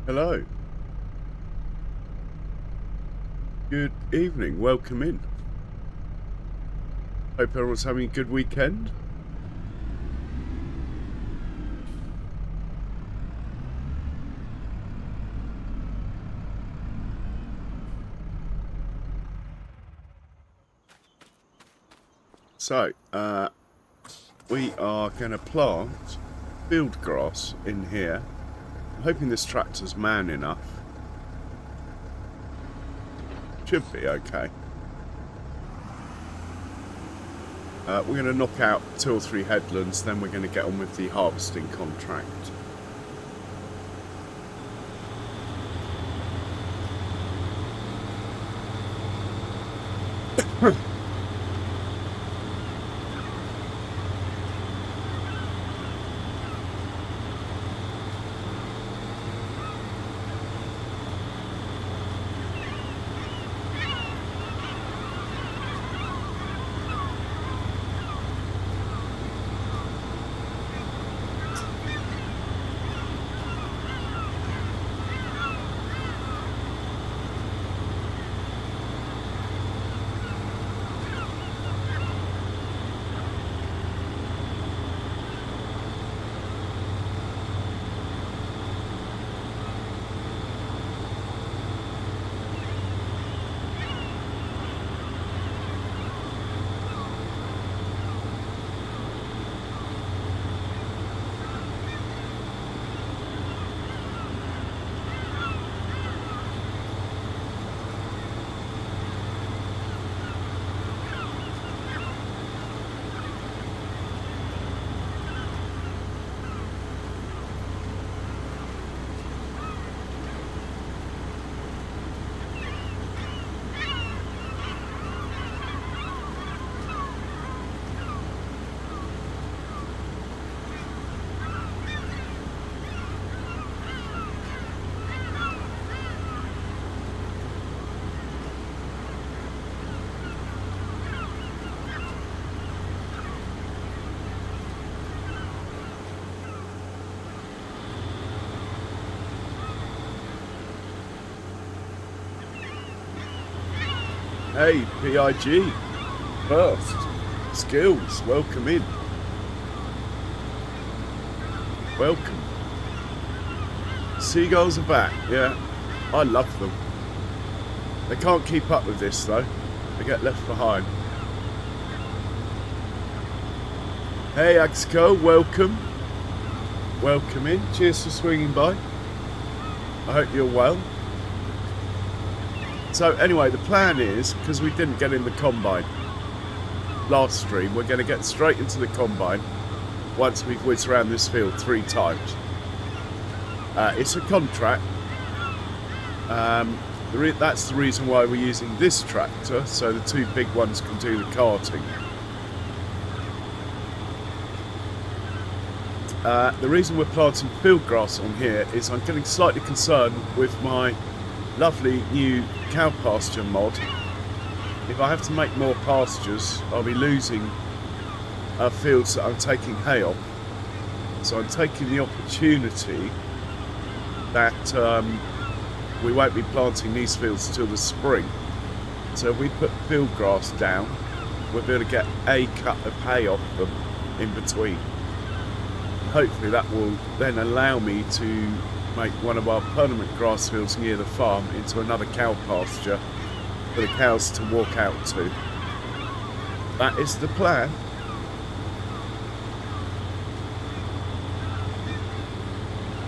Hello. Good evening. Welcome in. Hope everyone's having a good weekend. So, we are going to plant field grass in here. I'm hoping this tractor's man enough. Should be okay. We're going to knock out 2 or 3 headlands, then we're going to get on with the harvesting contract. Hey, PIG. First. Skills. Welcome in. Welcome. Seagulls are back. Yeah, I love them. They can't keep up with this, though. They get left behind. Hey, Axco. Welcome. Welcome in. Cheers for swinging by. I hope you're well. So anyway, the plan is, because we didn't get in the combine last stream, we're going to get straight into the combine once we've whizzed around this field 3 times. It's a contract. That's the reason why we're using this tractor, so the 2 big ones can do the carting. The reason we're planting field grass on here is I'm getting slightly concerned with my lovely new cow pasture mod. If I have to make more pastures, I'll be losing fields that I'm taking hay off. So I'm taking the opportunity that we won't be planting these fields until the spring. So if we put field grass down, we'll be able to get a cut of hay off them in between. Hopefully that will then allow me to make one of our permanent grass fields near the farm into another cow pasture for the cows to walk out to. That is the plan.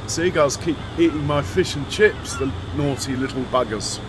Seagulls keep eating my fish and chips, the naughty little buggers.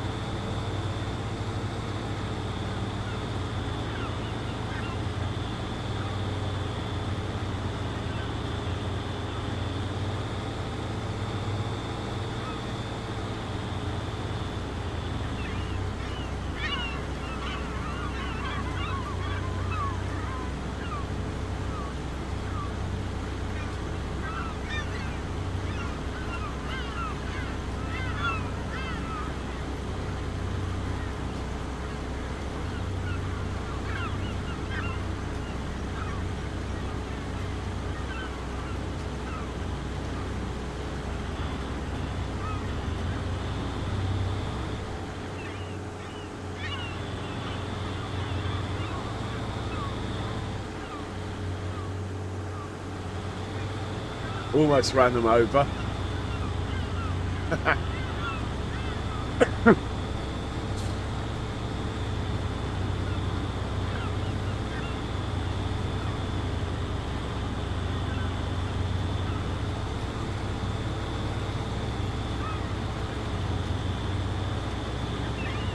Almost ran them over.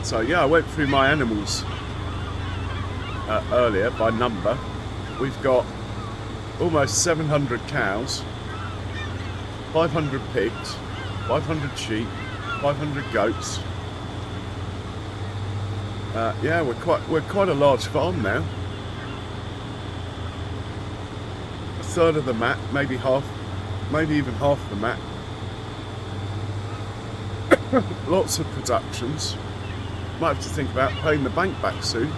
So yeah, I went through my animals earlier by number. We've got almost 700 cows, 500 pigs, 500 sheep, 500 goats. Yeah, we're quite a large farm now. A third of the map, maybe even half the map. Lots of productions. Might have to think about paying the bank back soon.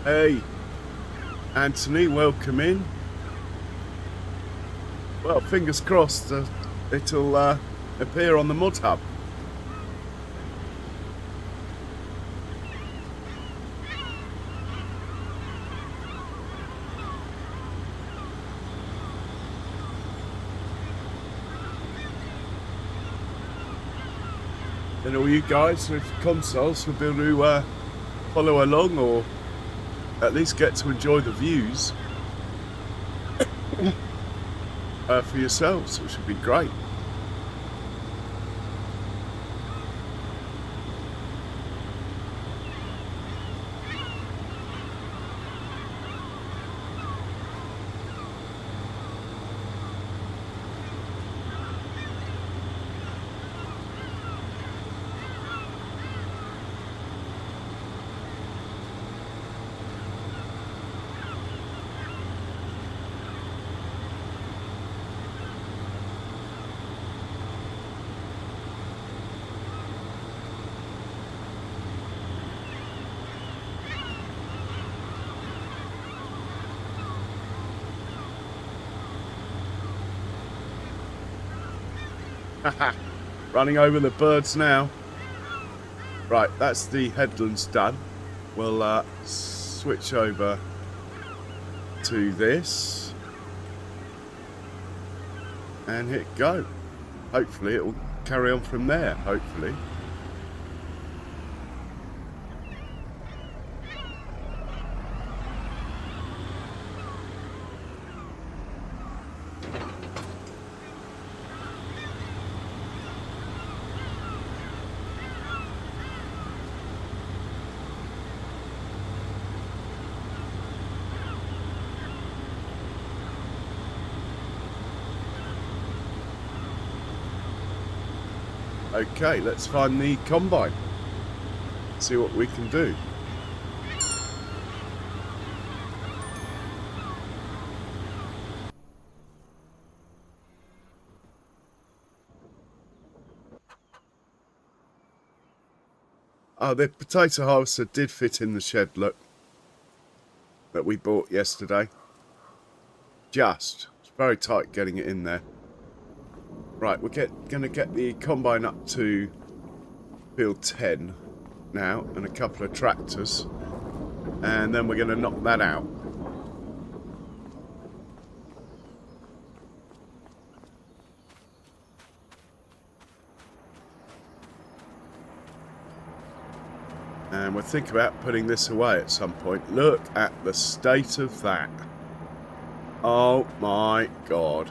Hey, Anthony, welcome in. Well, fingers crossed it'll appear on the mod hub. Then all you guys with consoles will be able to follow along, or at least get to enjoy the views for yourselves, which would be great. Running over the birds now. Right, that's the headlands done. We'll switch over to this and hit go. Hopefully it will carry on from there, hopefully. Okay, let's find the combine. See what we can do. Oh, the potato harvester did fit in the shed, look, that we bought yesterday. It's very tight getting it in there. Right, we're going to get the combine up to field 10 now, and a couple of tractors, and then we're going to knock that out. And we'll think about putting this away at some point. Look at the state of that. Oh my God.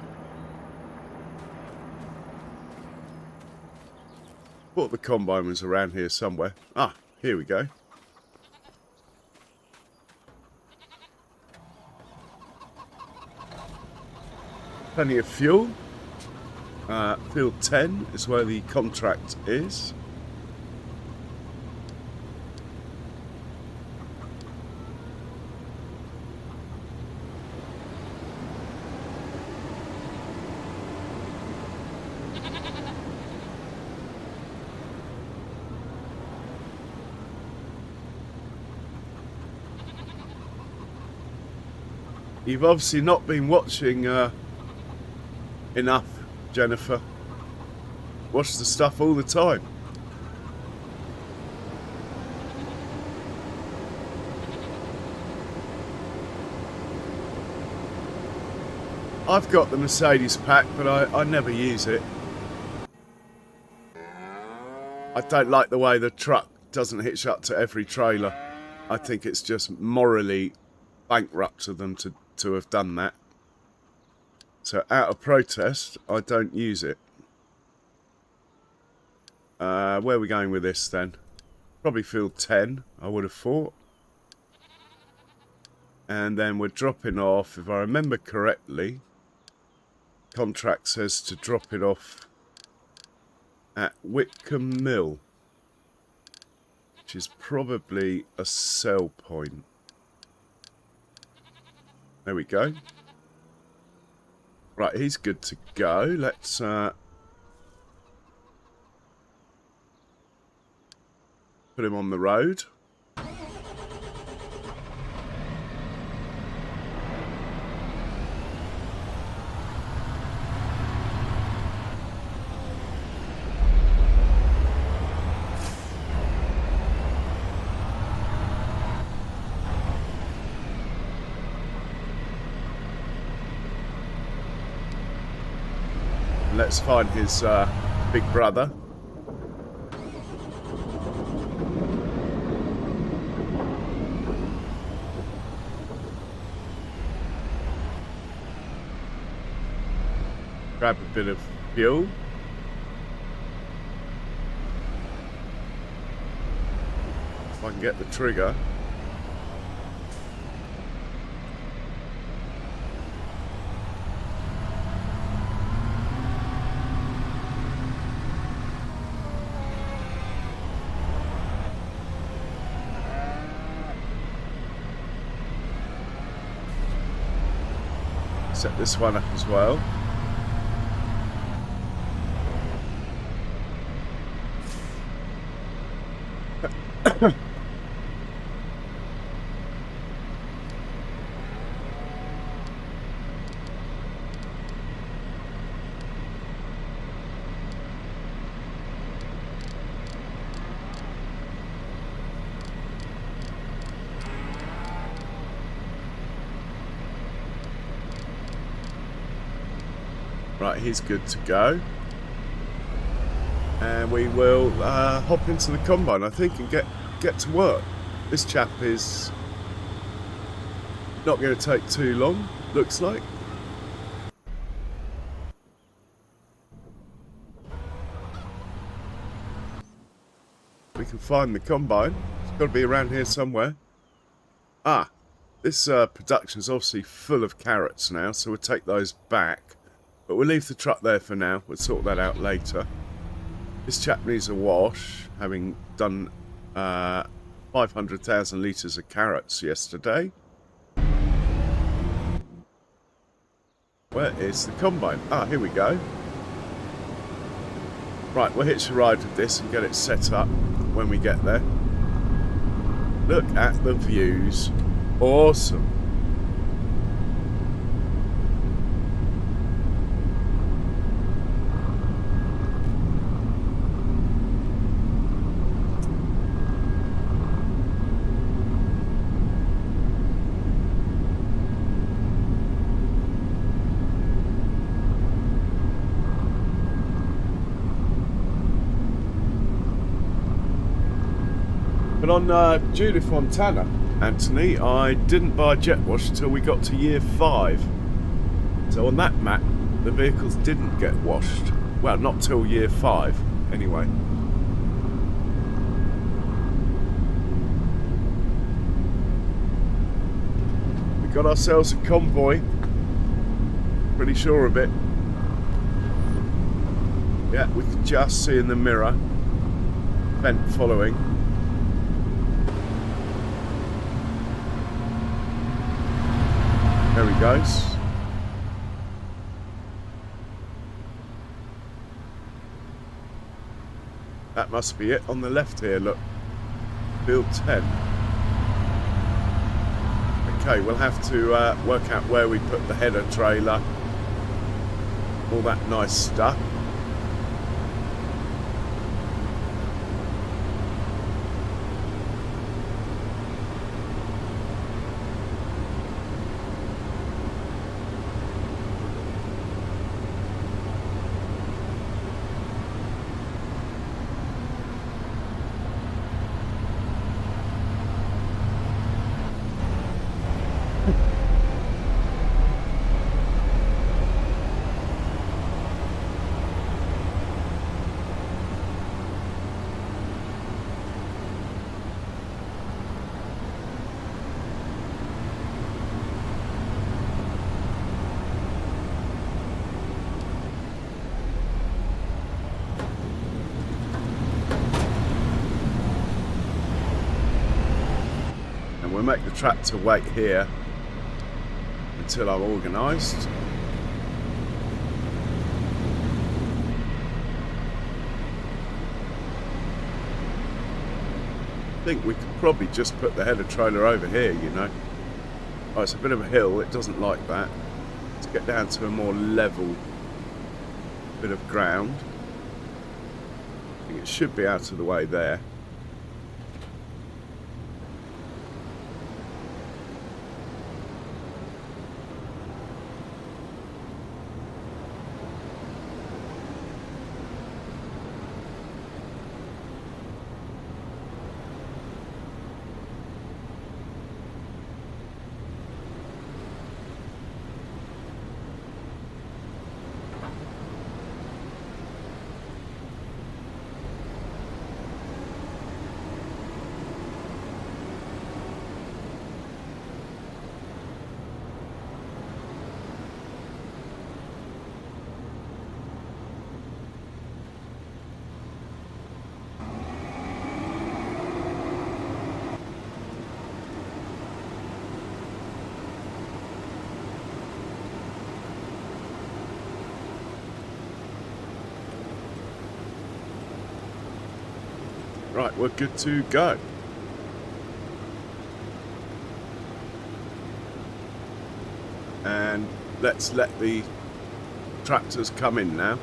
Thought the combine was around here somewhere. Ah, here we go. Plenty of fuel. Field 10 is where the contract is. You've obviously not been watching enough, Jennifer. Watch the stuff all the time. I've got the Mercedes pack, but I never use it. I don't like the way the truck doesn't hitch up to every trailer. I think it's just morally bankrupt of them to have done that. So out of protest, I don't use it. Where are we going with this then? Probably field 10, I would have thought. And then we're dropping off, if I remember correctly, contract says to drop it off at Witcombe Mill, which is probably a sell point. There we go. Right, he's good to go. Let's put him on the road. Let's find his big brother. Grab a bit of fuel. If I can get the trigger. Set this one up as well. Right, he's good to go. And we will hop into the combine, I think, and get to work. This chap is not going to take too long, looks like. We can find the combine. It's got to be around here somewhere. Ah, this production is obviously full of carrots now, so we'll take those back. But we'll leave the truck there for now. We'll sort that out later. This chap needs a wash, having done 500,000 litres of carrots yesterday. Where is the combine? Ah, here we go. Right, we'll hitch a ride with this and get it set up when we get there. Look at the views. Awesome. Can But on Judith Fontana, Anthony, I didn't buy jet wash until we got to year 5. So on that map, the vehicles didn't get washed. Well, not till year 5, anyway. We got ourselves a convoy. Pretty sure of it. Yeah, we can just see in the mirror. Vent following. There he goes. That must be it on the left here, look. Field 10. Okay, we'll have to work out where we put the header trailer. All that nice stuff. We'll make the tractor wait here until I'm organised. I think we could probably just put the header trailer over here, you know. Oh, it's a bit of a hill, it doesn't like that. Let's get down to a more level bit of ground. I think it should be out of the way there. Right, we're good to go. And let's let the tractors come in now.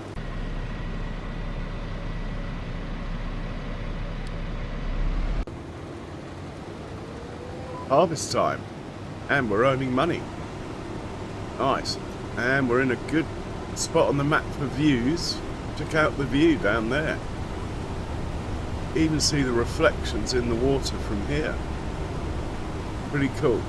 Harvest time. And we're earning money. Nice. And we're in a good spot on the map for views. Check out the view down there. Even see the reflections in the water from here. Pretty cool.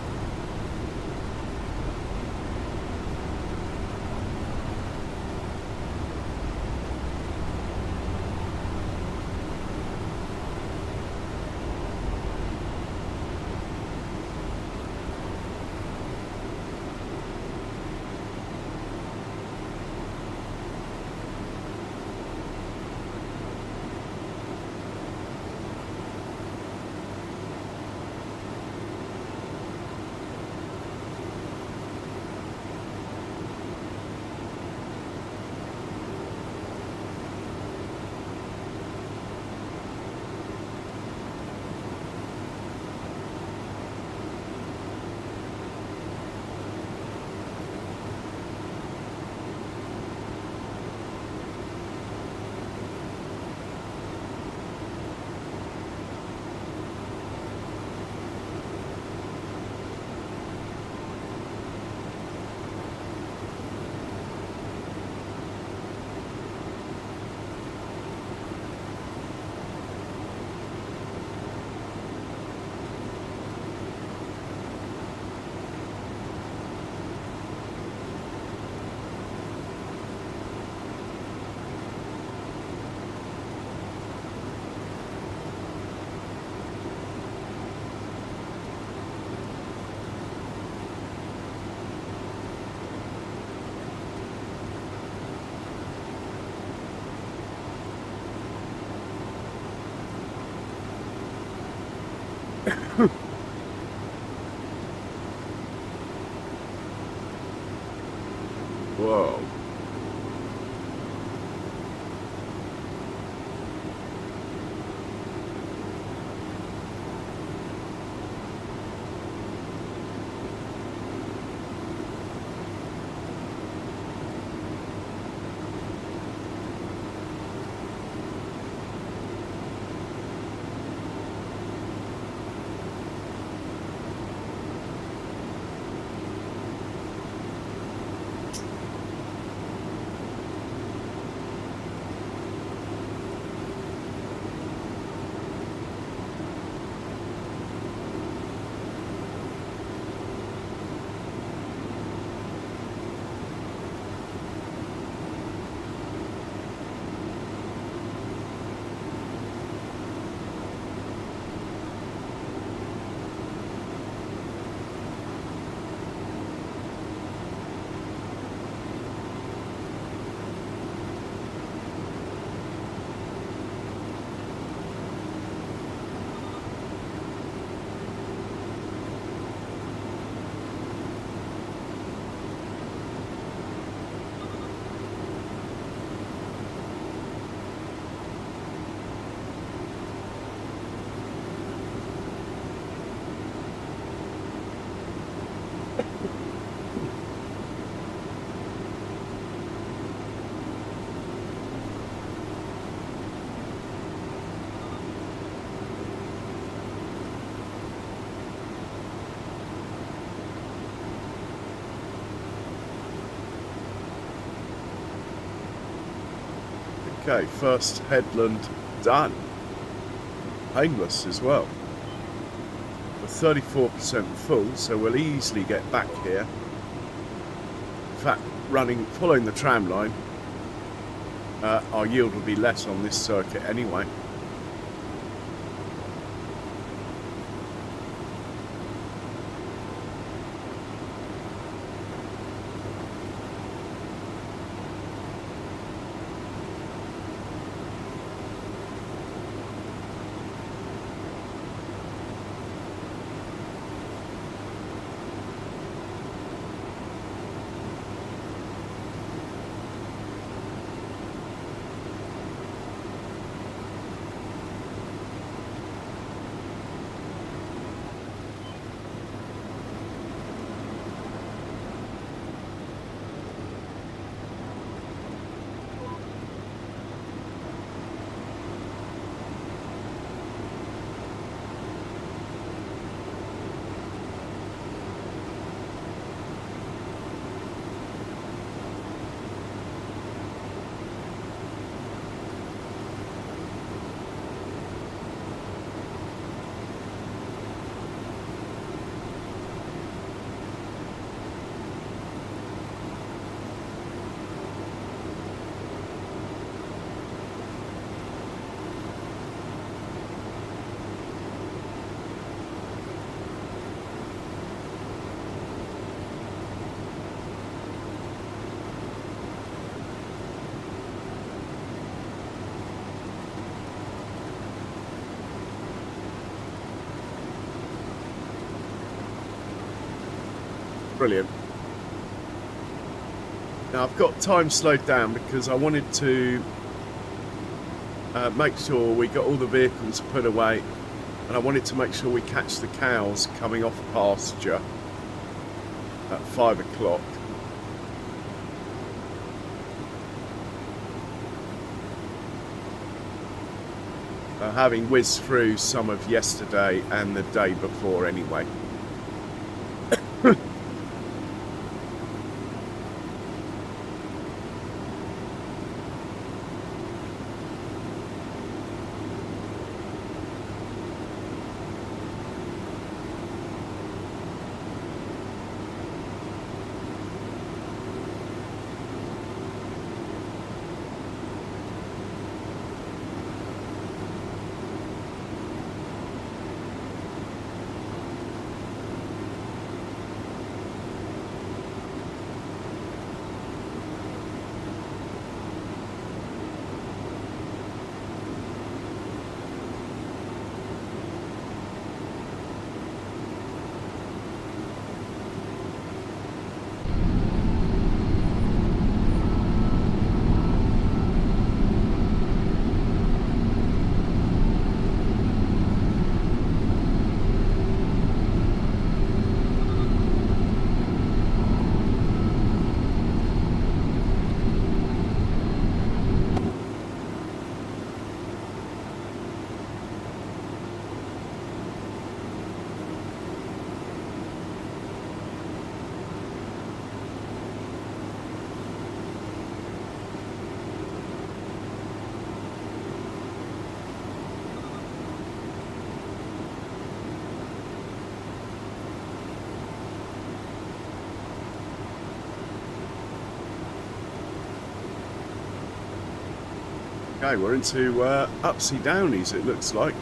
Whoa. Okay, first headland done. Painless as well. We're 34% full, so we'll easily get back here. In fact, following the tram line, our yield will be less on this circuit anyway. Brilliant. Now I've got time slowed down because I wanted to make sure we got all the vehicles put away, and I wanted to make sure we catch the cows coming off pasture at 5 o'clock. Having whizzed through some of yesterday and the day before anyway. Okay, we're into upsy downies, it looks like.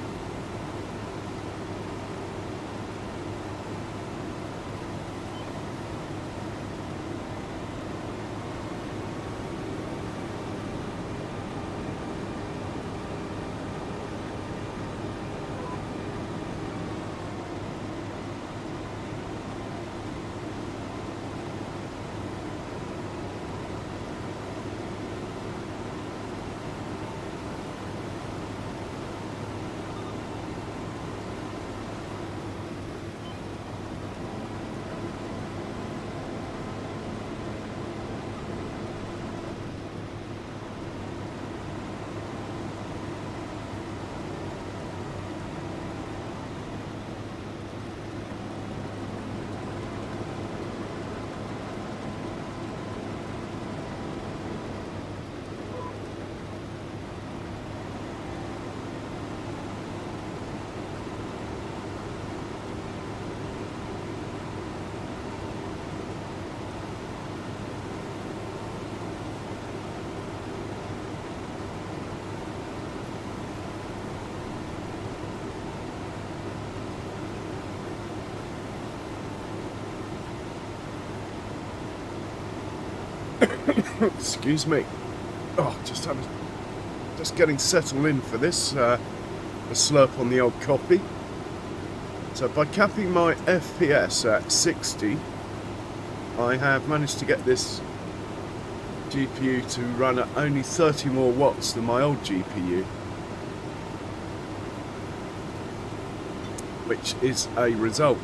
Excuse me. Oh, just getting settled in for this. A slurp on the old coffee. So by capping my FPS at 60, I have managed to get this GPU to run at only 30 more watts than my old GPU, which is a result.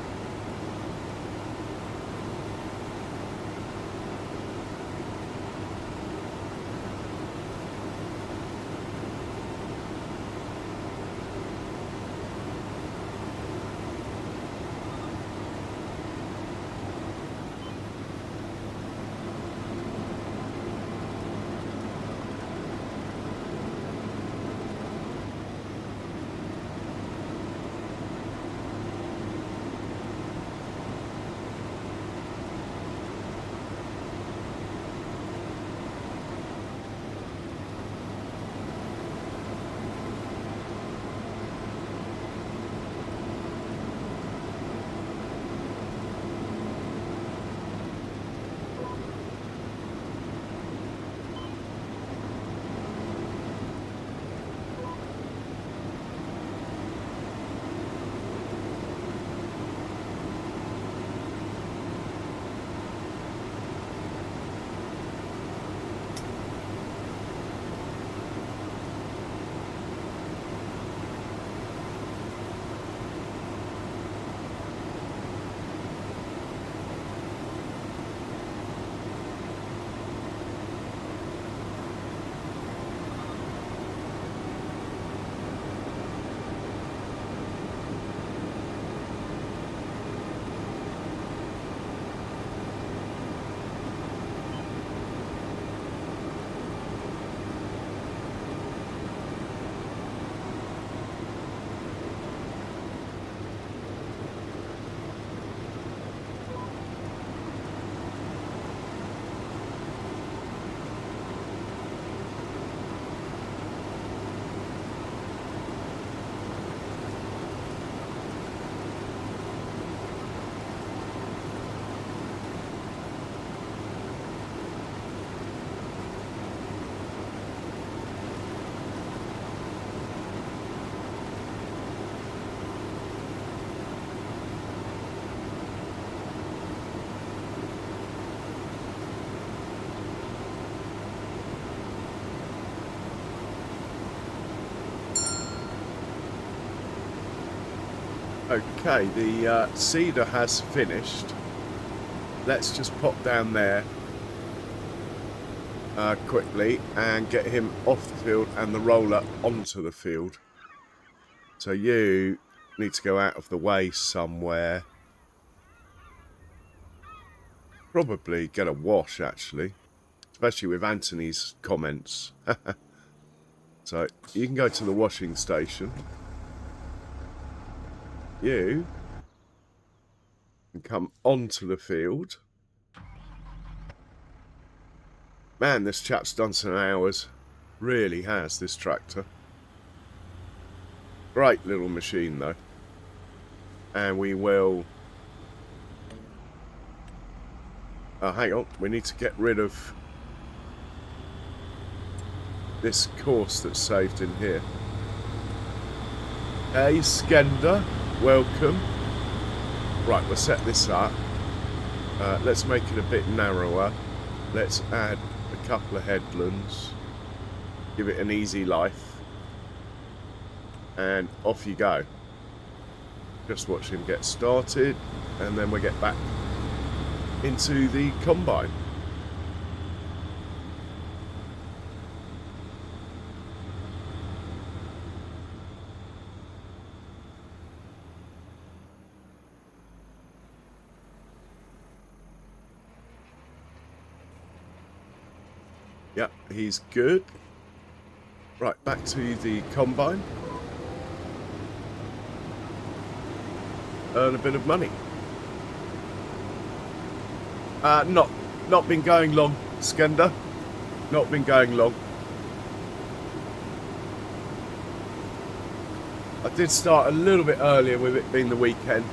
Okay, the seeder has finished. Let's just pop down there quickly and get him off the field and the roller onto the field. So you need to go out of the way somewhere. Probably get a wash, actually. Especially with Anthony's comments. So you can go to the washing station. You can come onto the field. Man, this chap's done some hours. Really has, this tractor. Great little machine though. And we will... Oh, hang on. We need to get rid of this course that's saved in here. Hey, Skender. Welcome. Right, we'll set this up. Let's make it a bit narrower. Let's add a couple of headlands. Give it an easy life. And off you go. Just watch him get started. And then we'll get back into the combine. Yep, he's good. Right, back to the combine. Earn a bit of money. Not been going long, Skender. Not been going long. I did start a little bit earlier with it being the weekend.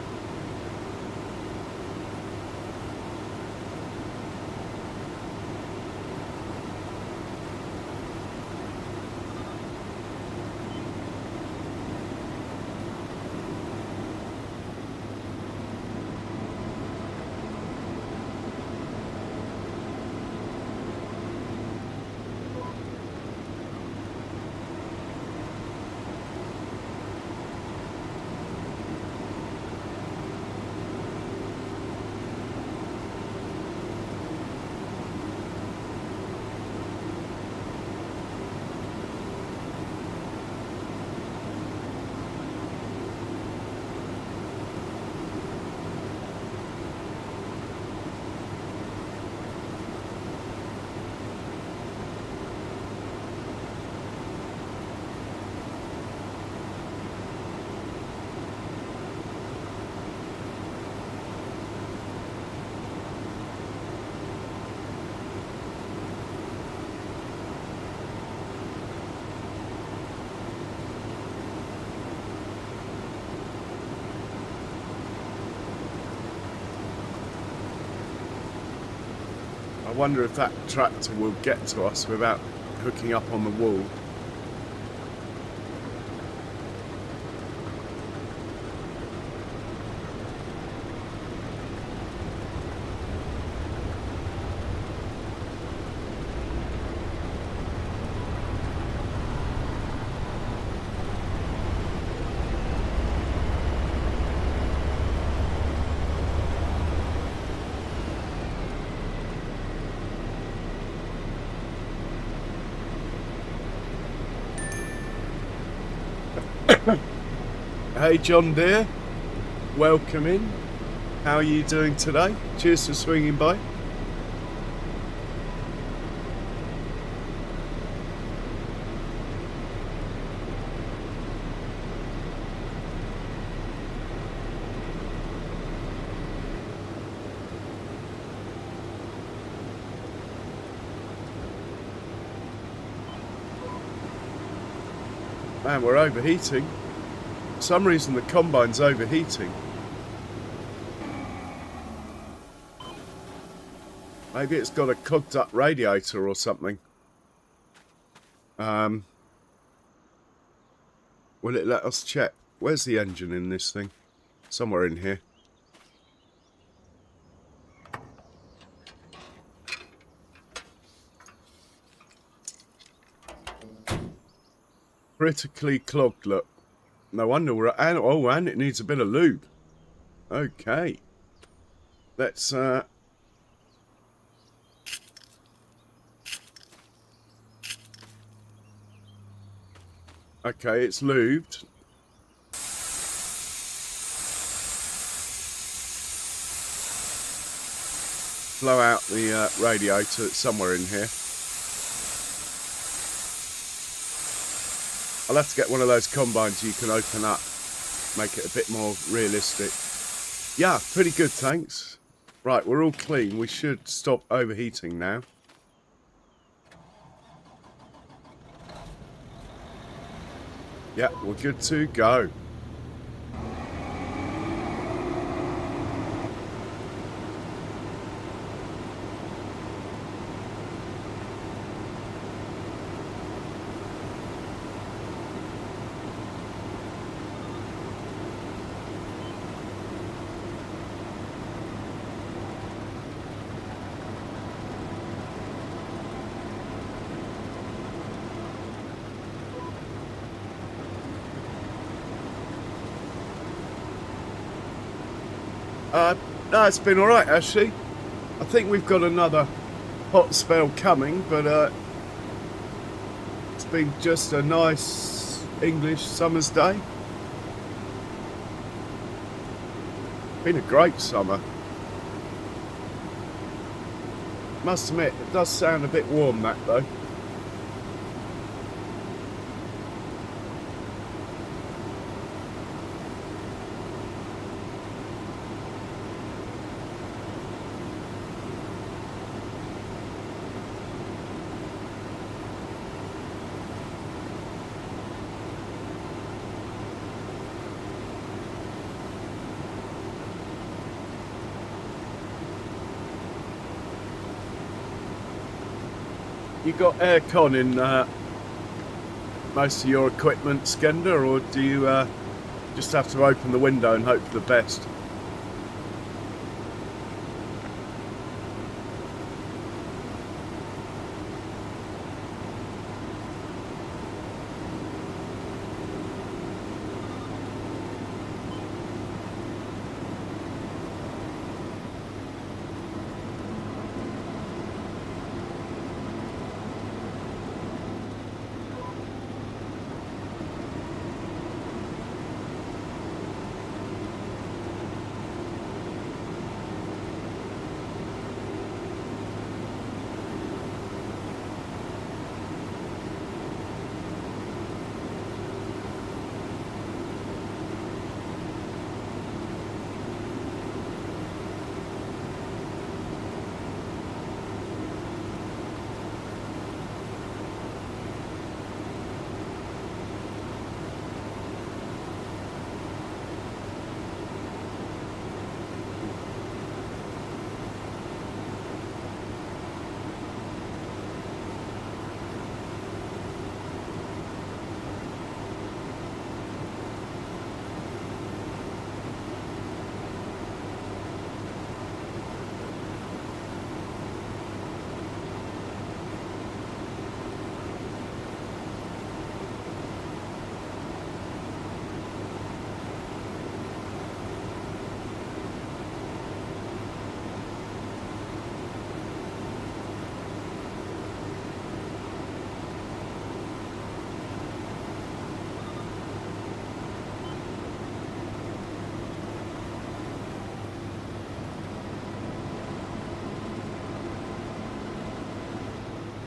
I wonder if that tractor will get to us without hooking up on the wall. Hey John Deere, welcome in. How are you doing today? Cheers for swinging by. Man, we're overheating. For some reason the combine's overheating. Maybe it's got a clogged up radiator or something. Will it let us check? Where's the engine in this thing? Somewhere in here. Critically clogged, look. No wonder we're at... Oh, and it needs a bit of lube. Okay. Let's... Okay, it's lubed. Blow out the radiator. It's somewhere in here. I'll have to get one of those combines you can open up. Make it a bit more realistic. Yeah, pretty good, thanks. Right, we're all clean. We should stop overheating now. Yeah, we're good to go. No, it's been alright actually. I think we've got another hot spell coming, but it's been just a nice English summer's day. Been a great summer. Must admit, it does sound a bit warm, that though. You got aircon in most of your equipment, Skender, or do you just have to open the window and hope for the best?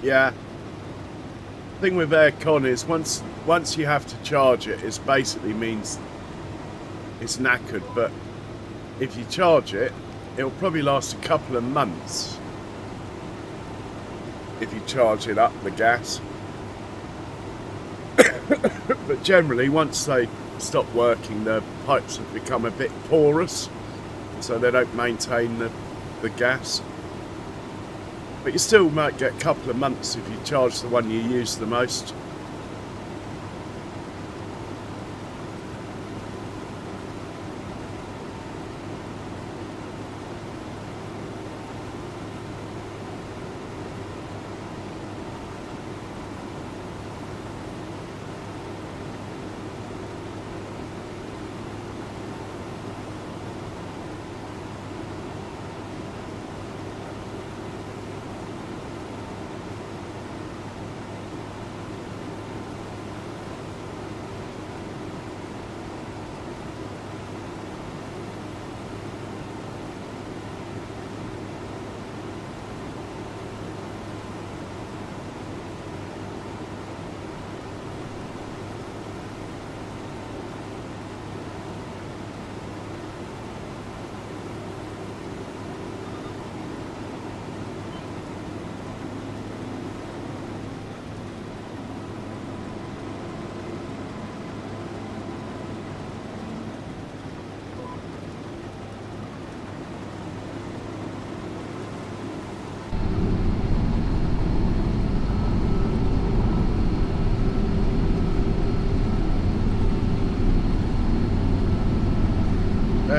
Yeah. Thing with aircon is once you have to charge it, it basically means it's knackered. But if you charge it, it'll probably last a couple of months if you charge it up the gas. But generally, once they stop working, the pipes have become a bit porous, so they don't maintain the gas. But you still might get a couple of months if you charge the one you use the most.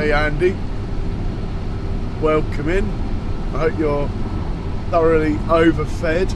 Hey Andy, welcome in. I hope you're thoroughly overfed.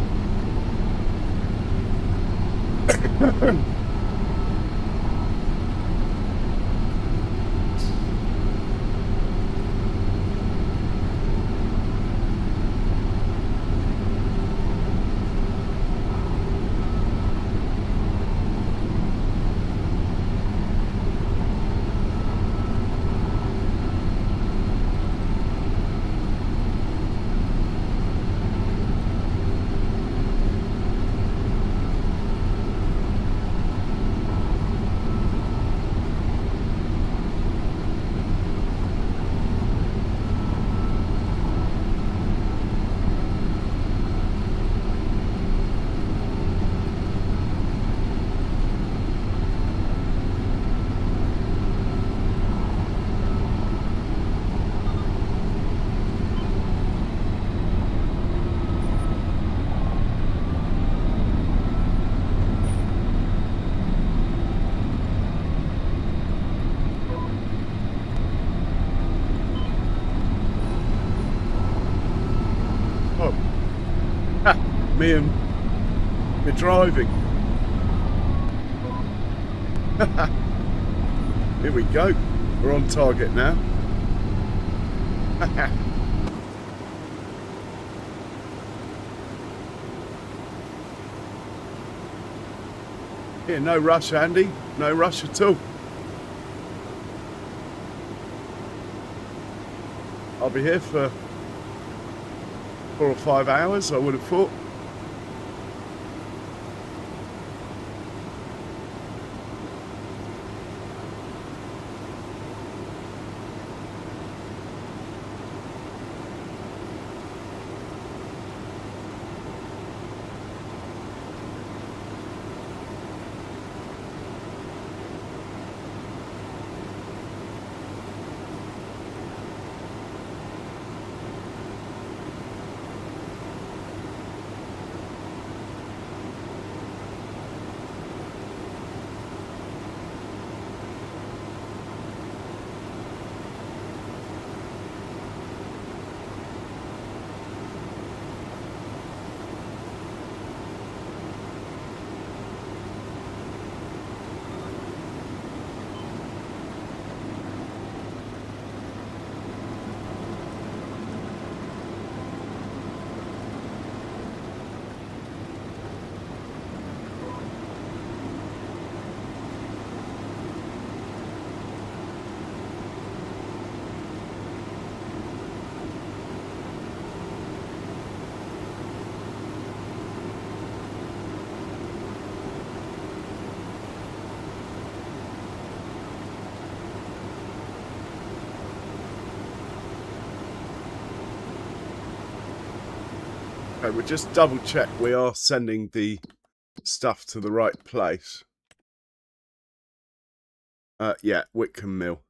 Oh, me and me driving. Here we go. We're on target now. Yeah, no rush, Andy. No rush at all. I'll be here for 4 or 5 hours, I would have thought. Okay, we'll just double check we are sending the stuff to the right place. Yeah, Witcombe Mill.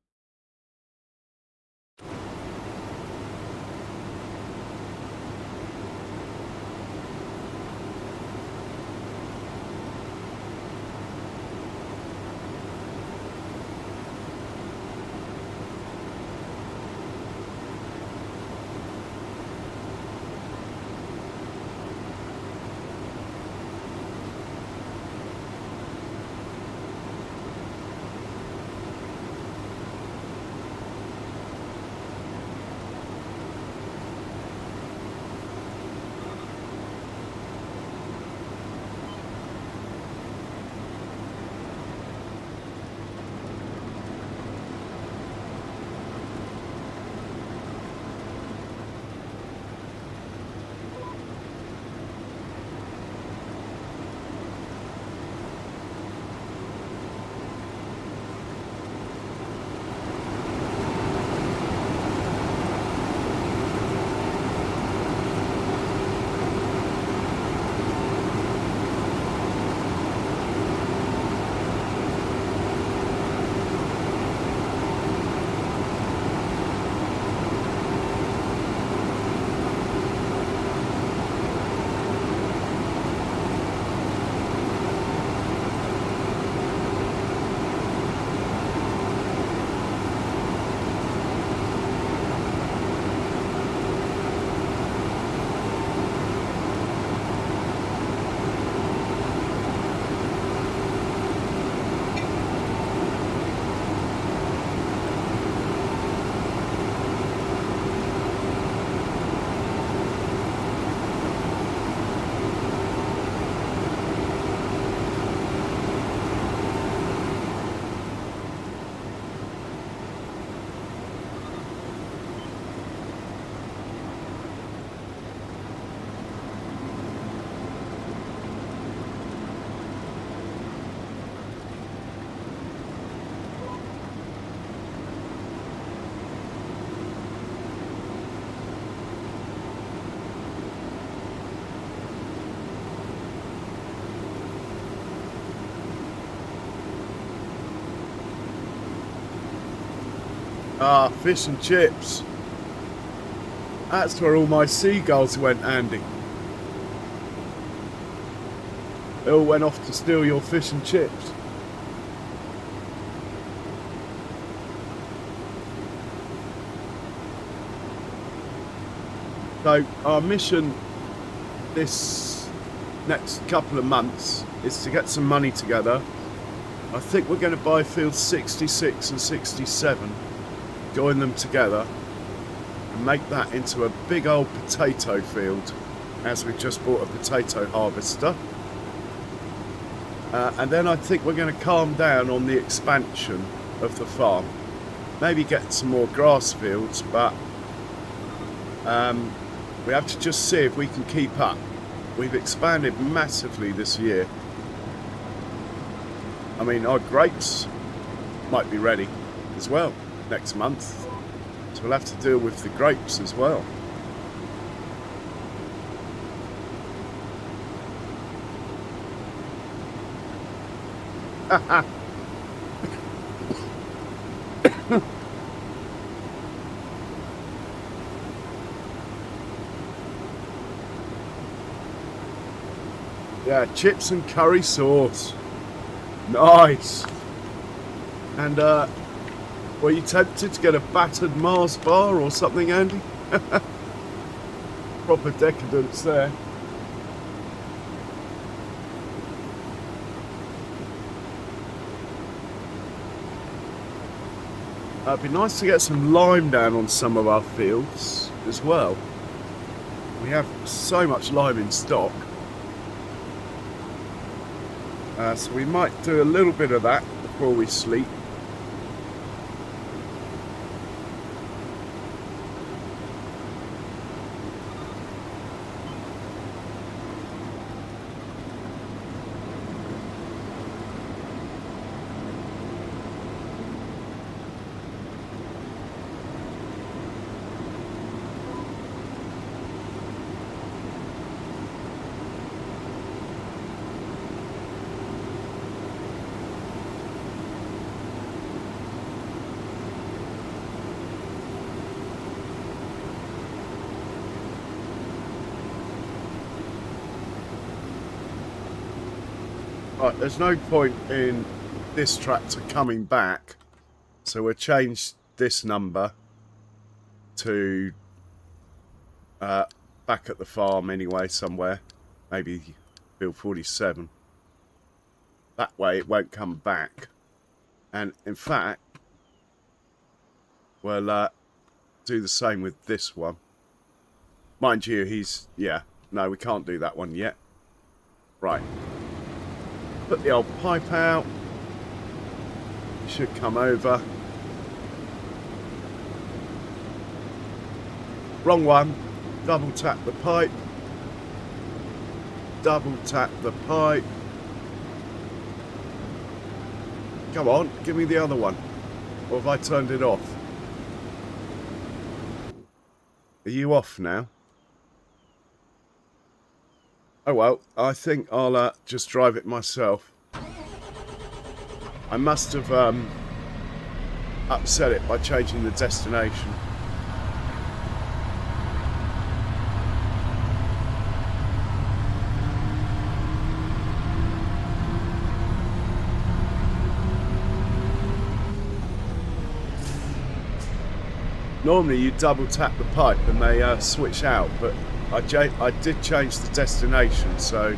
Ah, fish and chips. That's where all my seagulls went, Andy. They all went off to steal your fish and chips. So our mission this next couple of months is to get some money together. I think we're going to buy fields 66 and 67, join them together and make that into a big old potato field, as we've just bought a potato harvester. And then I think we're going to calm down on the expansion of the farm. Maybe get some more grass fields, but we have to just see if we can keep up. We've expanded massively this year. I mean, our grapes might be ready as well next month, so we'll have to deal with the grapes as well. Yeah, chips and curry sauce. Nice. And were you tempted to get a battered Mars bar or something, Andy? Proper decadence there. It'd be nice to get some lime down on some of our fields as well. We have so much lime in stock. So we might do a little bit of that before we sleep. Right, there's no point in this tractor coming back, so we'll change this number to back at the farm anyway somewhere, maybe field 47. That way it won't come back. And in fact, we'll do the same with this one. Mind you, no, we can't do that one yet. Right. Put the old pipe out. Should come over. Wrong one. Double tap the pipe. Double tap the pipe. Come on, give me the other one. Or have I turned it off? Are you off now? Oh well, I think I'll just drive it myself. I must have upset it by changing the destination. Normally you double tap the pipe and they switch out, but I did change the destination, so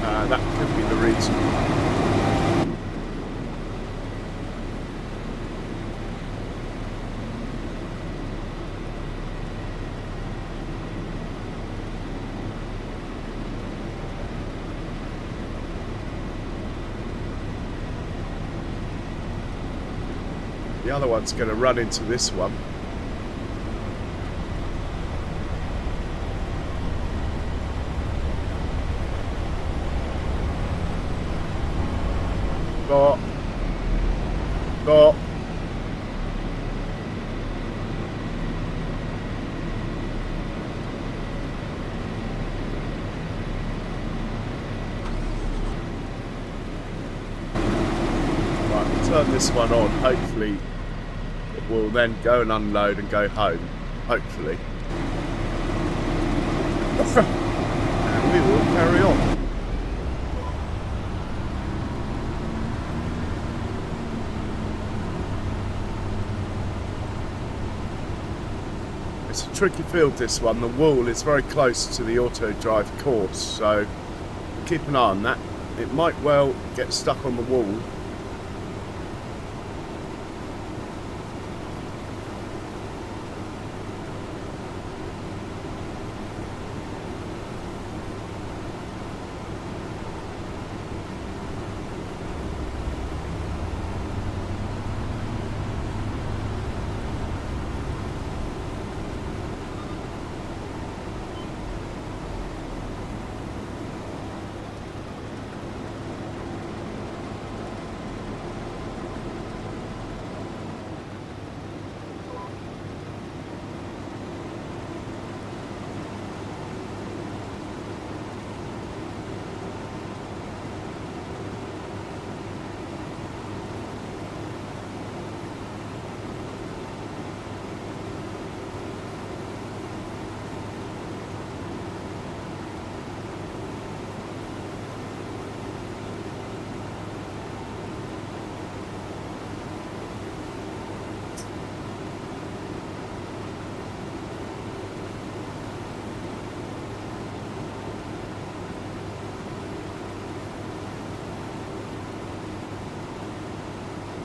that could be the reason. The other one's going to run into this one. Stop. Stop. Right, turn this one on, hopefully it will then go and unload and go home. Hopefully. And we will carry on. It's a tricky field, this one. The wall is very close to the auto drive course, so keep an eye on that. It might well get stuck on the wall.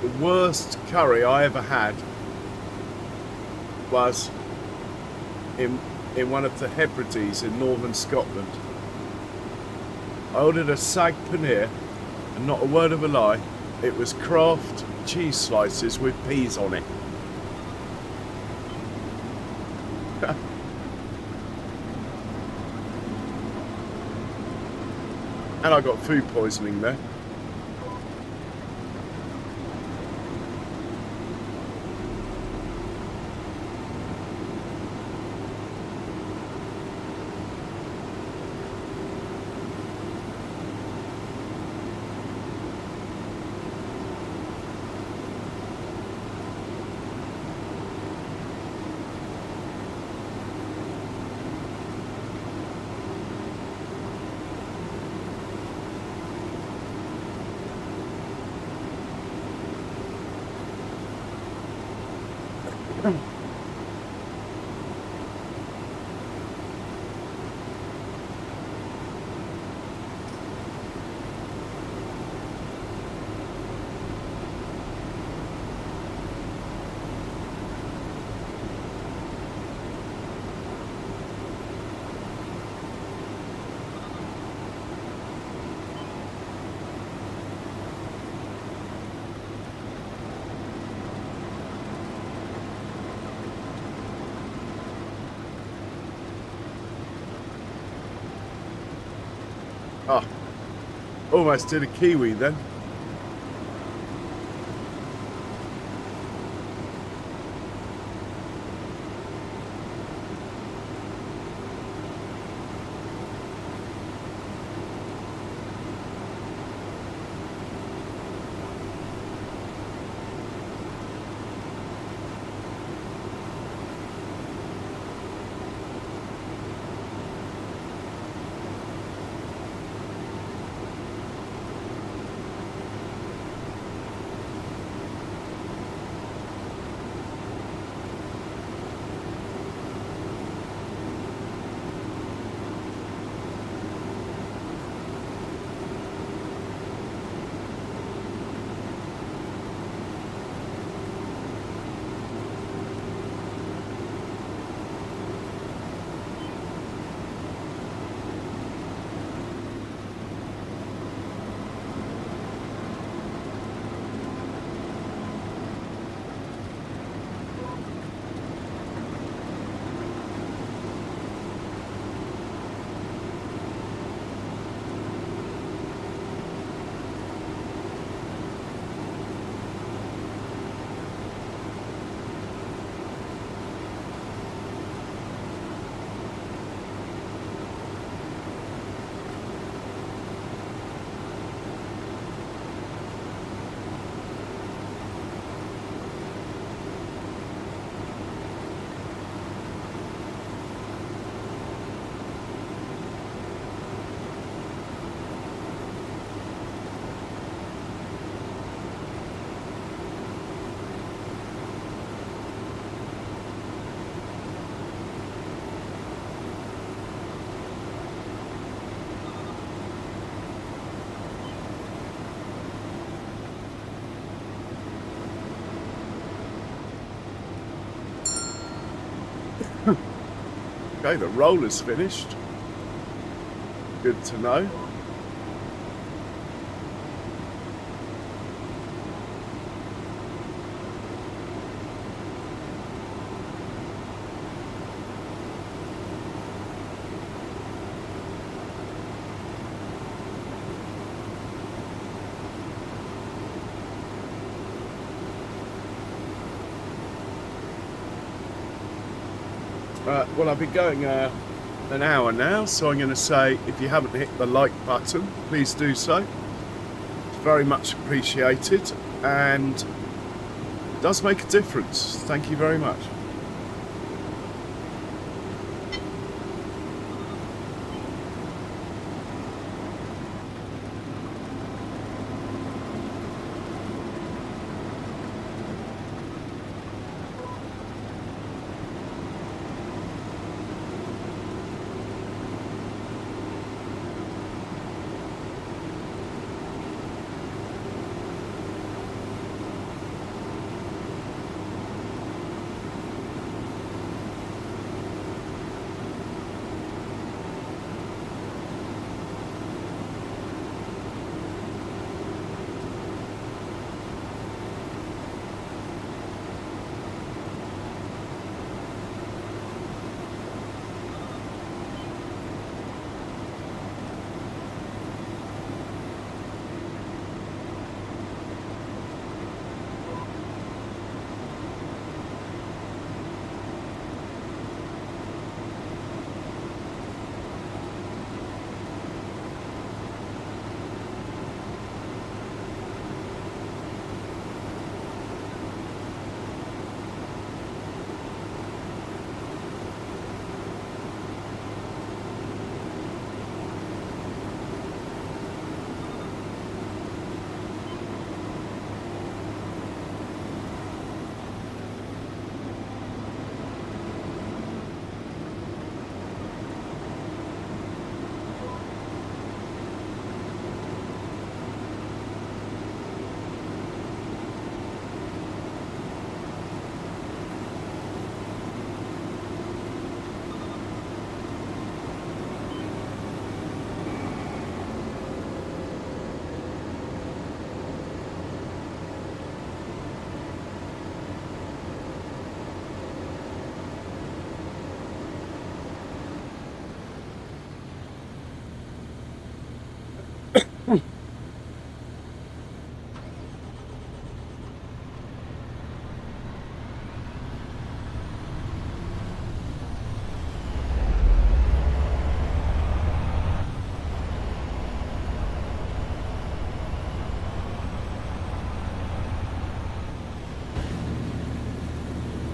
The worst curry I ever had was in one of the Hebrides in northern Scotland. I ordered a sag paneer, and not a word of a lie, it was Kraft cheese slices with peas on it. And I got food poisoning there. Ah, almost did a kiwi then. Okay, the roller's finished. Good to know. Well, I've been going an hour now, so I'm going to say if you haven't hit the like button, please do so. It's very much appreciated and does make a difference. Thank you very much.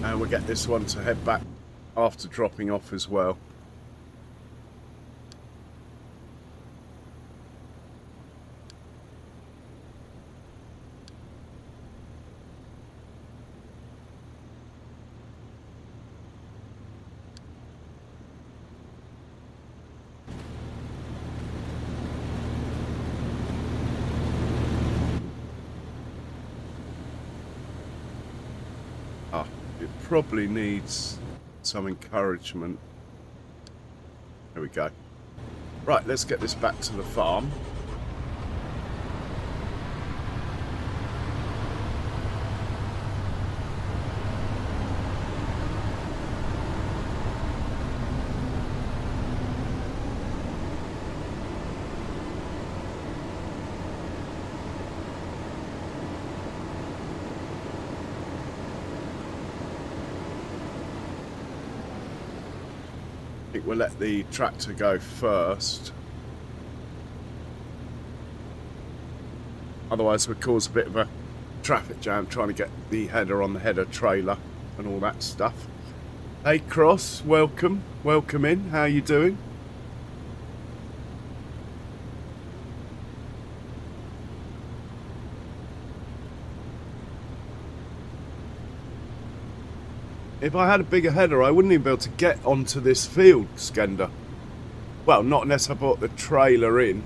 And we'll get this one to head back after dropping off as well. It probably needs some encouragement. There we go. Right, let's get this back to the farm. I think we'll let the tractor go first. Otherwise we'll cause a bit of a traffic jam trying to get the header on the header trailer and all that stuff. Hey Cross, welcome. Welcome in. How you doing? If I had a bigger header, I wouldn't even be able to get onto this field, Skender. Well, not unless I brought the trailer in.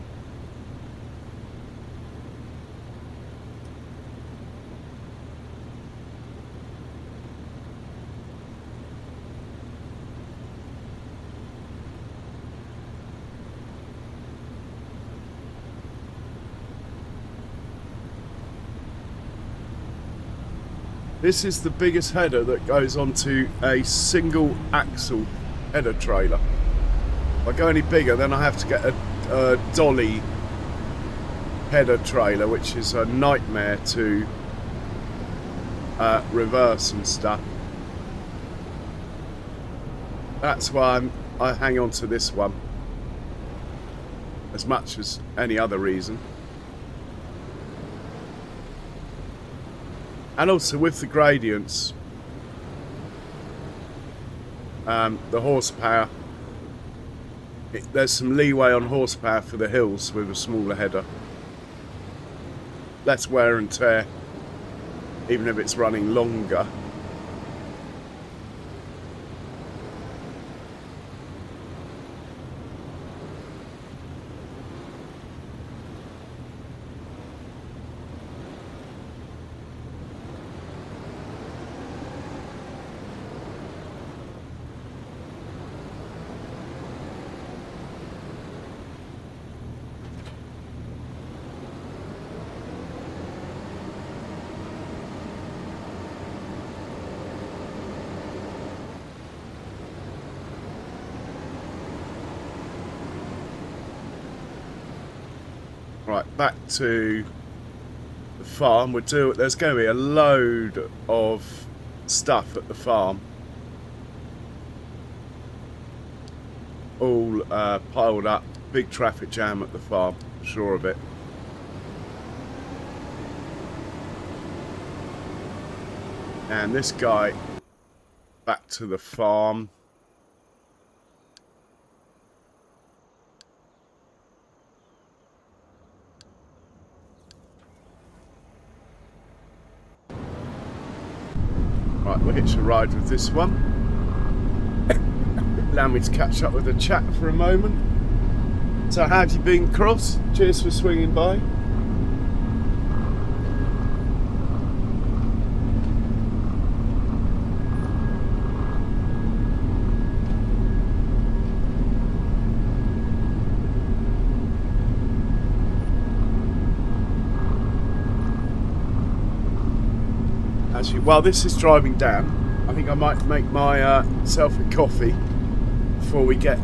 This is the biggest header that goes onto a single axle header trailer. If I go any bigger, then I have to get a dolly header trailer, which is a nightmare to reverse and stuff. That's why I hang on to this one as much as any other reason. And also with the gradients, the horsepower, there's some leeway on horsepower for the hills with a smaller header. Less wear and tear, even if it's running longer. Right, back to the farm. There's going to be a load of stuff at the farm, all piled up. Big traffic jam at the farm, sure of it. And this guy back to the farm. Right, we'll hitch a ride with this one. Allow me to catch up with the chat for a moment. So how have you been, Cross? Cheers for swinging by. Actually, while this is driving down, I think I might make myself a coffee before we get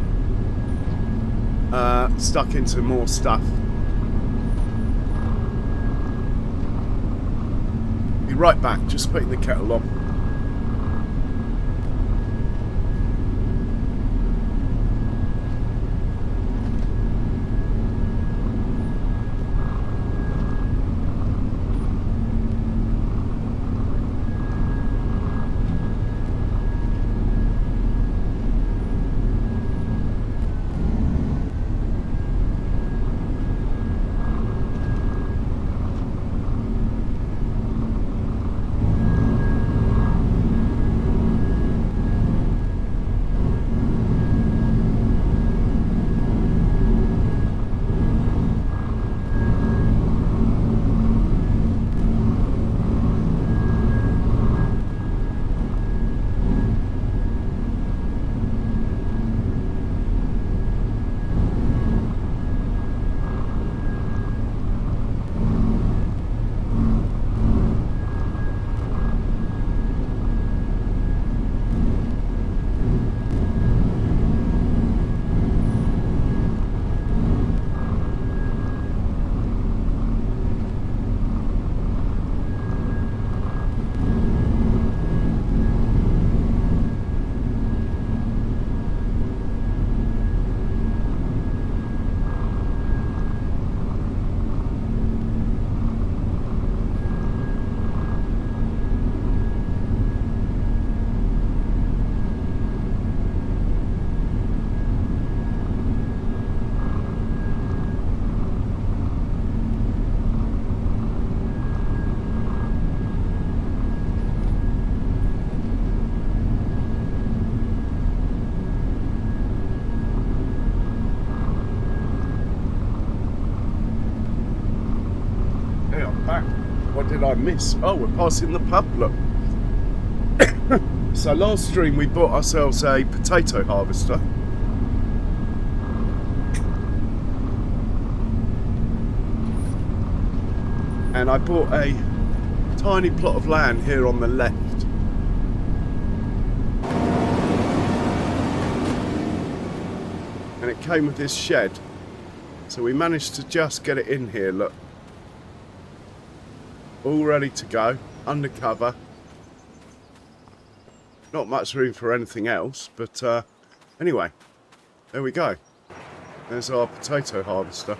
stuck into more stuff. Be right back, just putting the kettle on. What did I miss? Oh, we're passing the pub, look. So last stream we bought ourselves a potato harvester. And I bought a tiny plot of land here on the left. And it came with this shed. So we managed to just get it in here, look. All ready to go, undercover. Not much room for anything else, but anyway, there we go. There's our potato harvester.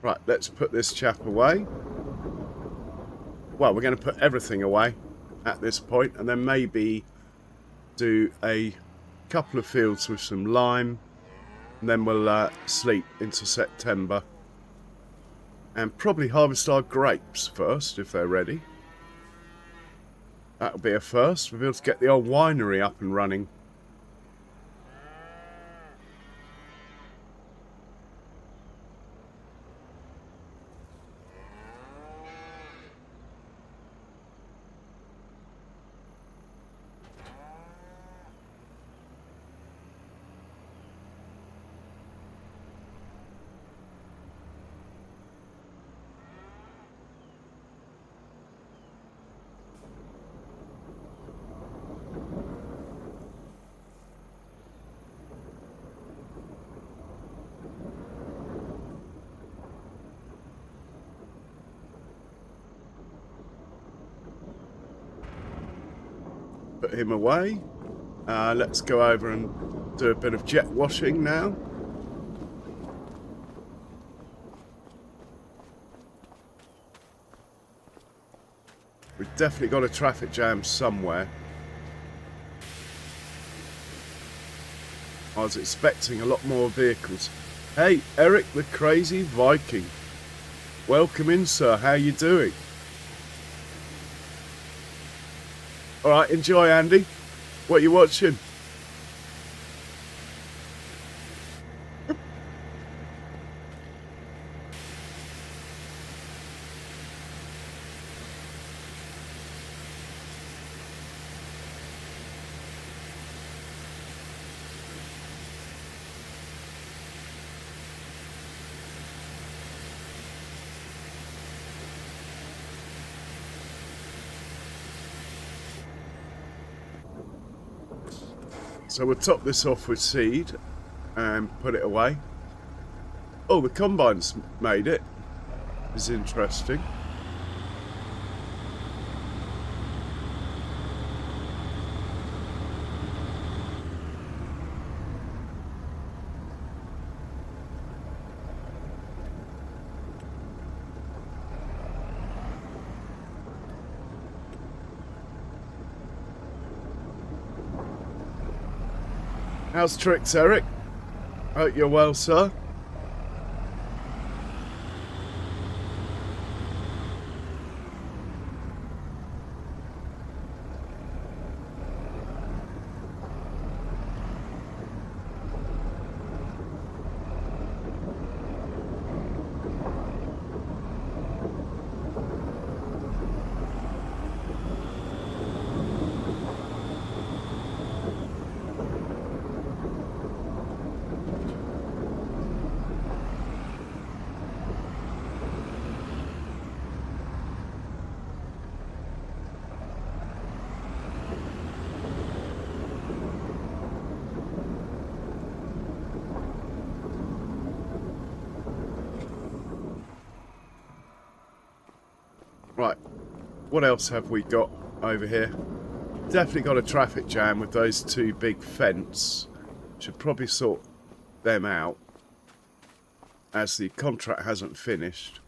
Right, let's put this chap away. Well, we're going to put everything away at this point, and then maybe do a couple of fields with some lime, and then we'll sleep into September. And probably harvest our grapes first, if they're ready. That'll be a first. We'll be able to get the old winery up and running. Put him away. Let's go over and do a bit of jet washing now. We've definitely got a traffic jam somewhere. I was expecting a lot more vehicles. Hey, Eric the Crazy Viking. Welcome in, sir. How you doing? Alright, enjoy, Andy. What you watching? So we'll top this off with seed and put it away. Oh, the combine's made it. It's interesting. How's tricks, Eric? Hope you're well, sir. Right, what else have we got over here? Definitely got a traffic jam with those two big fence. Should probably sort them out, as the contract hasn't finished.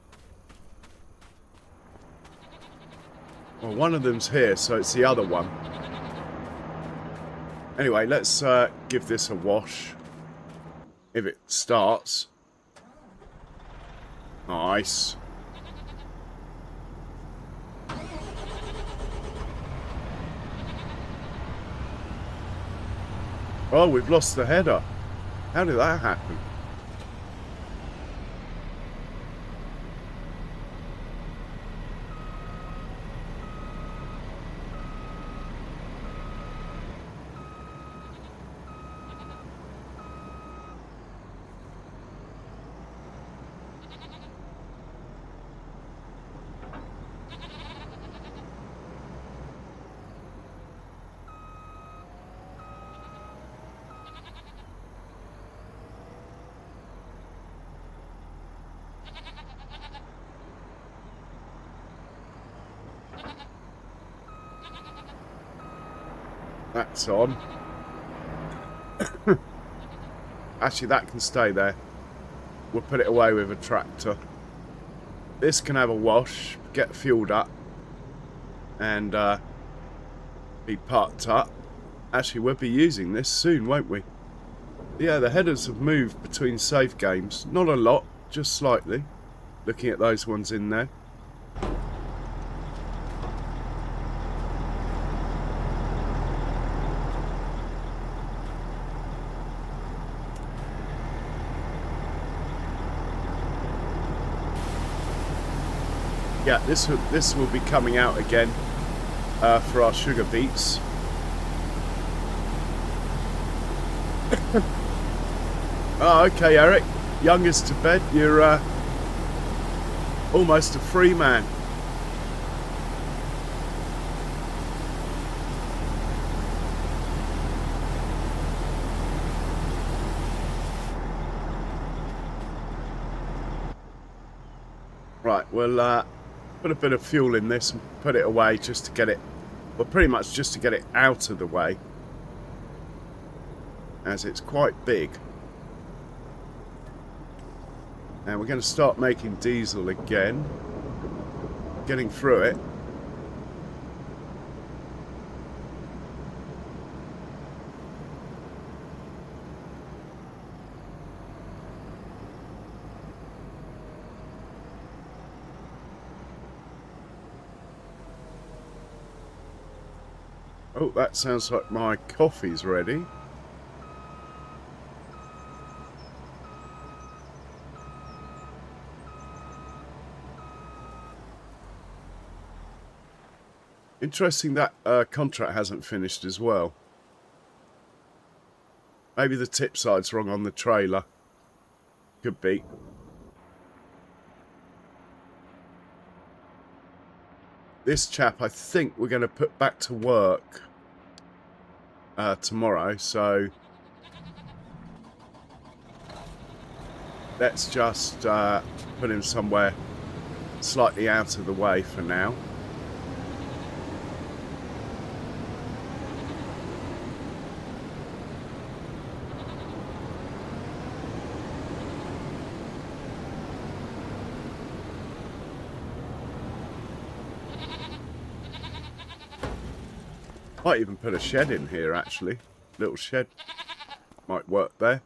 Well, one of them's here, so it's the other one. Anyway, let's give this a wash. If it starts. Nice. Oh, we've lost the header. How did that happen? That's on. Actually, that can stay there. We'll put it away with a tractor. This can have a wash, get fueled up, and be parked up. Actually, we'll be using this soon, won't we? Yeah, the headers have moved between save games. Not a lot, just slightly. Looking at those ones in there. Yeah, this will be coming out again for our sugar beets. Oh, okay, Eric. Youngest to bed. You're almost a free man. Right, we'll put a bit of fuel in this and put it away just to get it, well, pretty much just to get it out of the way, as it's quite big. And we're going to start making diesel again, getting through it. Oh, that sounds like my coffee's ready. Interesting that contract hasn't finished as well. Maybe the tip side's wrong on the trailer. Could be. This chap, I think we're going to put back to work tomorrow, so let's just put him somewhere slightly out of the way for now. Might even put a shed in here, actually. Little shed might work there.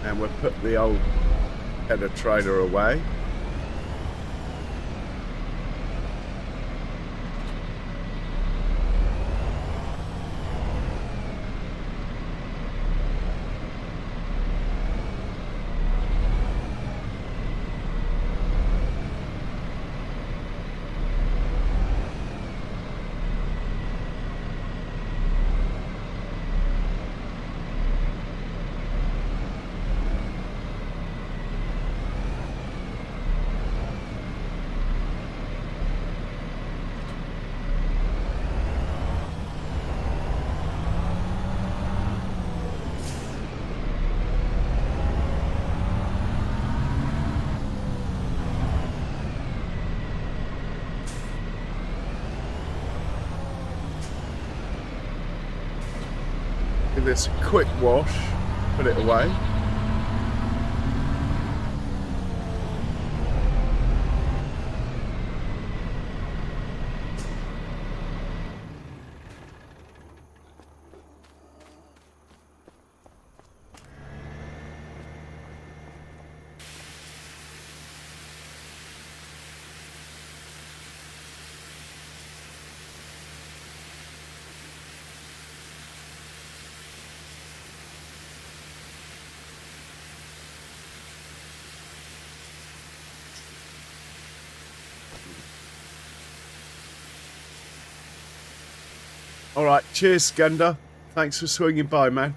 And we'll put the old header trailer away. Give this a quick wash, put it away. All right, cheers, Skender. Thanks for swinging by, man.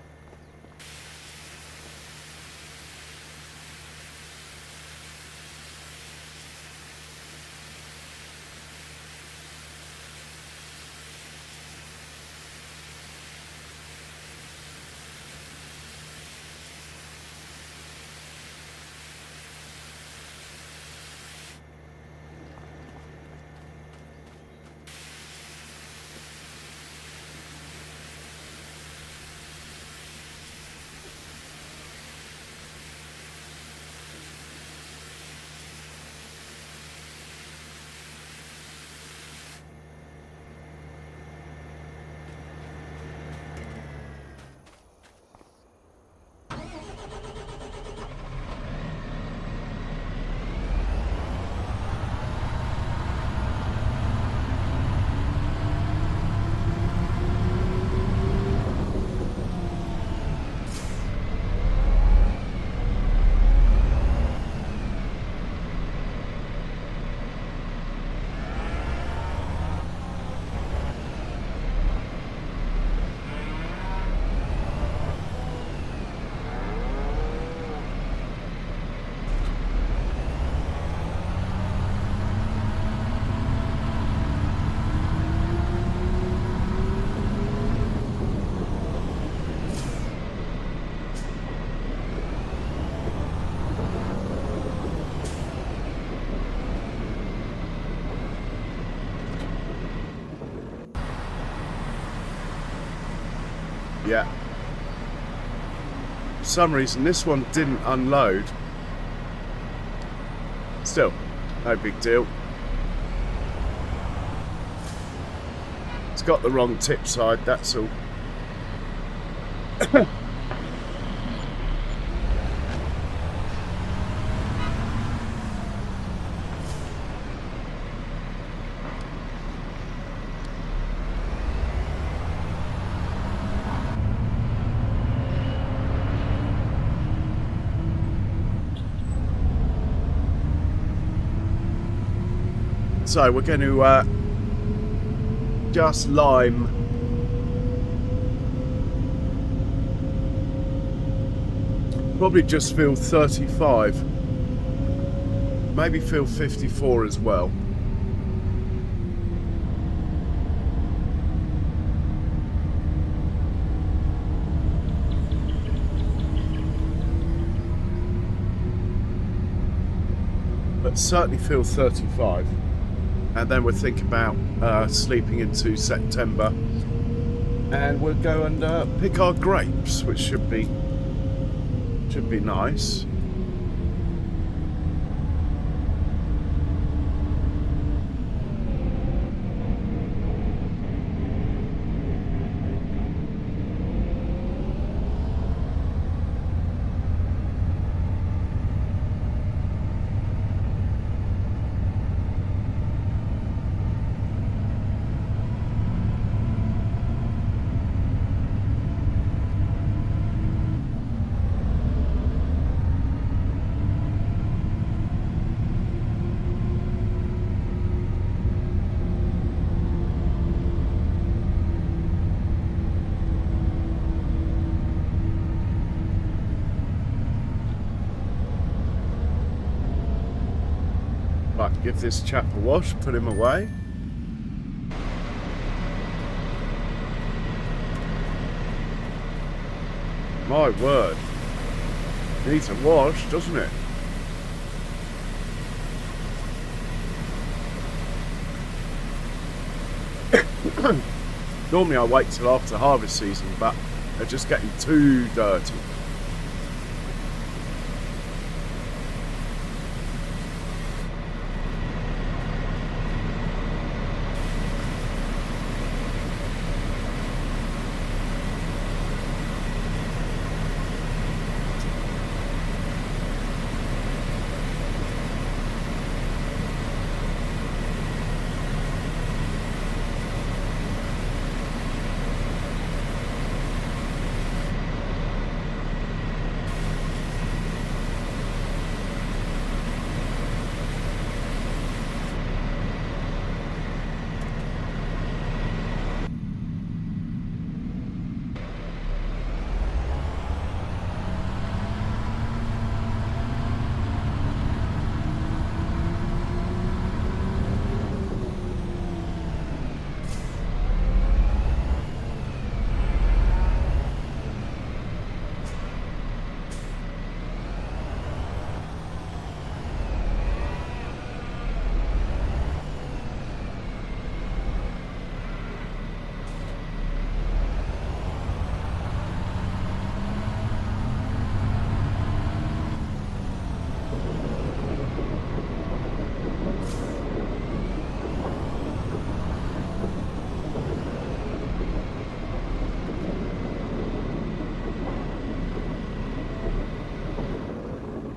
Yeah. For some reason, this one didn't unload. Still, no big deal. It's got the wrong tip side, that's all. So we're going to just lime probably just fill 35, maybe fill 54 as well. But certainly fill 35. And then we'll think about sleeping into September, and we'll go and pick our grapes, which should be nice. Right, give this chap a wash, put him away. My word, needs a wash, doesn't it? Normally I wait till after harvest season, but they're just getting too dirty.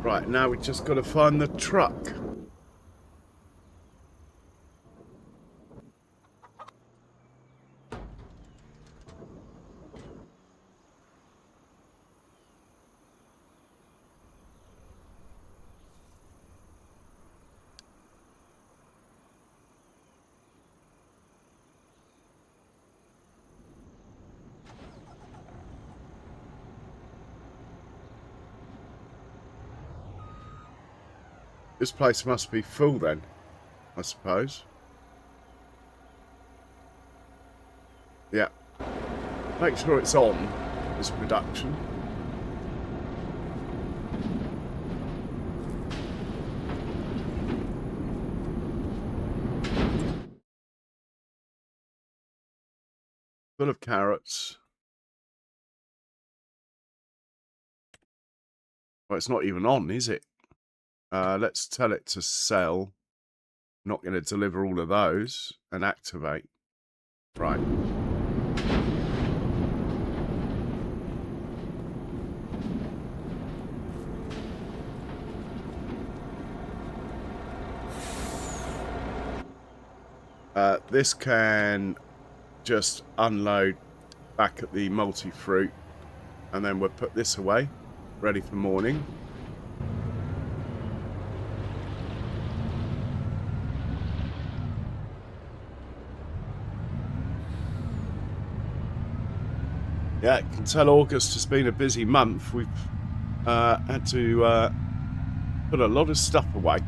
Right, now we just got to find the truck. This place must be full then, I suppose. Yeah. Make sure it's on, this production. Full of carrots. Well, it's not even on, is it? Let's tell it to sell. Not going to deliver all of those and activate. Right. This can just unload back at the multi-fruit, and then we'll put this away, ready for morning. Yeah, you can tell August has been a busy month. We've had to put a lot of stuff away.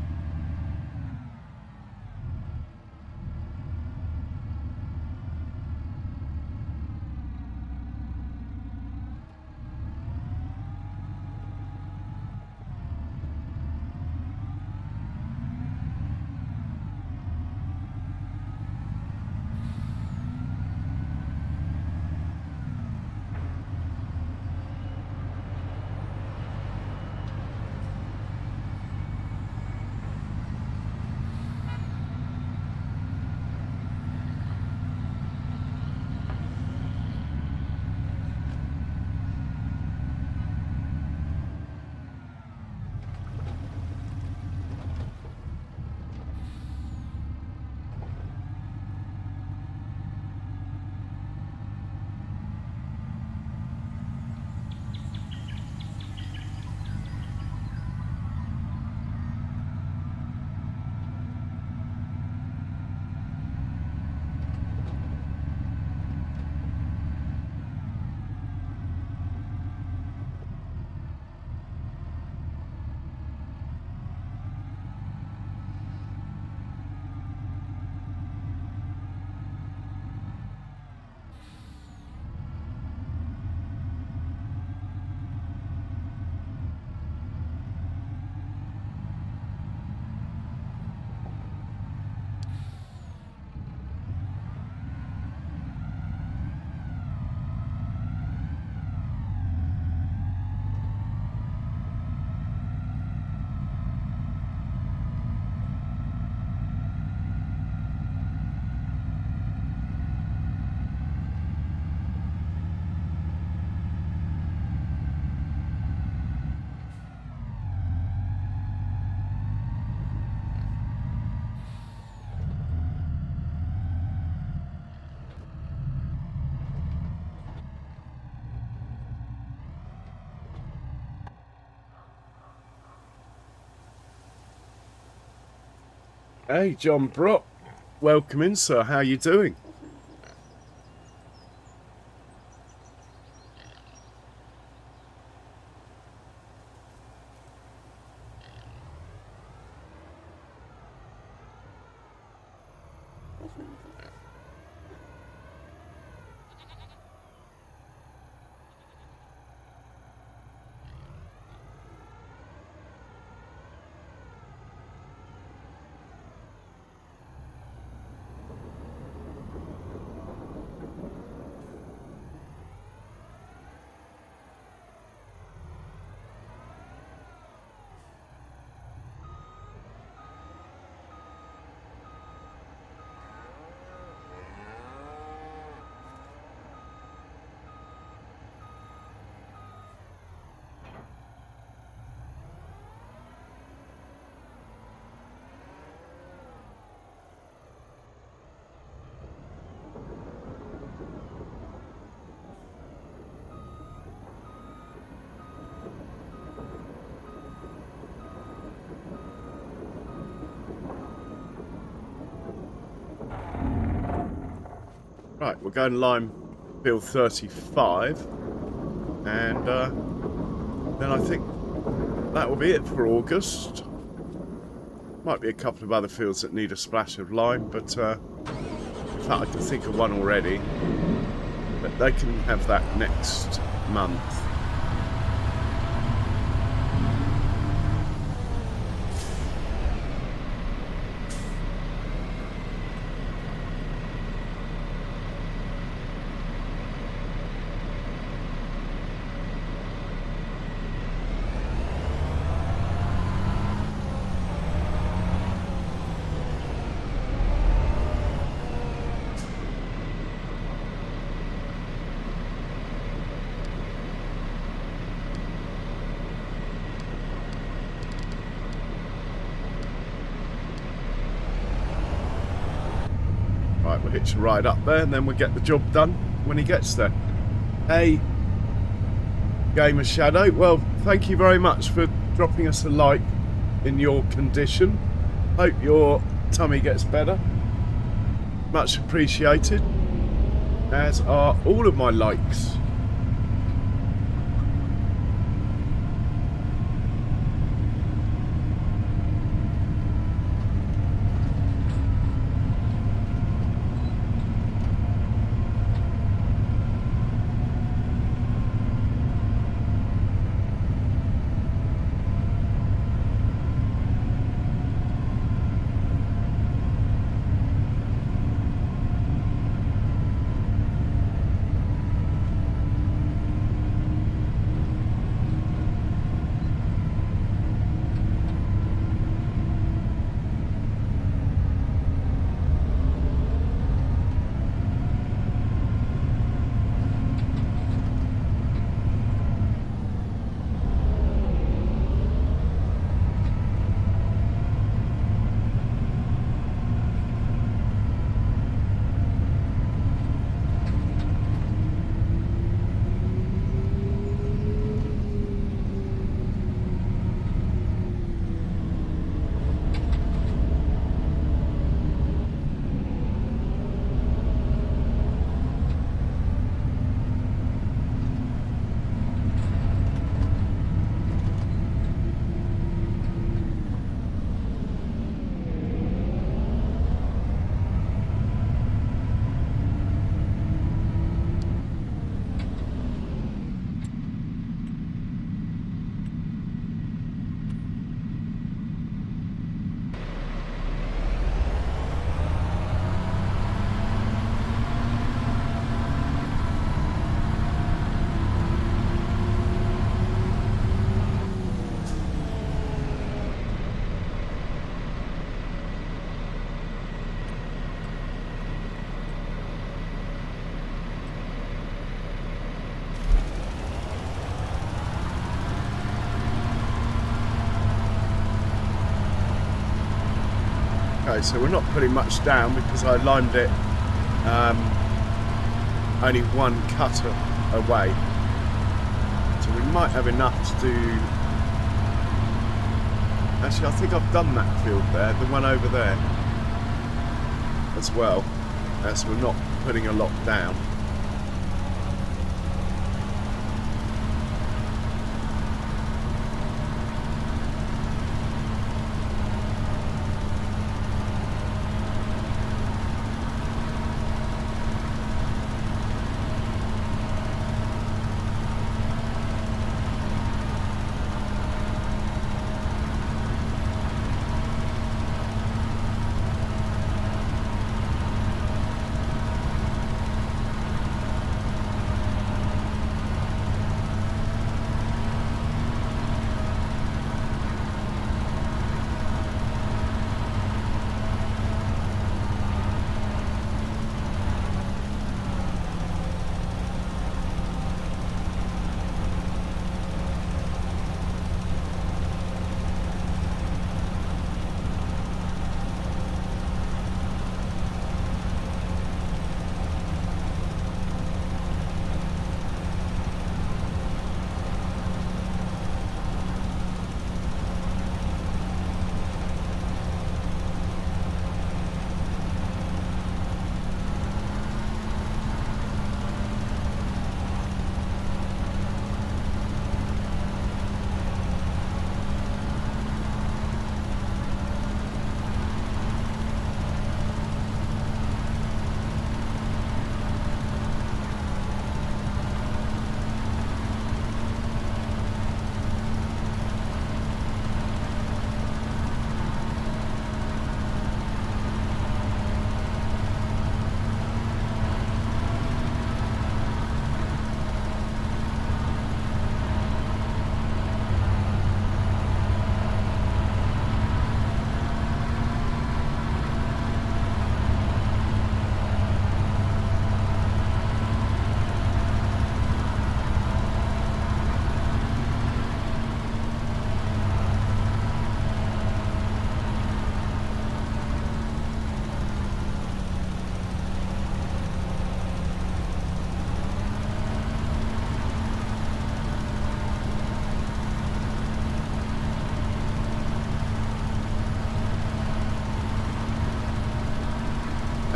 Hey, John Brock. Welcome in, sir. How you doing? Right, we're going lime field 35, and then I think that will be it for August. Might be a couple of other fields that need a splash of lime, but in fact I can think of one already. But they can have that next month. Right, we'll hitch a ride up there and then we'll get the job done when he gets there. Hey, Gamer Shadow, well, thank you very much for dropping us a like in your condition. Hope your tummy gets better. Much appreciated, as are all of my likes. Okay, so we're not putting much down because I limed it only one cutter away. So we might have enough to do... Actually, I think I've done that field there, the one over there as well. So we're not putting a lot down.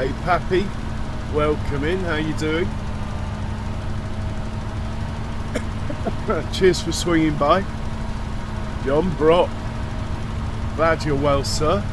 Hey Pappy, welcome in. How you doing? Cheers for swinging by. John Brock, glad you're well, sir.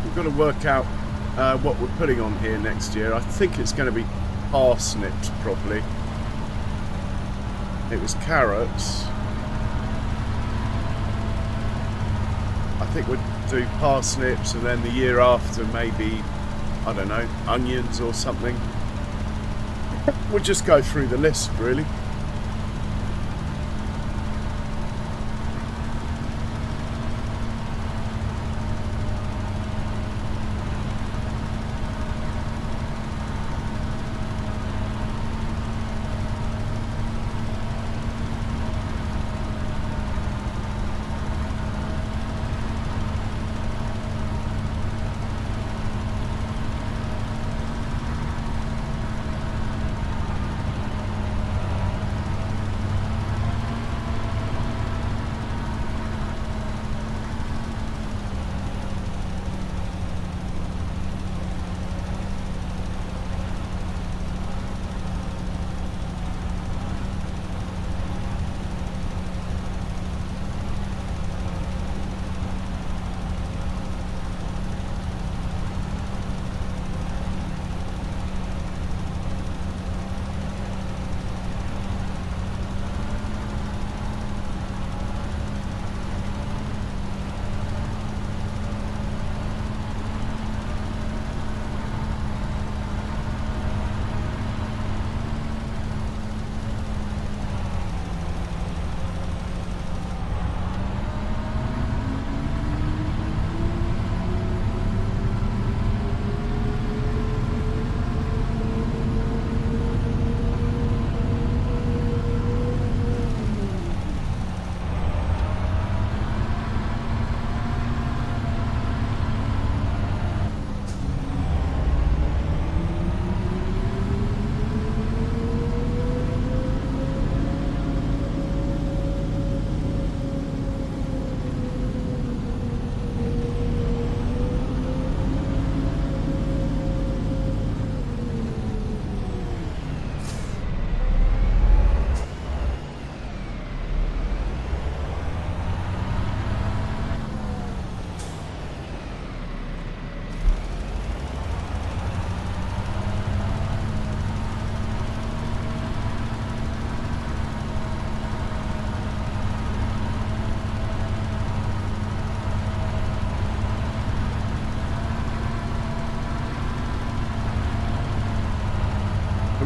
We've got to work out what we're putting on here next year. I think it's going to be parsnips, probably. It was carrots. I think we'd do parsnips, and then the year after maybe, I don't know, onions or something. We'll just go through the list, really.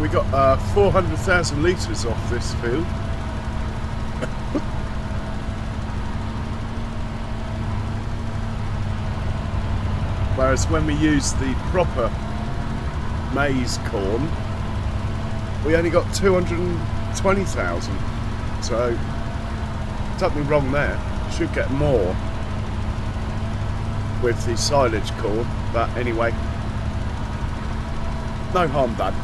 we got 400,000 litres off this field. Whereas when we use the proper maize corn, we only got 220,000. So something wrong there. Should get more with the silage corn, but anyway, no harm done.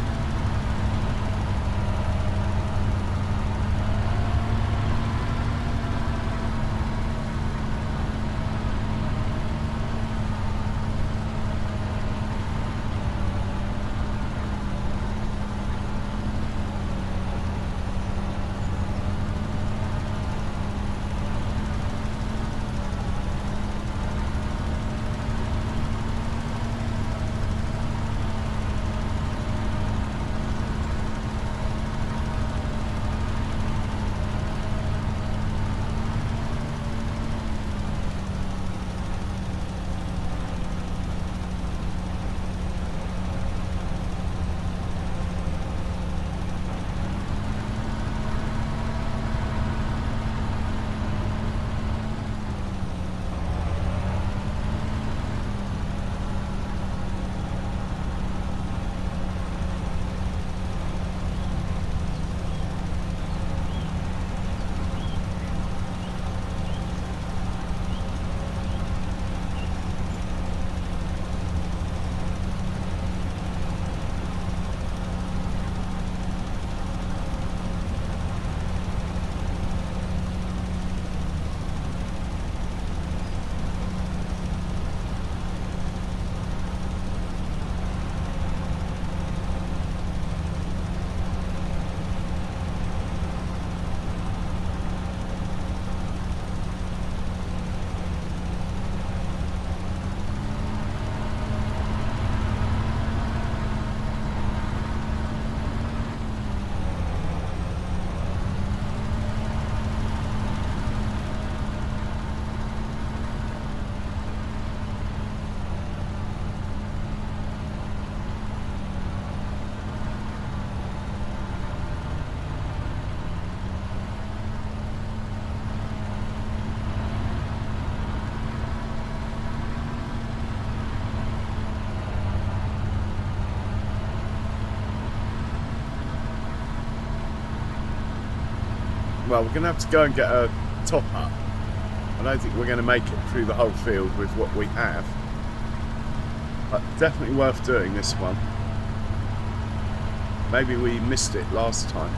Well, we're going to have to go and get a top up. I don't think we're going to make it through the whole field with what we have. But definitely worth doing this one. Maybe we missed it last time.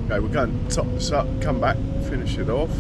Okay, we're going to top this up, come back, finish it off.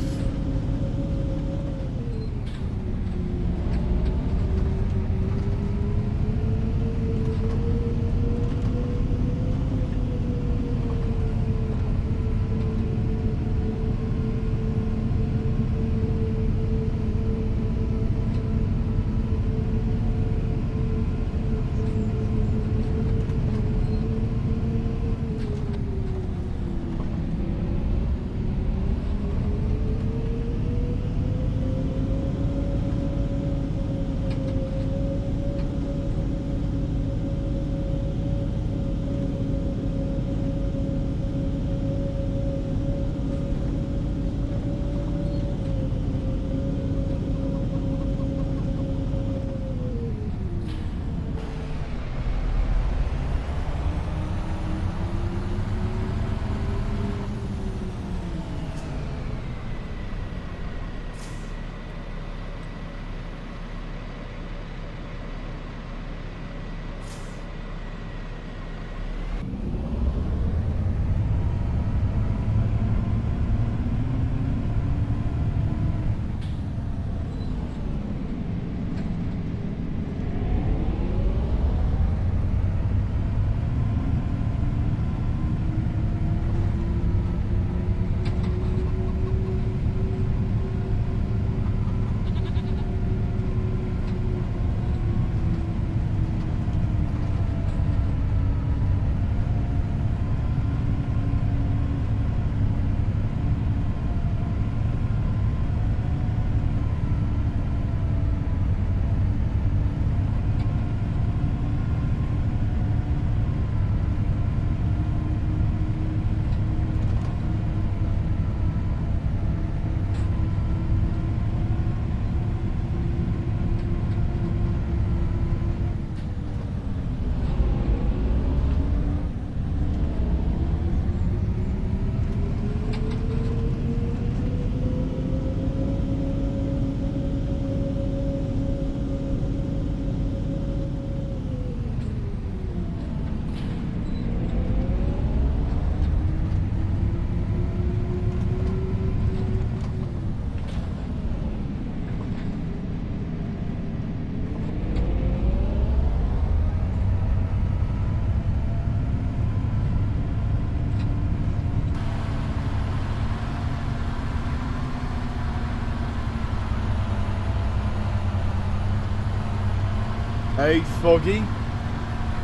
Hey, Foggy.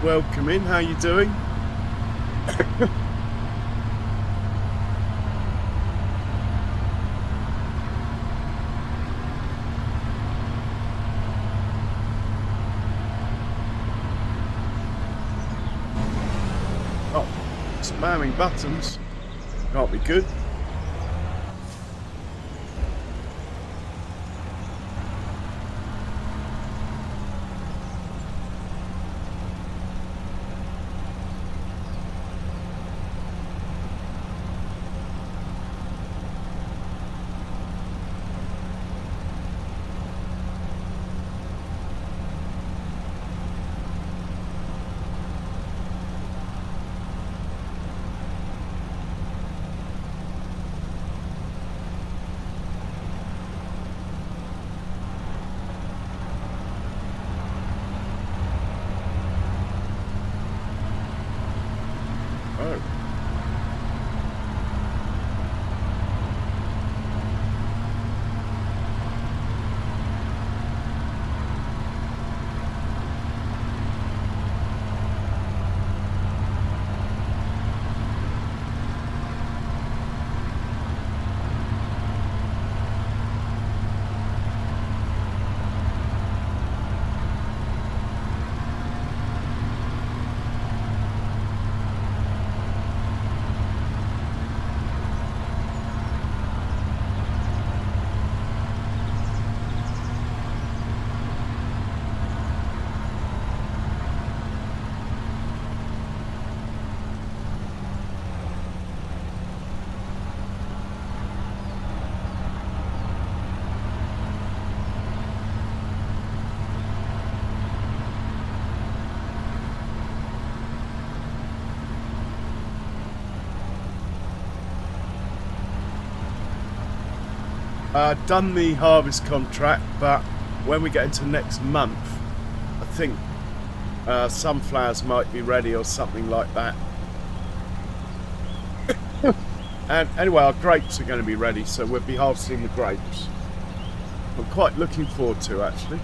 Welcome in. How you doing? Oh, spamming buttons. Can't be good. Oh. Done the harvest contract, but when we get into next month, I think sunflowers might be ready or something like that. And anyway, our grapes are going to be ready, so we'll be harvesting the grapes. I'm quite looking forward to actually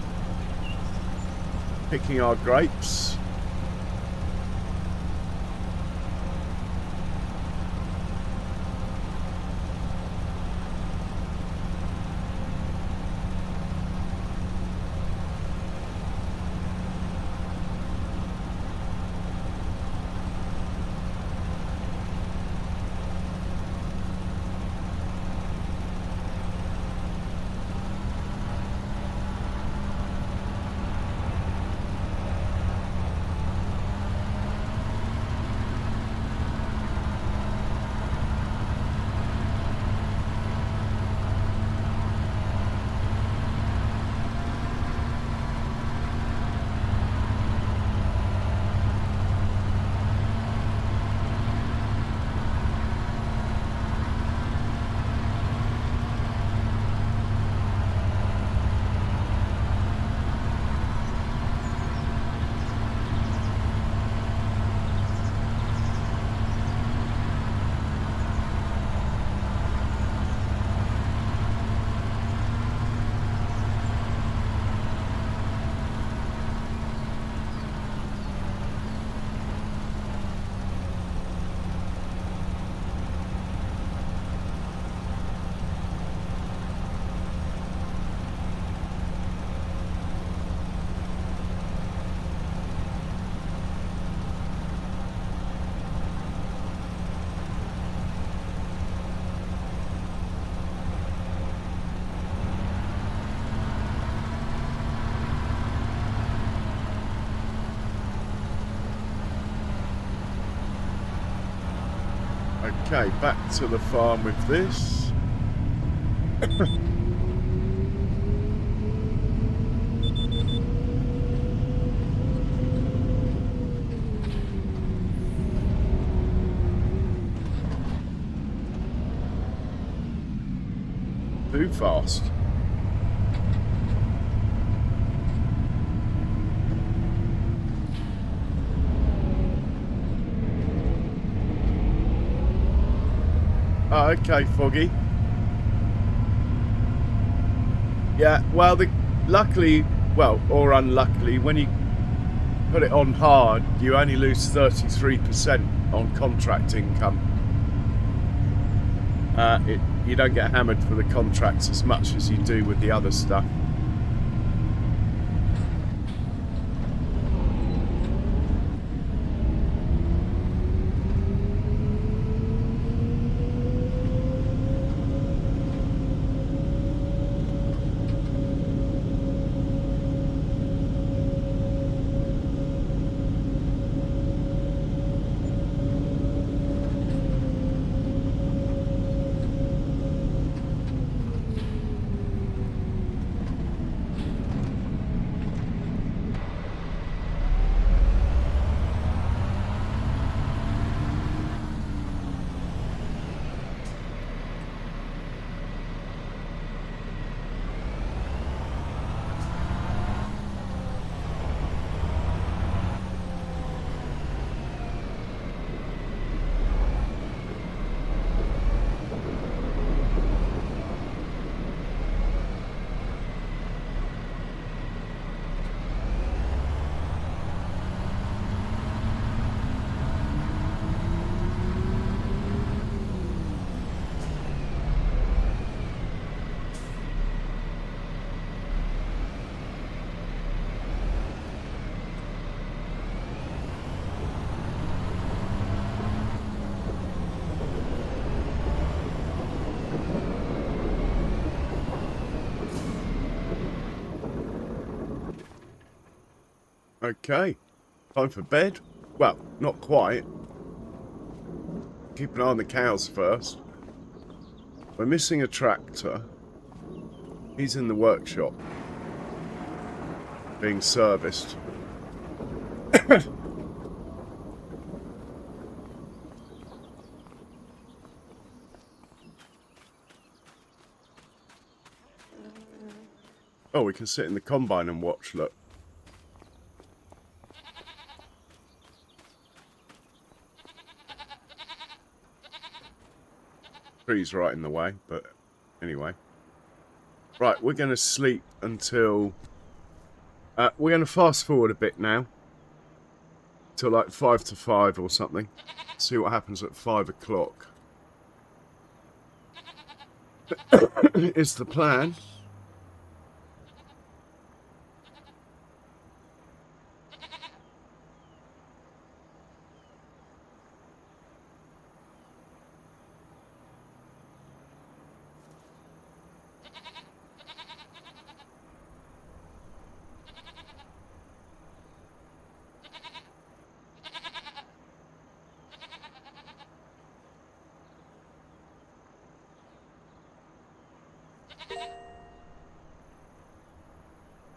picking our grapes. Okay, back to the farm with this. Too fast. Oh, okay, Foggy. Yeah, well, luckily, well, or unluckily, when you put it on hard, you only lose 33% on contract income. You don't get hammered for the contracts as much as you do with the other stuff. Okay, time for bed. Well, not quite. Keep an eye on the cows first. We're missing a tractor. He's in the workshop, being serviced. Oh, we can sit in the combine and watch, look. Tree's right in the way, but anyway. Right, we're going to sleep until... we're going to fast forward a bit now. Till like 5 to 5 or something. See what happens at 5 o'clock. Is the plan.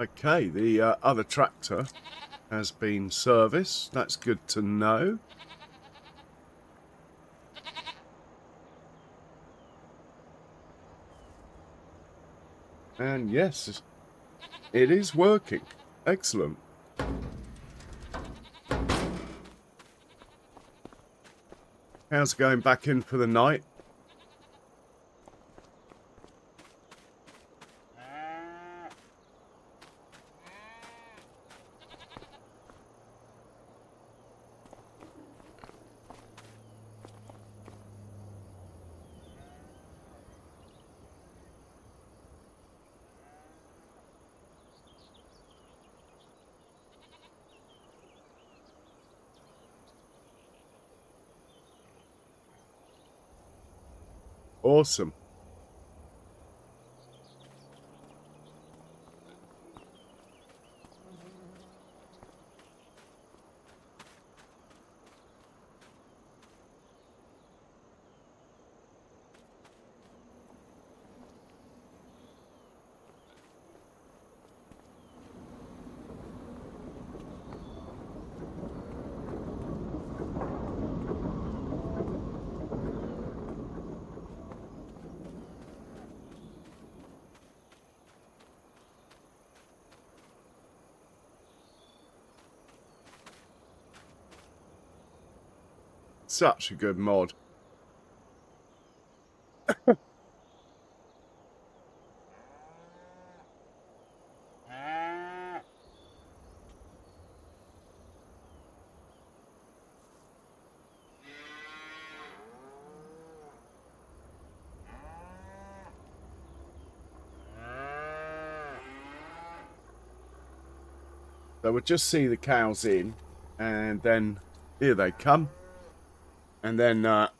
Okay, the other tractor has been serviced. That's good to know. And yes, it is working. Excellent. How's it going back in for the night? Awesome. Such a good mod. So we'll just see the cows in, and then here they come. And then we'll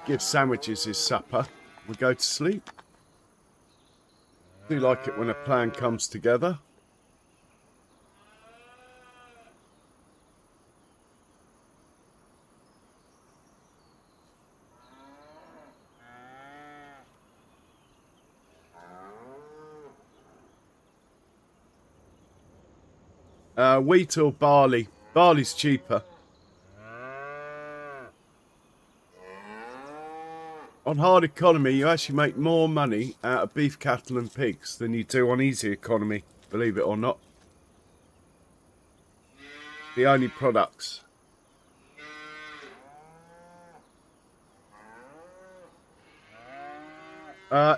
give Sandwiches his supper. We'll go to sleep. Do like it when a plan comes together. Wheat or barley? Barley's cheaper. On hard economy, you actually make more money out of beef, cattle and pigs than you do on easy economy, believe it or not. The only products.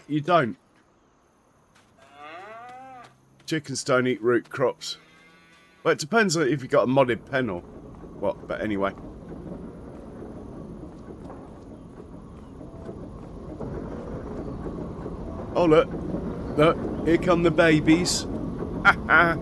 You don't. Chickens don't eat root crops. Well, it depends on if you've got a modded pen or what, but anyway. Oh, look. Look, here come the babies. Ha ha.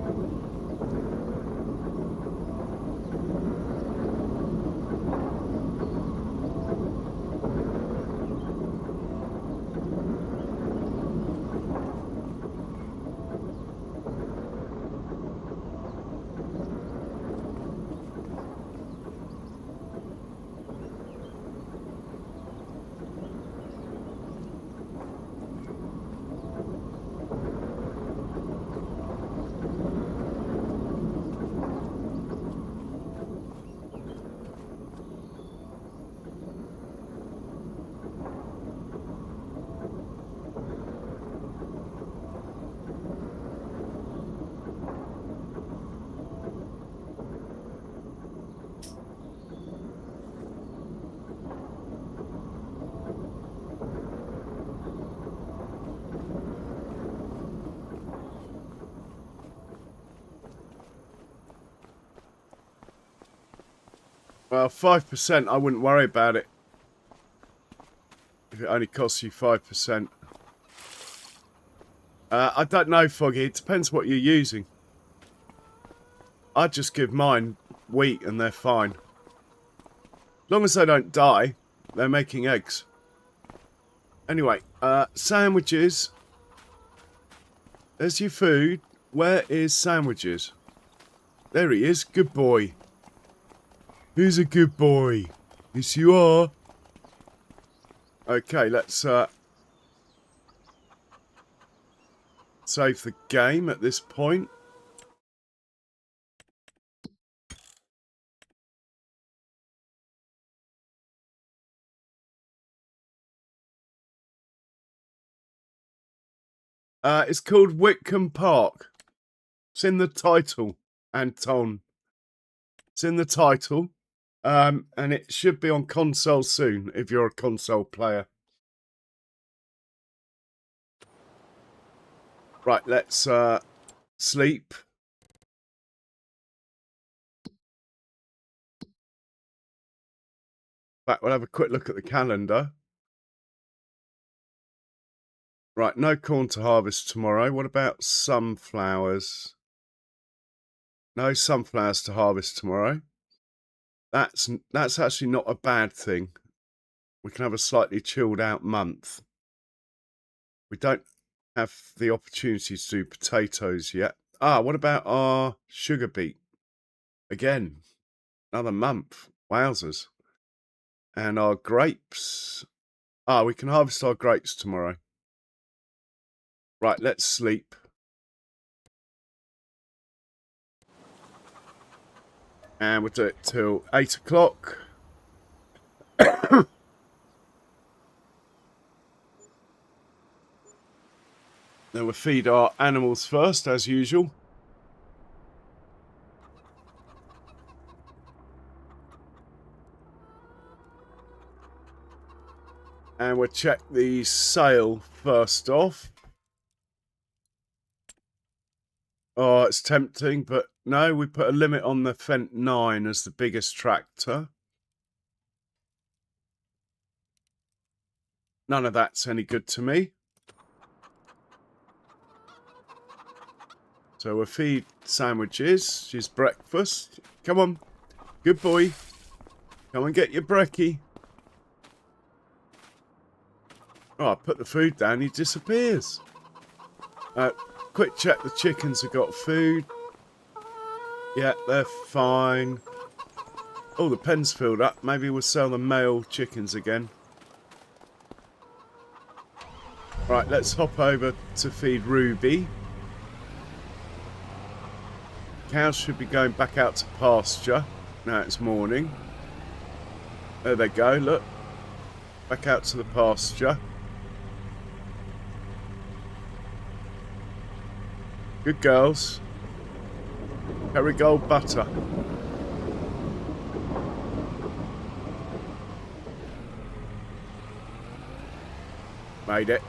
Well, 5%, I wouldn't worry about it. If it only costs you 5%. I don't know, Foggy. It depends what you're using. I'd just give mine wheat and they're fine. As long as they don't die, they're making eggs. Anyway, Sandwiches. There's your food. Where is Sandwiches? There he is. Good boy. Who's a good boy? Yes, you are. Okay, let's save the game at this point. It's called Witcombe Park. It's in the title, Anton. It's in the title. And it should be on console soon, if you're a console player. Right, let's sleep. Back, we'll have a quick look at the calendar. Right, no corn to harvest tomorrow. What about sunflowers? No sunflowers to harvest tomorrow. That's actually not a bad thing. We can have a slightly chilled out month. We don't have the opportunity to do potatoes yet. What about our sugar beet? Again, another month. Wowzers. And our grapes. We can harvest our grapes tomorrow. Right, let's sleep. And we'll do it till 8 o'clock. Then we'll feed our animals first, as usual. And we'll check the sale first off. Oh, it's tempting, but no, we put a limit on the Fent 9 as the biggest tractor. None of that's any good to me. So we'll feed sandwiches. She's breakfast. Come on. Good boy. Come and get your brekkie. Oh, I put the food down. He disappears. Quick check the chickens have got food. Yeah, they're fine. Oh, the pen's filled up. Maybe we'll sell the male chickens again. Right, let's hop over to feed Ruby. Cows should be going back out to pasture. Now it's morning. There they go, look. Back out to the pasture. Good girls. Kerrygold butter. Made it.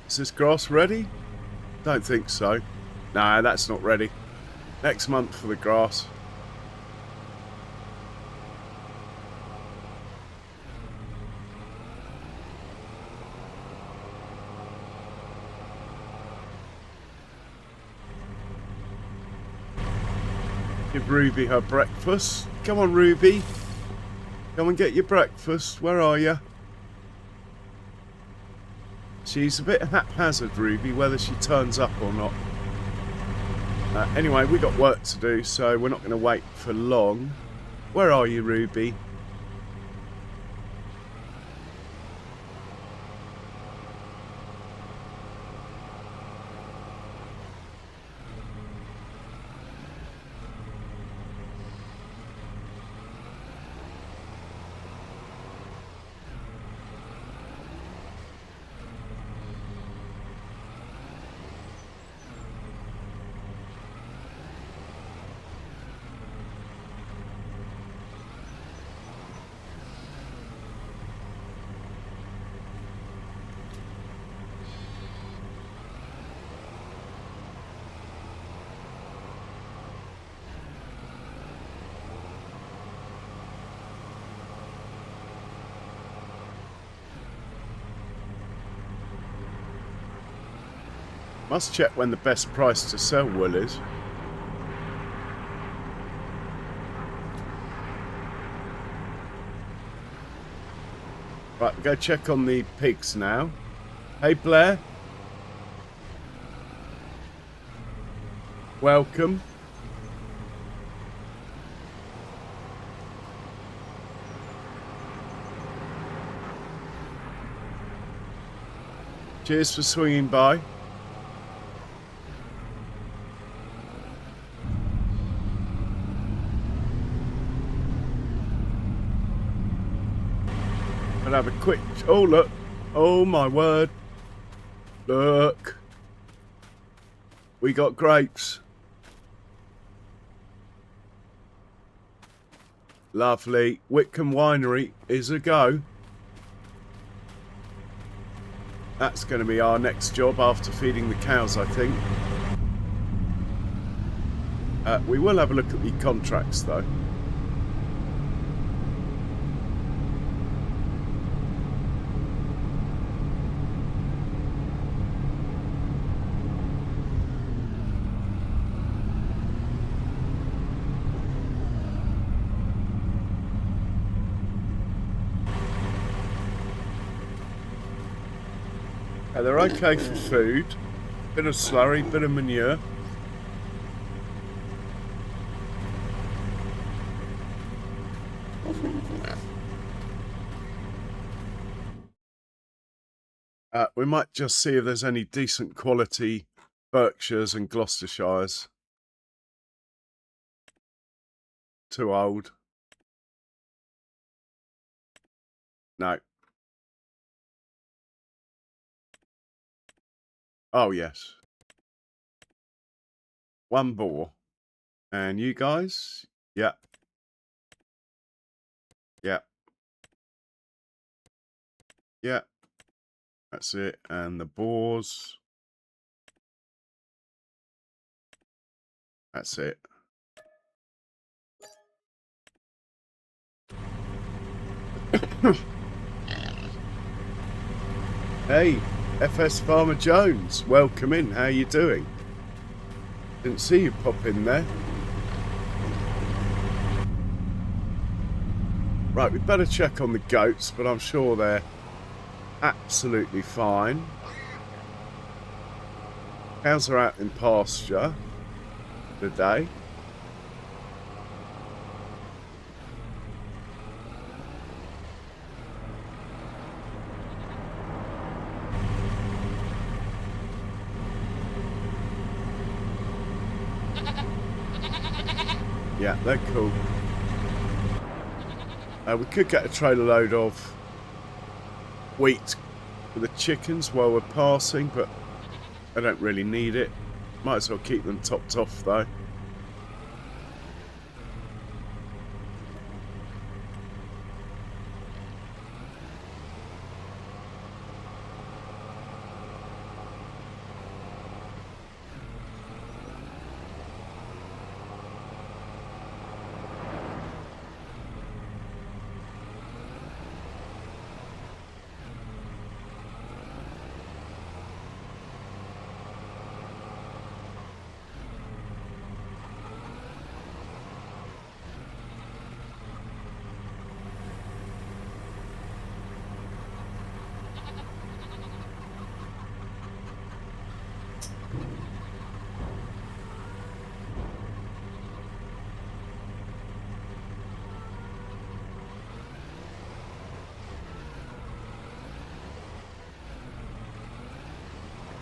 Is this grass ready? Don't think so. Nah, that's not ready. Next month for the grass. Give Ruby her breakfast. Come on, Ruby. Come and get your breakfast. Where are you? She's a bit haphazard, Ruby, whether she turns up or not. Anyway, we got work to do, so we're not going to wait for long. Where are you, Ruby? Must check when the best price to sell wool is. Right, go check on the pigs now. Hey, Blair. Welcome. Cheers for swinging by. I'll have a quick... Oh, look. Oh, my word. Look. We got grapes. Lovely. Witcombe Winery is a go. That's going to be our next job after feeding the cows, I think. We will have a look at the contracts, though. They're okay for food. Bit of slurry, bit of manure. We might just see if there's any decent quality Berkshires and Gloucestershires. Too old. No. Oh, yes. One boar. And you guys? Yeah. Yeah. Yeah. That's it. And the boars. That's it. Hey, FS Farmer Jones, welcome in. How you doing? Didn't see you pop in there. Right, we better check on the goats, but I'm sure they're absolutely fine. Cows are out in pasture today. Yeah, they're cool. We could get a trailer load of wheat for the chickens while we're passing, but I don't really need it. Might as well keep them topped off though.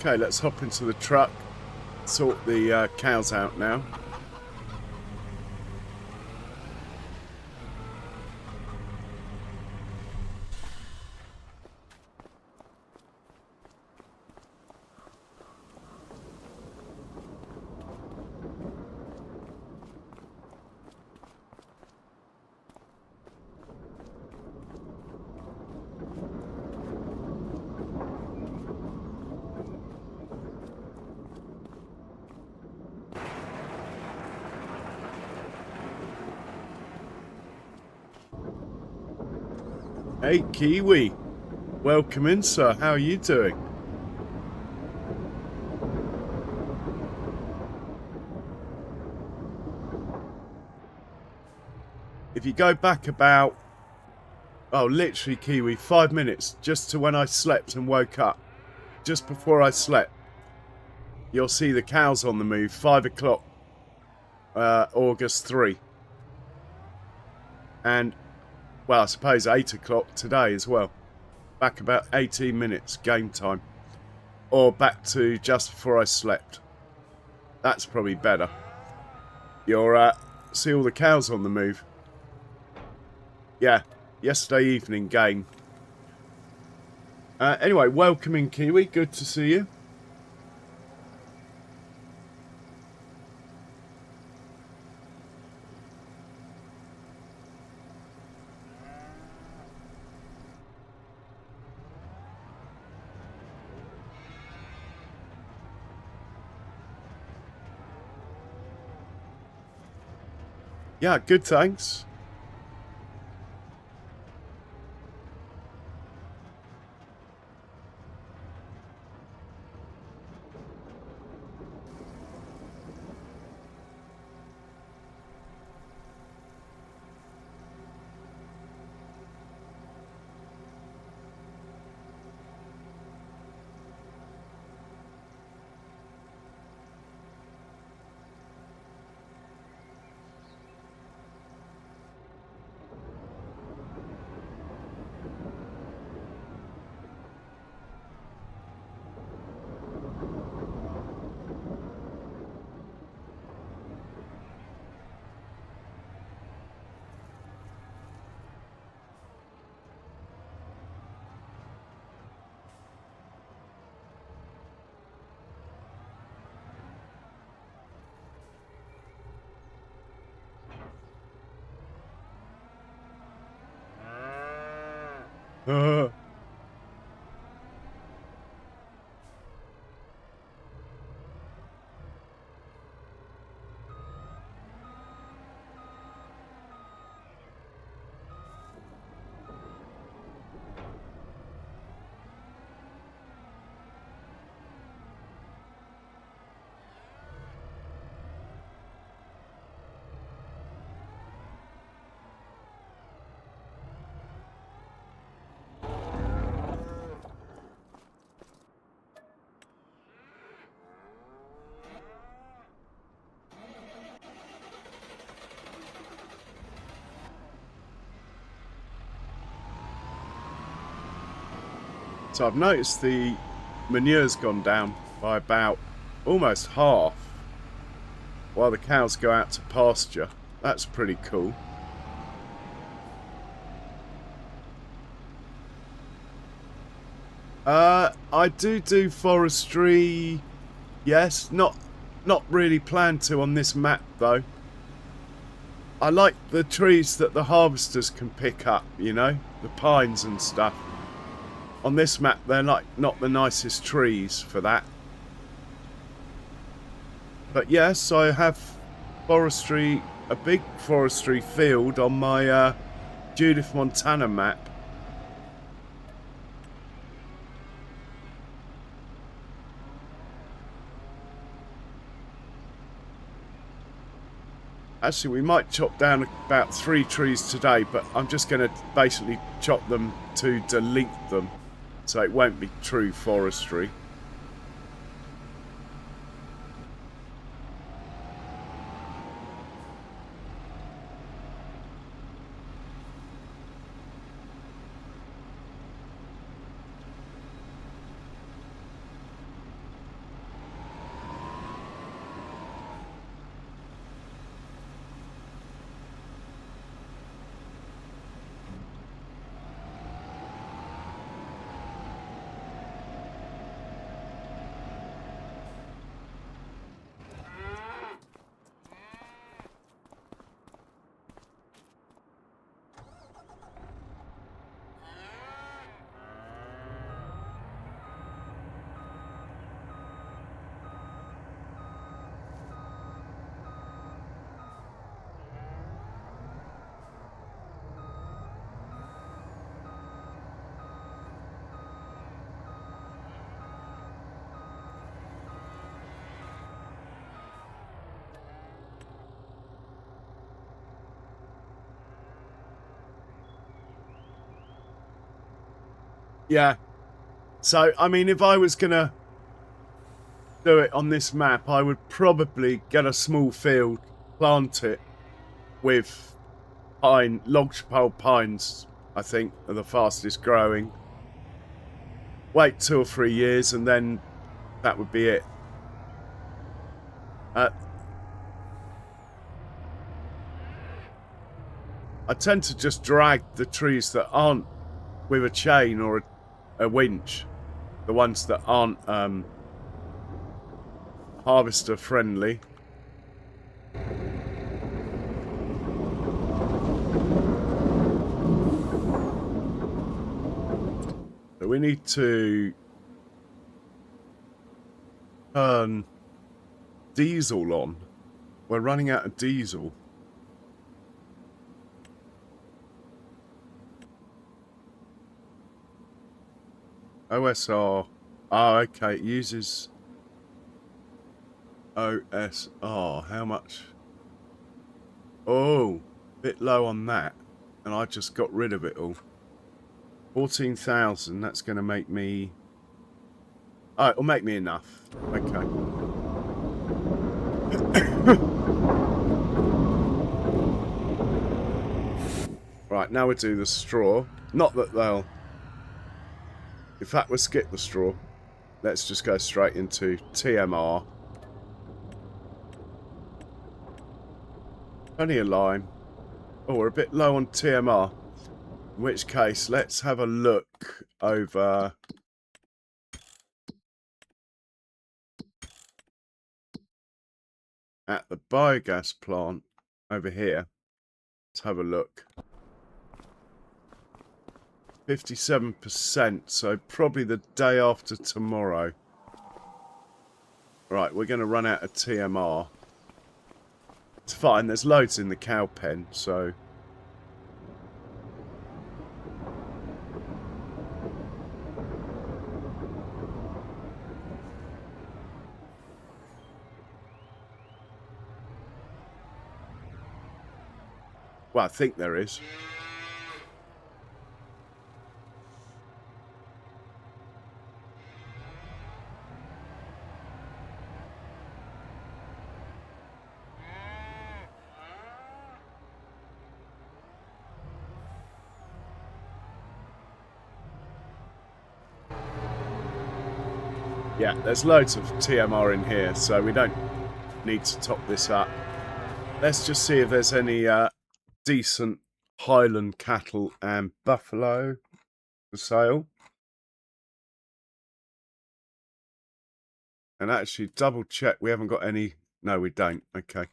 Okay, let's hop into the truck, sort the cows out now. Hey, Kiwi. Welcome in, sir. How are you doing? If you go back about, oh, literally, Kiwi, 5 minutes, just to when I slept and woke up, just before I slept, you'll see the cows on the move, 5 o'clock, August 3. And, well, I suppose 8 o'clock today as well. Back about 18 minutes, game time. Or back to just before I slept. That's probably better. You'll see all the cows on the move. Yeah, yesterday evening game. Anyway, welcome in, Kiwi. Good to see you. Yeah, good, thanks. So I've noticed the manure's gone down by about almost half while the cows go out to pasture. That's pretty cool. I do forestry. Yes, not really planned to on this map though. I like the trees that the harvesters can pick up, you know, the pines and stuff. On this map, they're like not the nicest trees for that. But yes, I have forestry, a big forestry field on my Judith, Montana map. Actually, we might chop down about 3 trees today, but I'm just going to basically chop them to delete them, so it won't be true forestry. Yeah. So, I mean, if I was going to do it on this map, I would probably get a small field, plant it with lodgepole pines, I think, are the fastest growing. Wait 2 or 3 years and then that would be it. I tend to just drag the trees that aren't with a chain or a winch, the ones that aren't harvester friendly. So we need to turn diesel on. We're running out of diesel. OSR. Oh, okay. It uses OSR. How much? Oh, bit low on that. And I just got rid of it all. 14,000. That's going to make me... Oh, it'll make me enough. Okay. Right, now we do the straw. Not that they'll... In fact, we'll skip the straw. Let's just go straight into TMR. Only a lime. Oh, we're a bit low on TMR. In which case, let's have a look over... at the biogas plant over here. Let's have a look. 57%, so probably the day after tomorrow. Right, we're going to run out of TMR. It's fine, there's loads in the cow pen, so... Well, I think there is. Yeah, there's loads of TMR in here, so we don't need to top this up. Let's just see if there's any decent Highland cattle and buffalo for sale. And actually double check we haven't got any. No, we don't. Okay.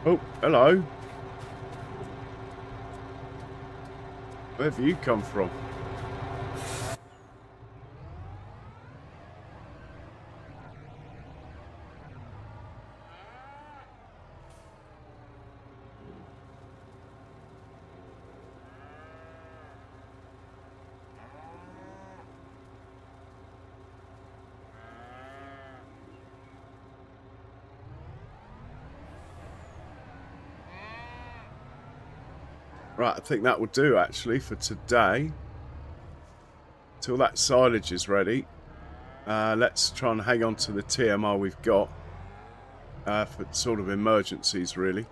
Oh, hello. Where have you come from? Right, I think that will do actually for today. Till that silage is ready. Let's try and hang on to the TMR we've got for sort of emergencies, really.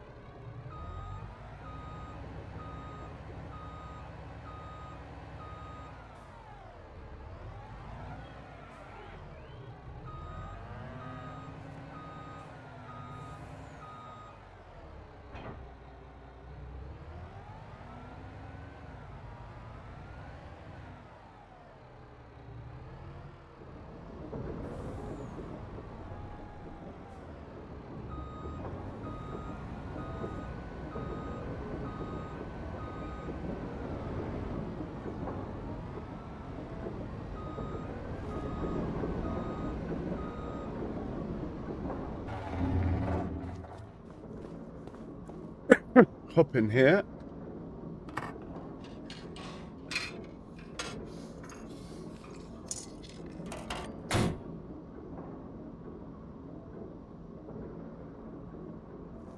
Hop in here.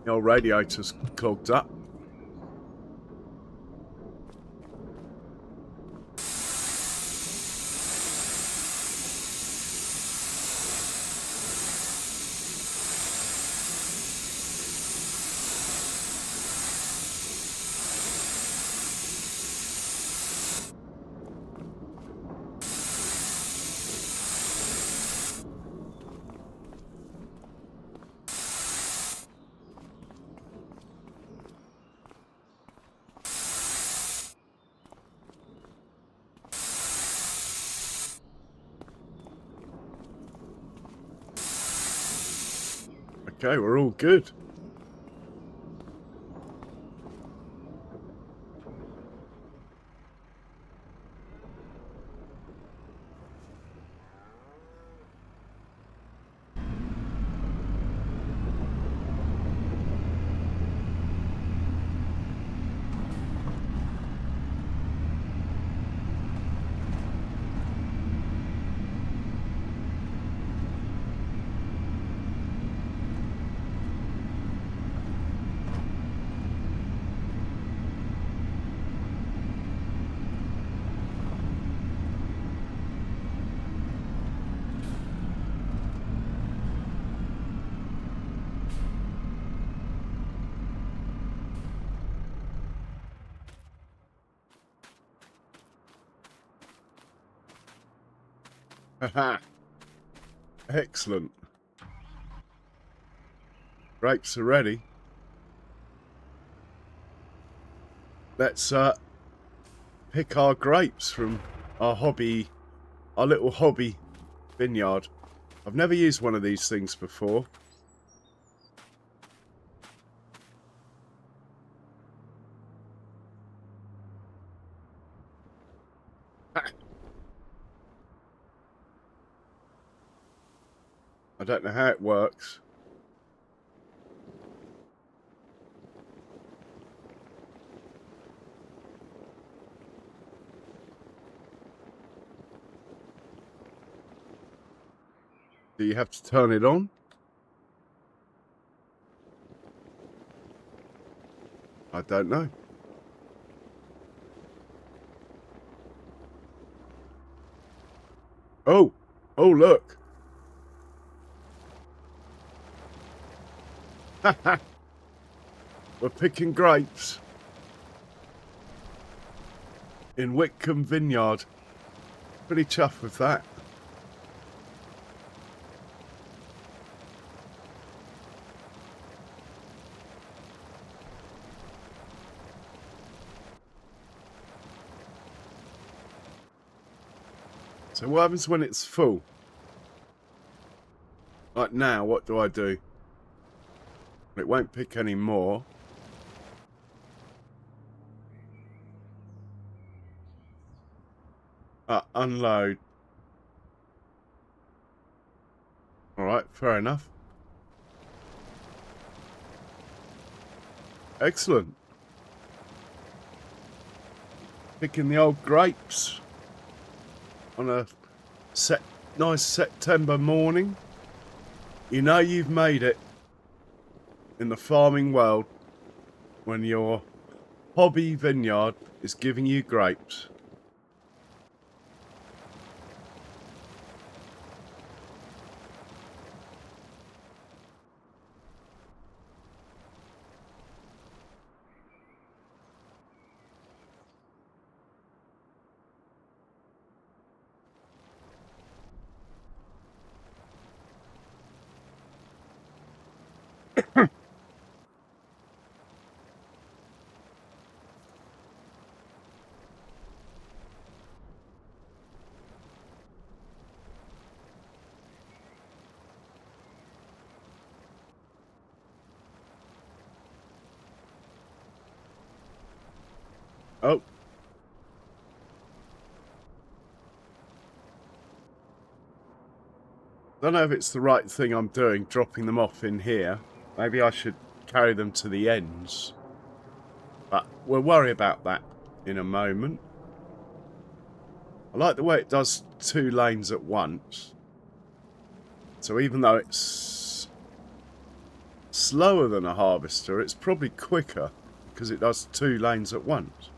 The old radiator's clogged up. Okay, we're all good. Haha. Excellent. Grapes are ready. Let's pick our grapes from our little hobby vineyard. I've never used one of these things before. I don't know how it works. Do you have to turn it on? I don't know. Oh, oh look. We're picking grapes in Witcombe vineyard. Pretty chuffed with that. So what happens when it's full? Like now, what do I do? It won't pick any more. Unload. Alright, fair enough. Excellent. Picking the old grapes on a nice September morning. You know you've made it in the farming world when your hobby vineyard is giving you grapes. Oh. Don't know if it's the right thing I'm doing, dropping them off in here. Maybe I should carry them to the ends. But we'll worry about that in a moment. I like the way it does 2 lanes at once. So even though it's slower than a harvester, it's probably quicker because it does 2 lanes at once.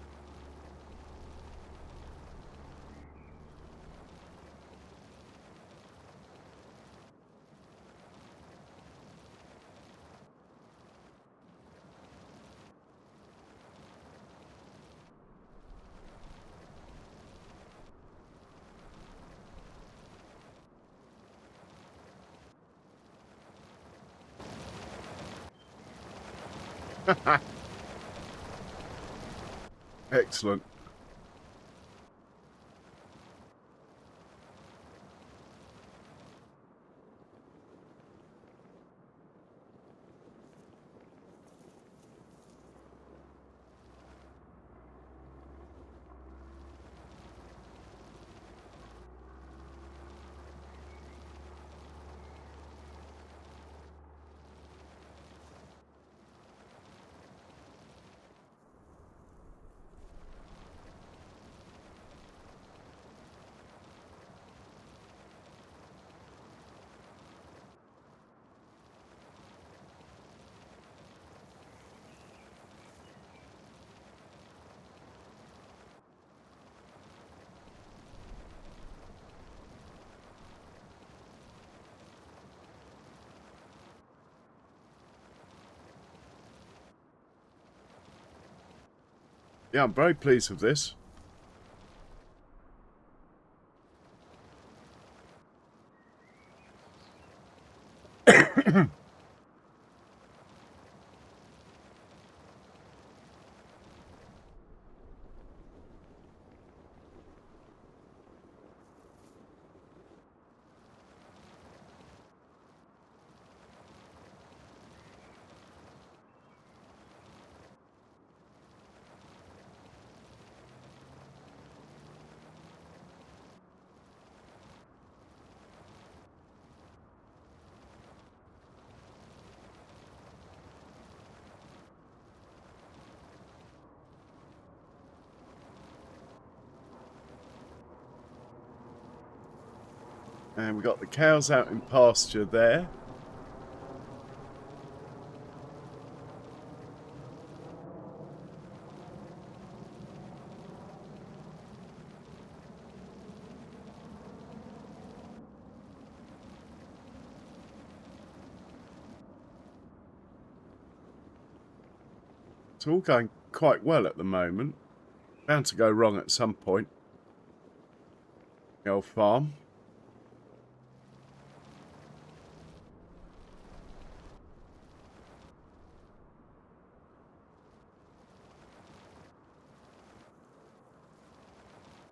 Excellent. Yeah, I'm very pleased with this. And we got the cows out in pasture there. It's all going quite well at the moment. Bound to go wrong at some point. The old farm.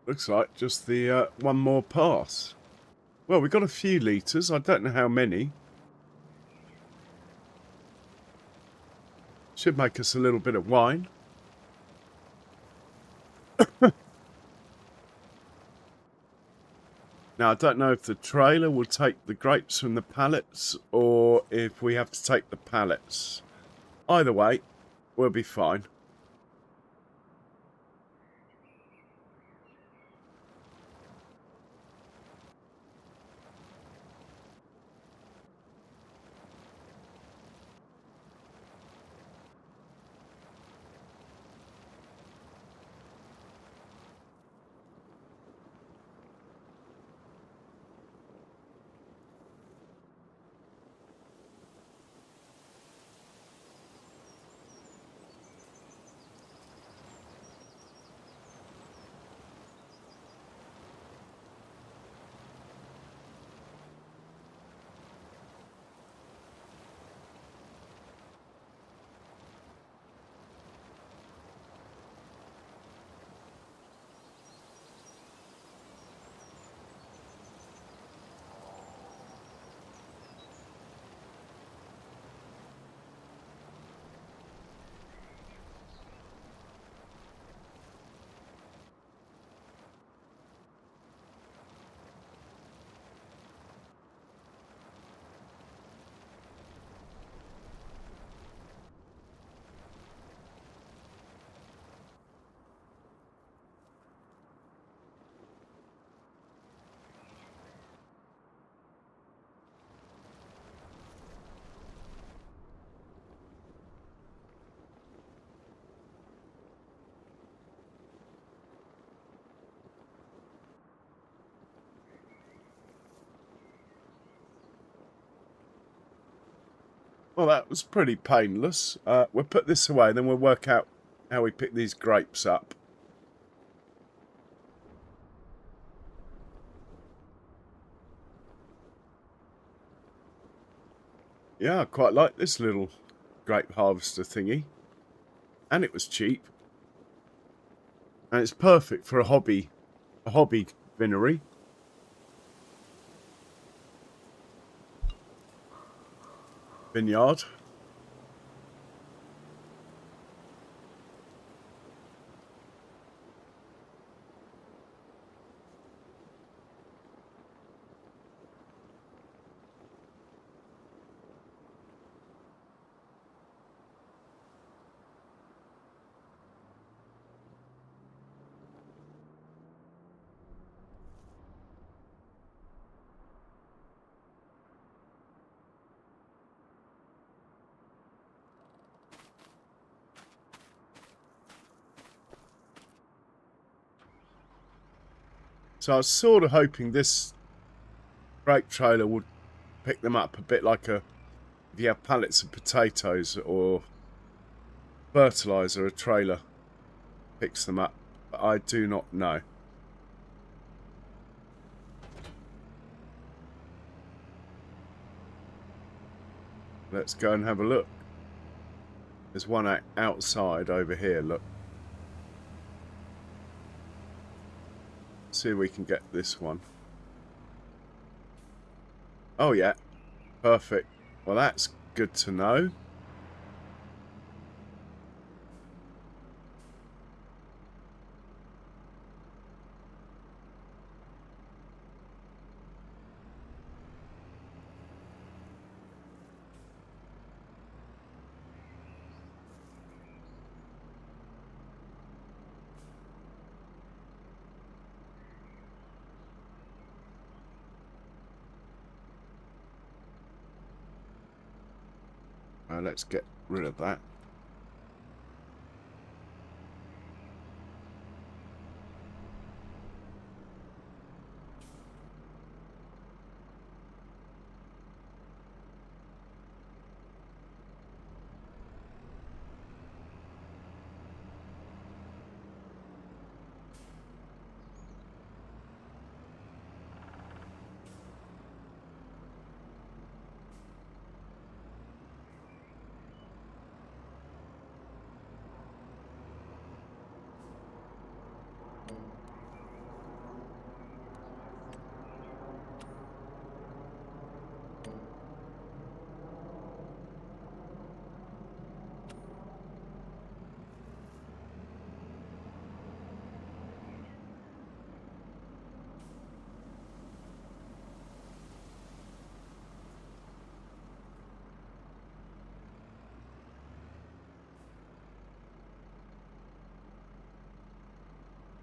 Looks like just the one more pass. Well, we got a few litres. I don't know how many. Should make us a little bit of wine. Now, I don't know if the trailer will take the grapes from the pallets or if we have to take the pallets. Either way, we'll be fine. Well, that was pretty painless. We'll put this away, then we'll work out how we pick these grapes up. Yeah, I quite like this little grape harvester thingy. And it was cheap. And it's perfect for a hobby vinery. Vineyard. So I was sort of hoping this grape trailer would pick them up a bit like if you have pallets of potatoes or fertiliser, a trailer picks them up. But I do not know. Let's go and have a look. There's one outside over here, look. See if we can get this one. Oh yeah, perfect. Well, that's good to know. Let's get rid of that.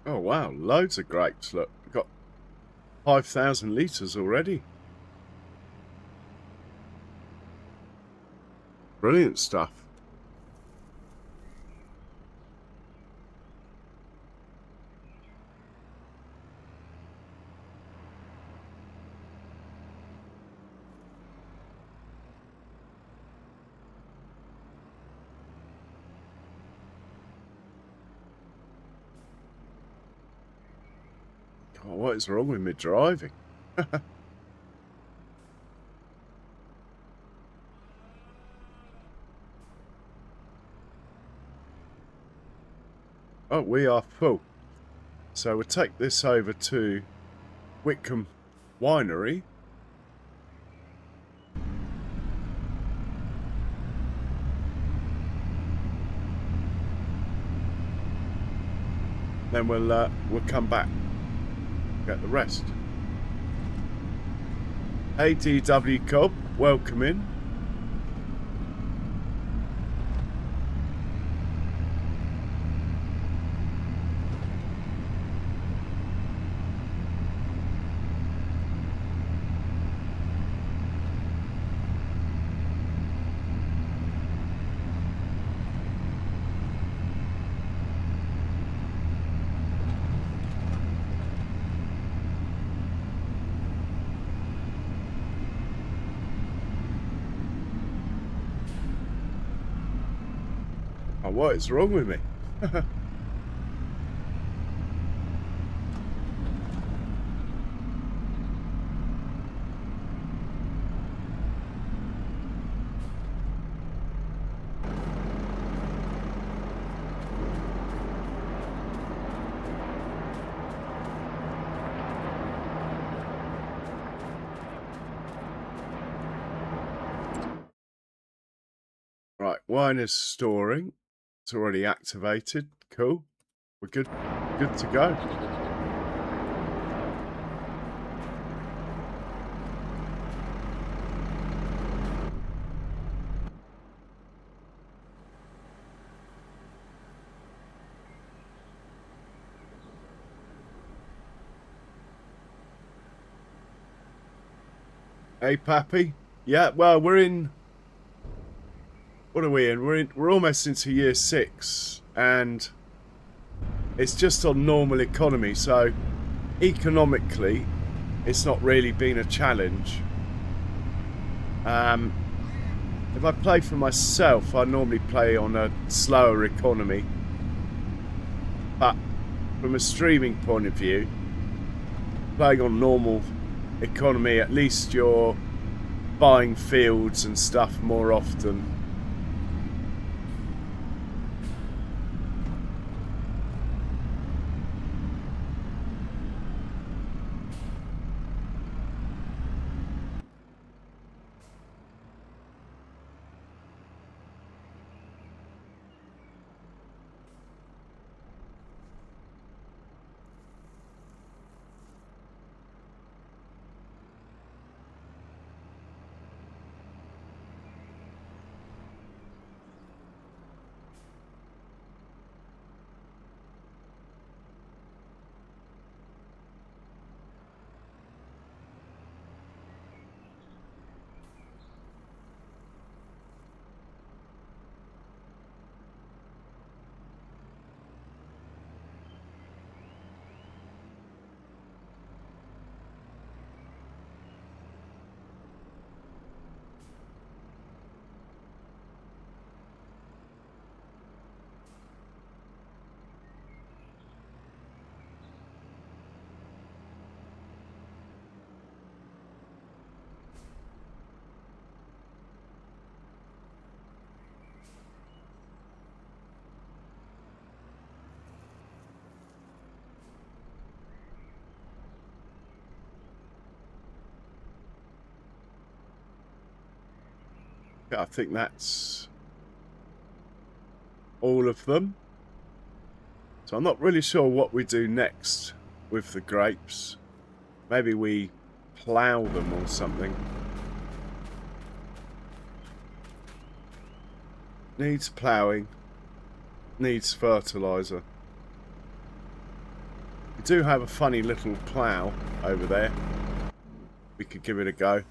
Oh wow, loads of grapes. Look, we've got 5,000 litres already. Brilliant stuff. Oh, what is wrong with me driving? Oh, we are full. So we'll take this over to Witcombe Winery. Then we'll come back, get the rest. ADW Cobb, welcome in. Oh, what is wrong with me? Right, wine is storing. It's already activated. Cool. We're good to go. Hey, Pappy. Yeah, well, we're in. What are we in? We're almost into year 6, and it's just on normal economy. So, economically, it's not really been a challenge. If I play for myself, I normally play on a slower economy. But from a streaming point of view, playing on normal economy, at least you're buying fields and stuff more often. I think that's all of them. So I'm not really sure what we do next with the grapes. Maybe we plough them or something. Needs ploughing. Needs fertiliser. We do have a funny little plough over there. We could give it a go.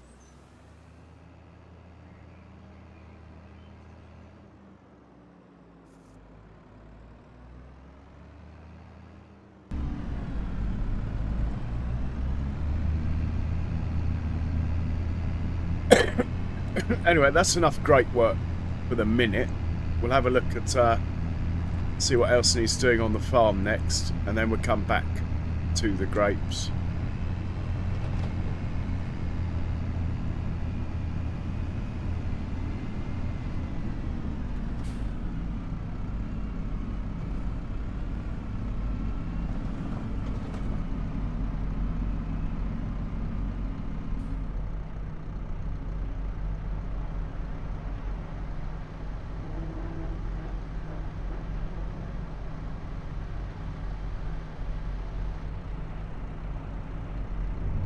Anyway, that's enough great work for the minute. We'll have a look at see what else needs doing on the farm next, and then we'll come back to the grapes.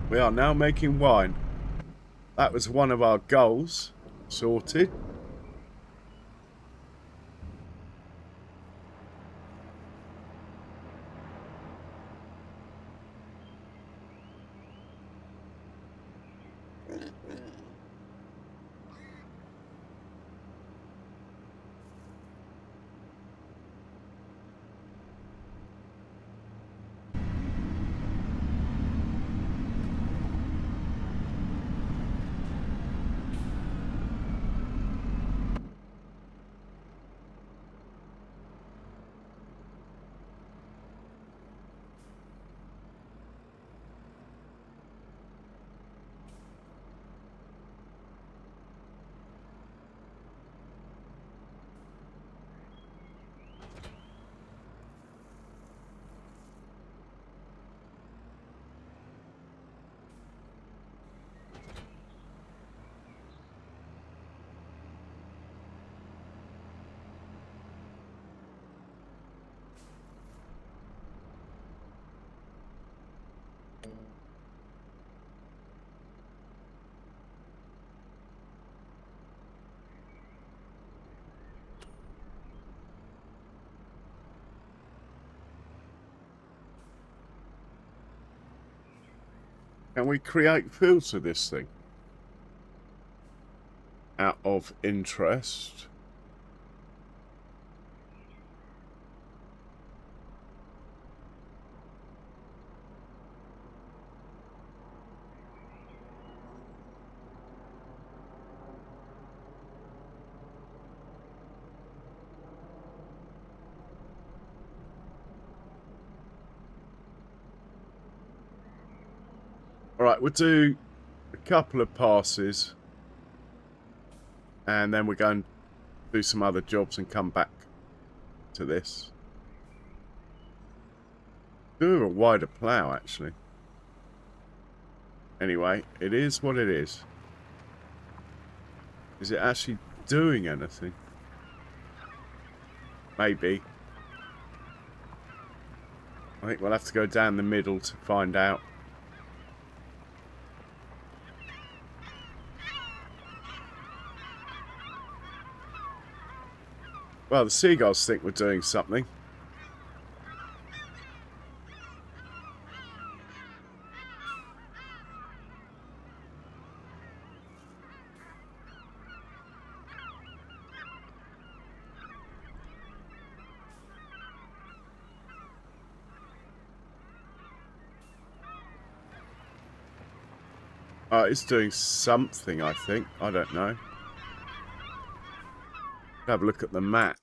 We are now making wine. That was one of our goals. Sorted. Can we create fields with this thing? Out of interest. Alright, we'll do a couple of passes and then we're going to do some other jobs and come back to this. Do a wider plough actually. Anyway, it is what it is. Is it actually doing anything? Maybe. I think we'll have to go down the middle to find out. Well, the seagulls think we're doing something. It's doing something, I think. I don't know. Have a look at the map.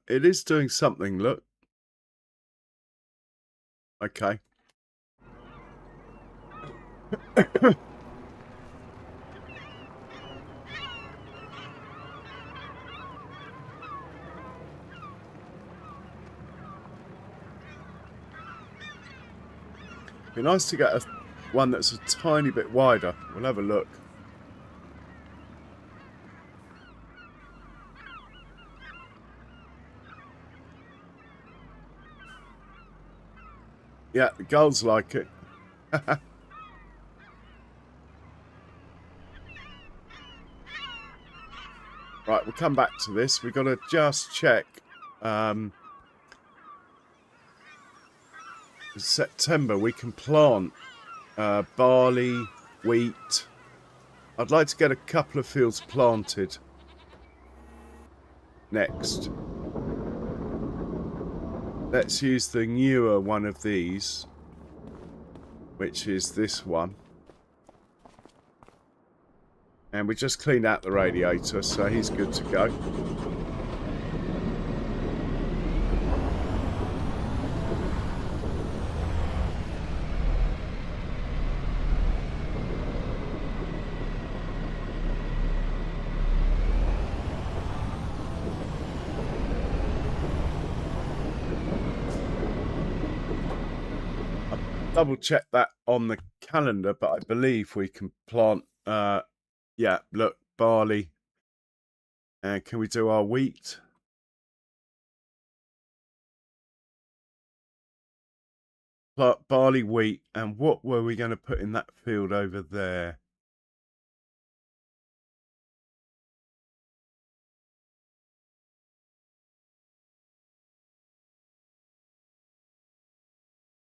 It is doing something, look. Okay. Be nice to get one that's a tiny bit wider. We'll have a look. Yeah, the gulls like it. Right, we'll come back to this. We've got to just check. In September, we can plant barley, wheat. I'd like to get a couple of fields planted next. Let's use the newer one of these, which is this one. And we just cleaned out the radiator, so he's good to go. Double check that on the calendar, but I believe we can plant, yeah, look, barley. And can we do our wheat? Barley, wheat, and what were we going to put in that field over there?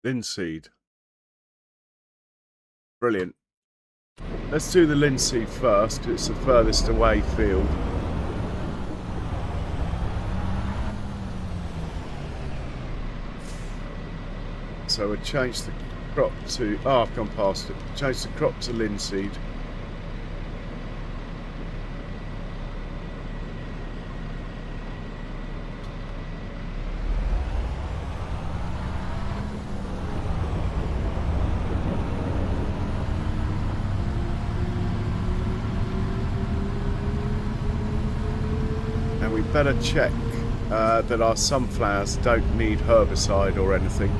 Linseed. Brilliant. Let's do the linseed first, because it's the furthest away field. So we'll change the crop to... Oh, I've gone past it. Change the crop to linseed. And we better check that our sunflowers don't need herbicide or anything.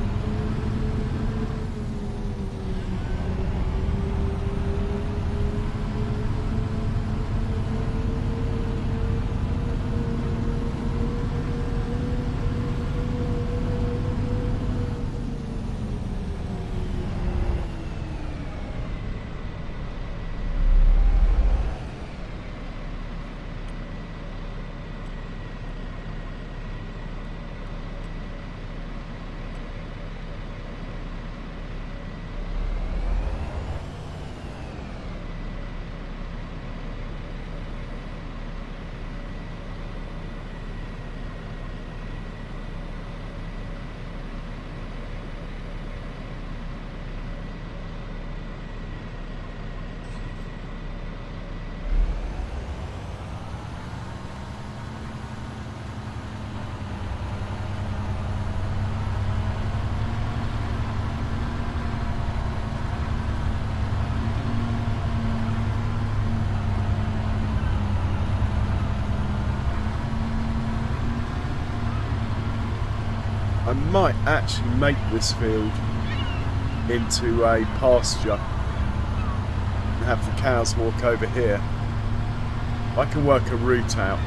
I might actually make this field into a pasture and have the cows walk over here. I can work a route out.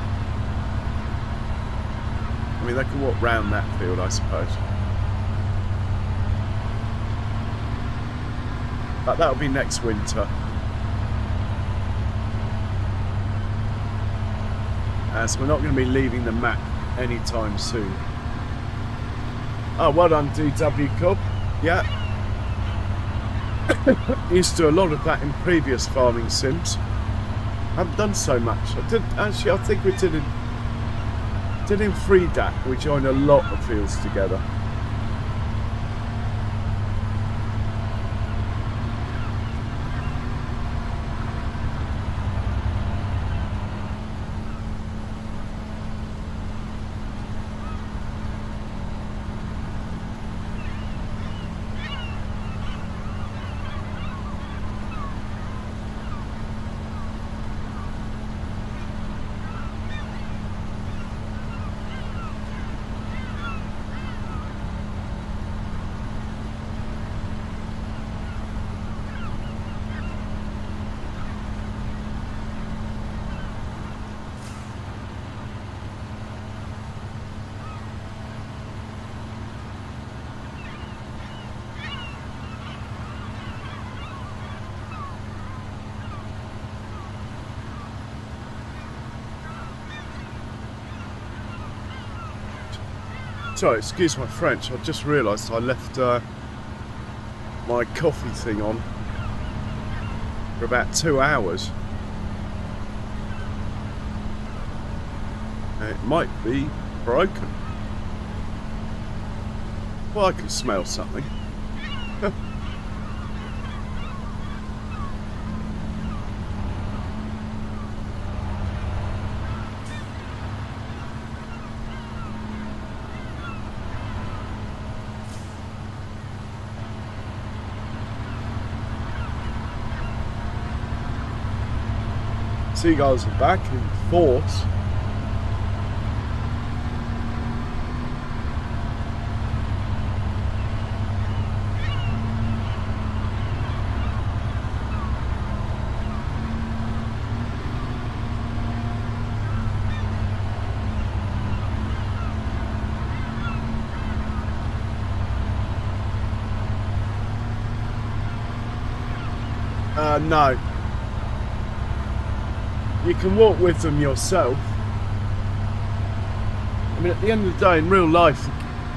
I mean, they can walk round that field, I suppose. But that'll be next winter. So we're not going to be leaving the map anytime soon. Oh, well done, DW Cobb. Yeah. Used to do a lot of that in previous farming sims. I haven't done so much. I did actually. I think we did in Free DAC. We joined a lot of fields together. Sorry, excuse my French. I just realised I left my coffee thing on for about 2 hours. It might be broken. Well, I can smell something. Seagulls are back in force. No. You can walk with them yourself. I mean, at the end of the day, in real life,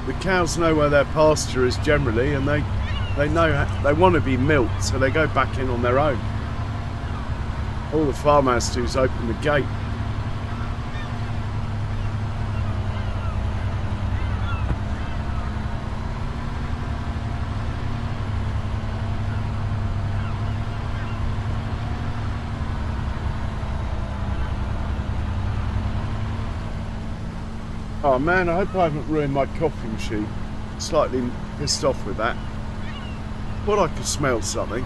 the cows know where their pasture is generally, and they know they want to be milked, so they go back in on their own. All the farm has to do is open the gate. Oh man, I hope I haven't ruined my coffee machine. Slightly pissed off with that. Thought I could smell something.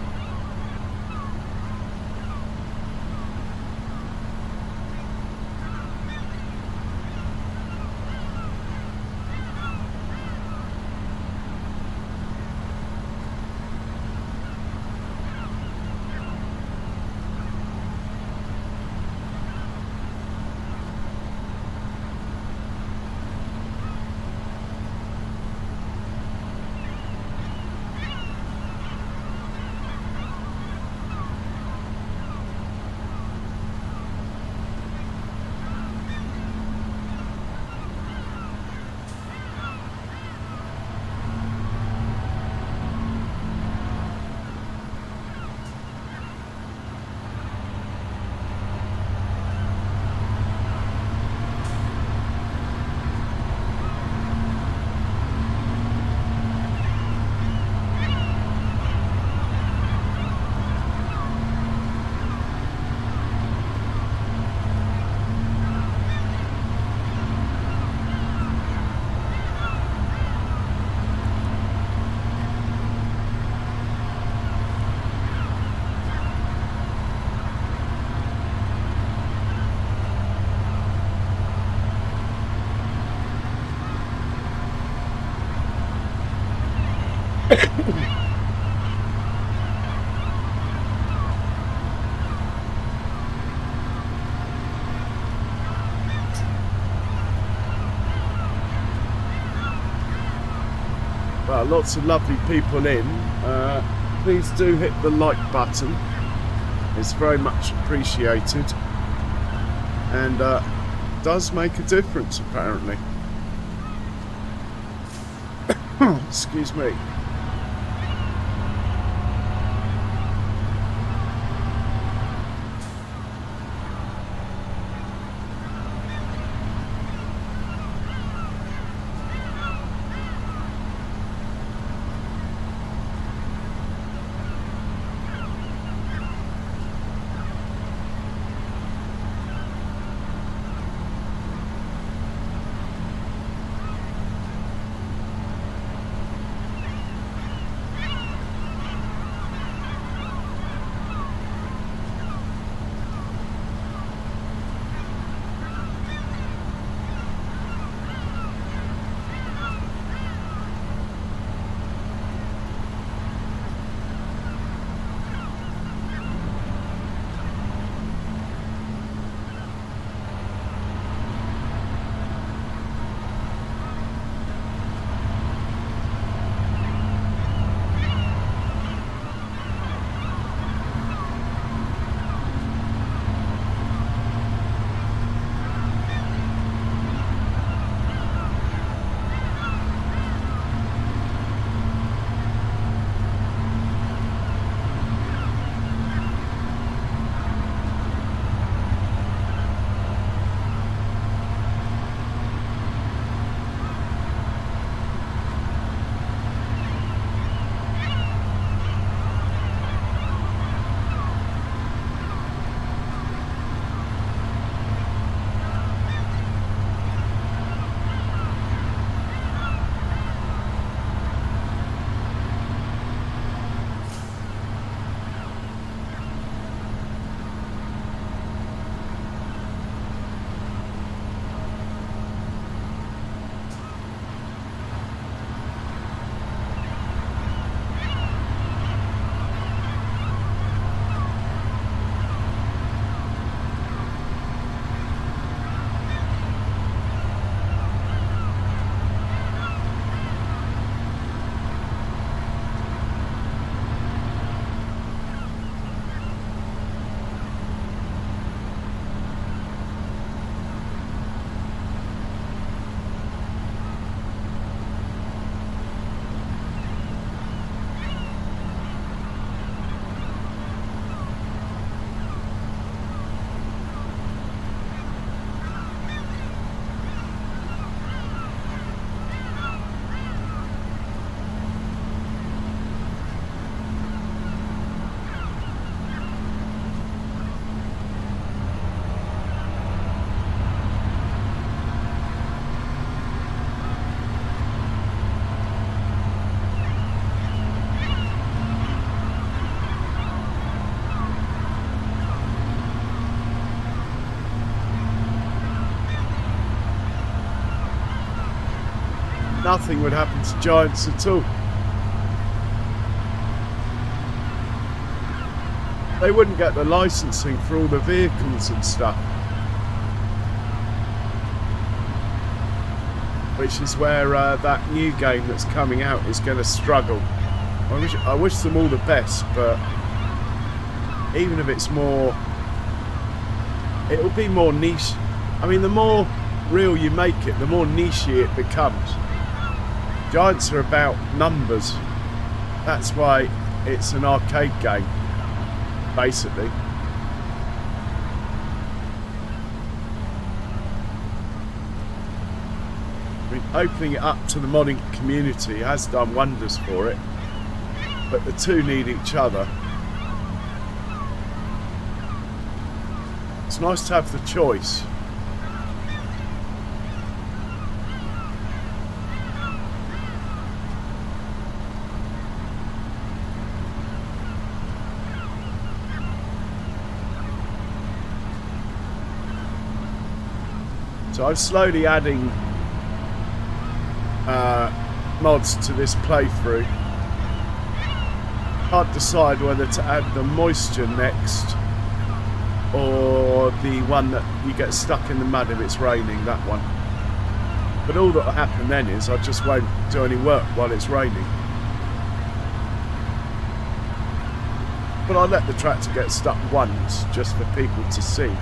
Well, lots of lovely people in. Please do hit the like button. It's very much appreciated, and does make a difference apparently. Excuse me. nothing would happen to giants at all. They wouldn't get the licensing for all the vehicles and stuff. Which is where that new game that's coming out is going to struggle. I wish them all the best, but even if it's more, it'll be more niche. I mean, the more real you make it, the more nichey it becomes. Giants are about numbers. That's why it's an arcade game, basically. I mean, opening it up to the modding community has done wonders for it, but the two need each other. It's nice to have the choice. So I'm slowly adding mods to this playthrough. Can't decide whether to add the moisture next or the one that you get stuck in the mud if it's raining, that one. But all that will happen then is I just won't do any work while it's raining. But I'll let the tractor get stuck once just for people to see.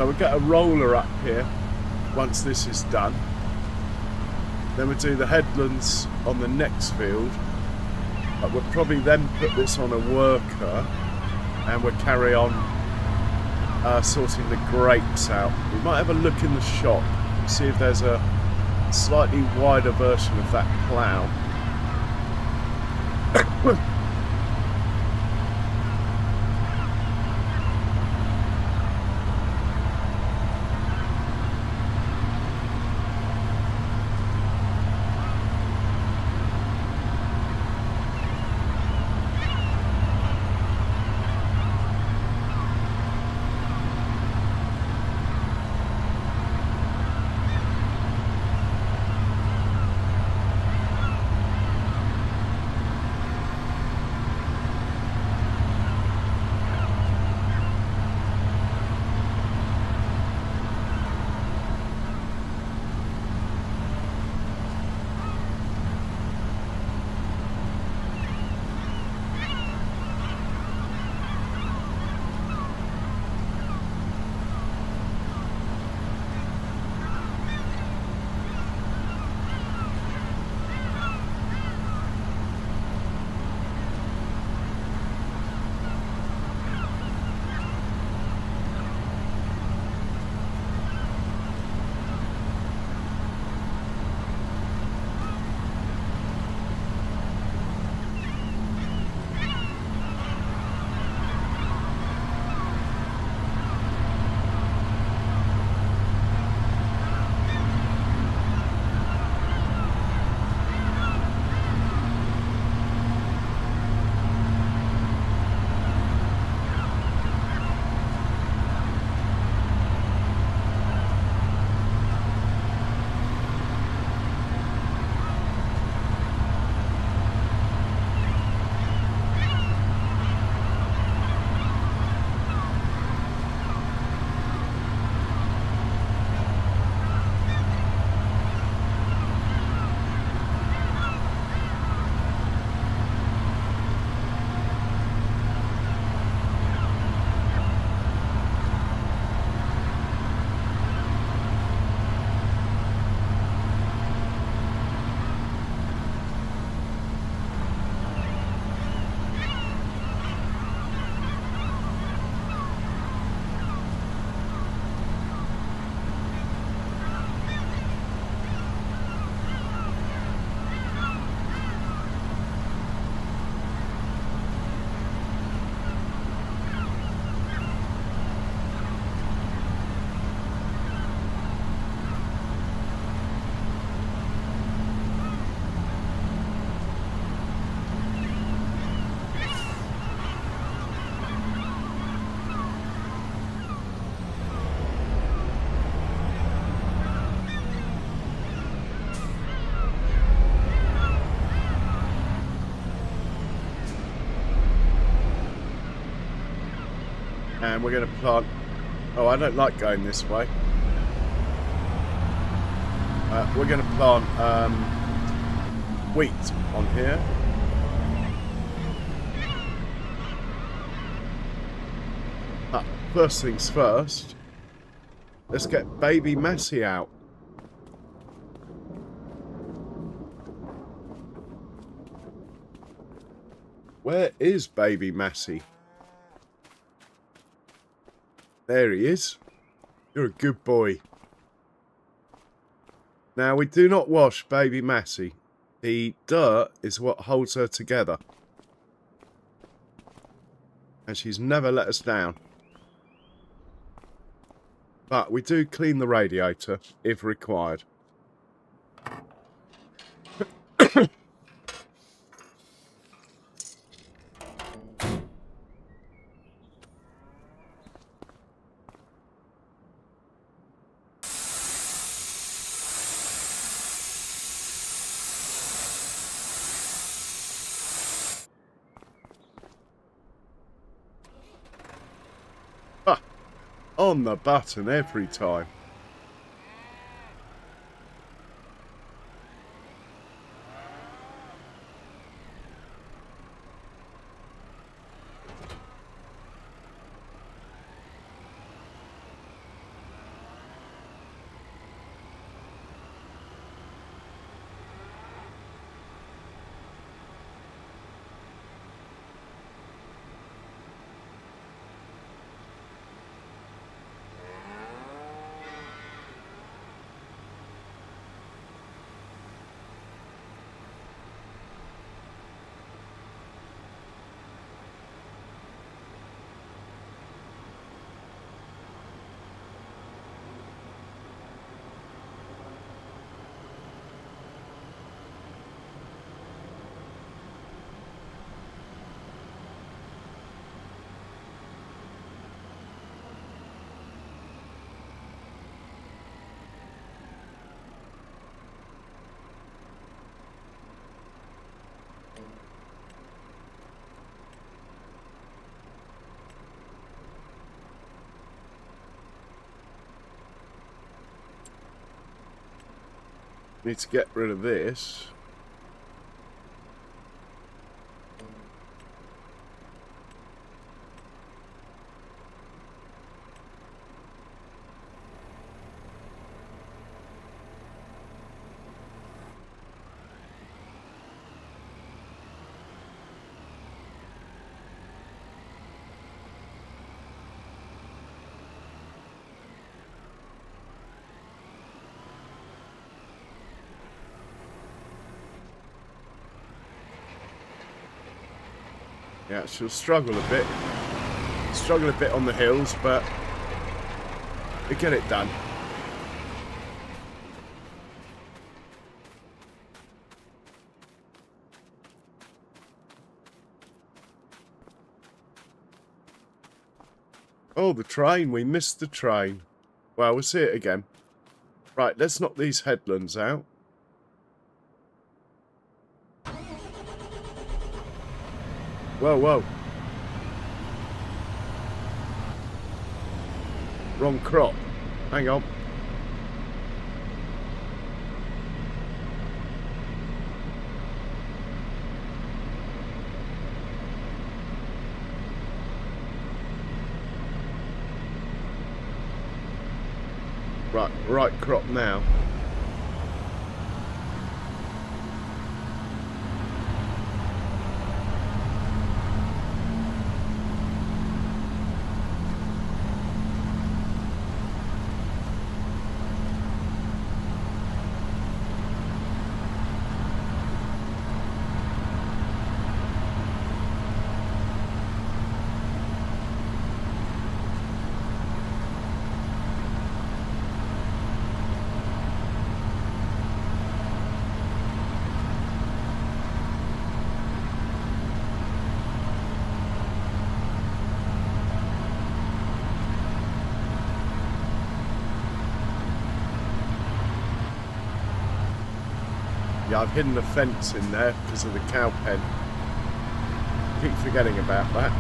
So we'll get a roller up here once this is done. Then we'll do the headlands on the next field. But we'll probably then put this on a worker and we'll carry on sorting the grapes out. We might have a look in the shop, see if there's a slightly wider version of that plough. And we're going to plant... Oh, I don't like going this way. We're going to plant wheat on here. First things first, let's get baby Massey out. Where is baby Massey? There he is. You're a good boy. Now, we do not wash baby Massey. The dirt is what holds her together. And she's never let us down. But we do clean the radiator if required. On the button every time. Need to get rid of this. Yeah, she'll struggle a bit. Struggle a bit on the hills, but we get it done. Oh, the train. We missed the train. Well, we'll see it again. Right, let's knock these headlands out. Whoa, whoa. Wrong crop. Hang on. Right crop now. Yeah, I've hidden a fence in there because of the cow pen. Keep forgetting about that.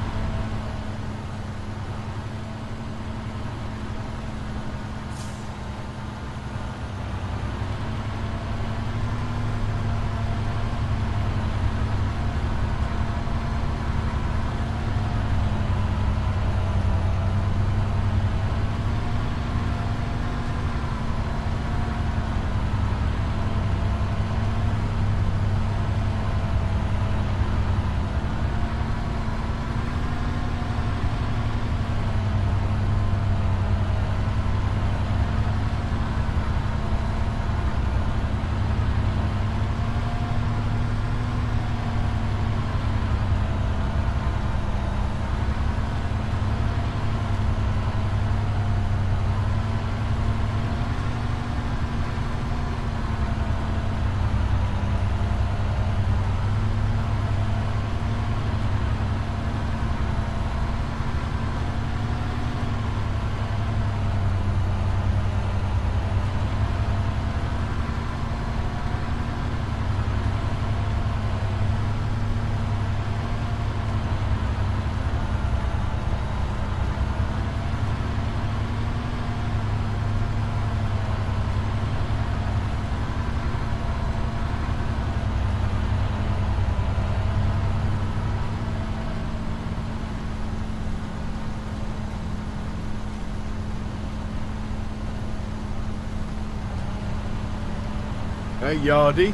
Hey, Yardy.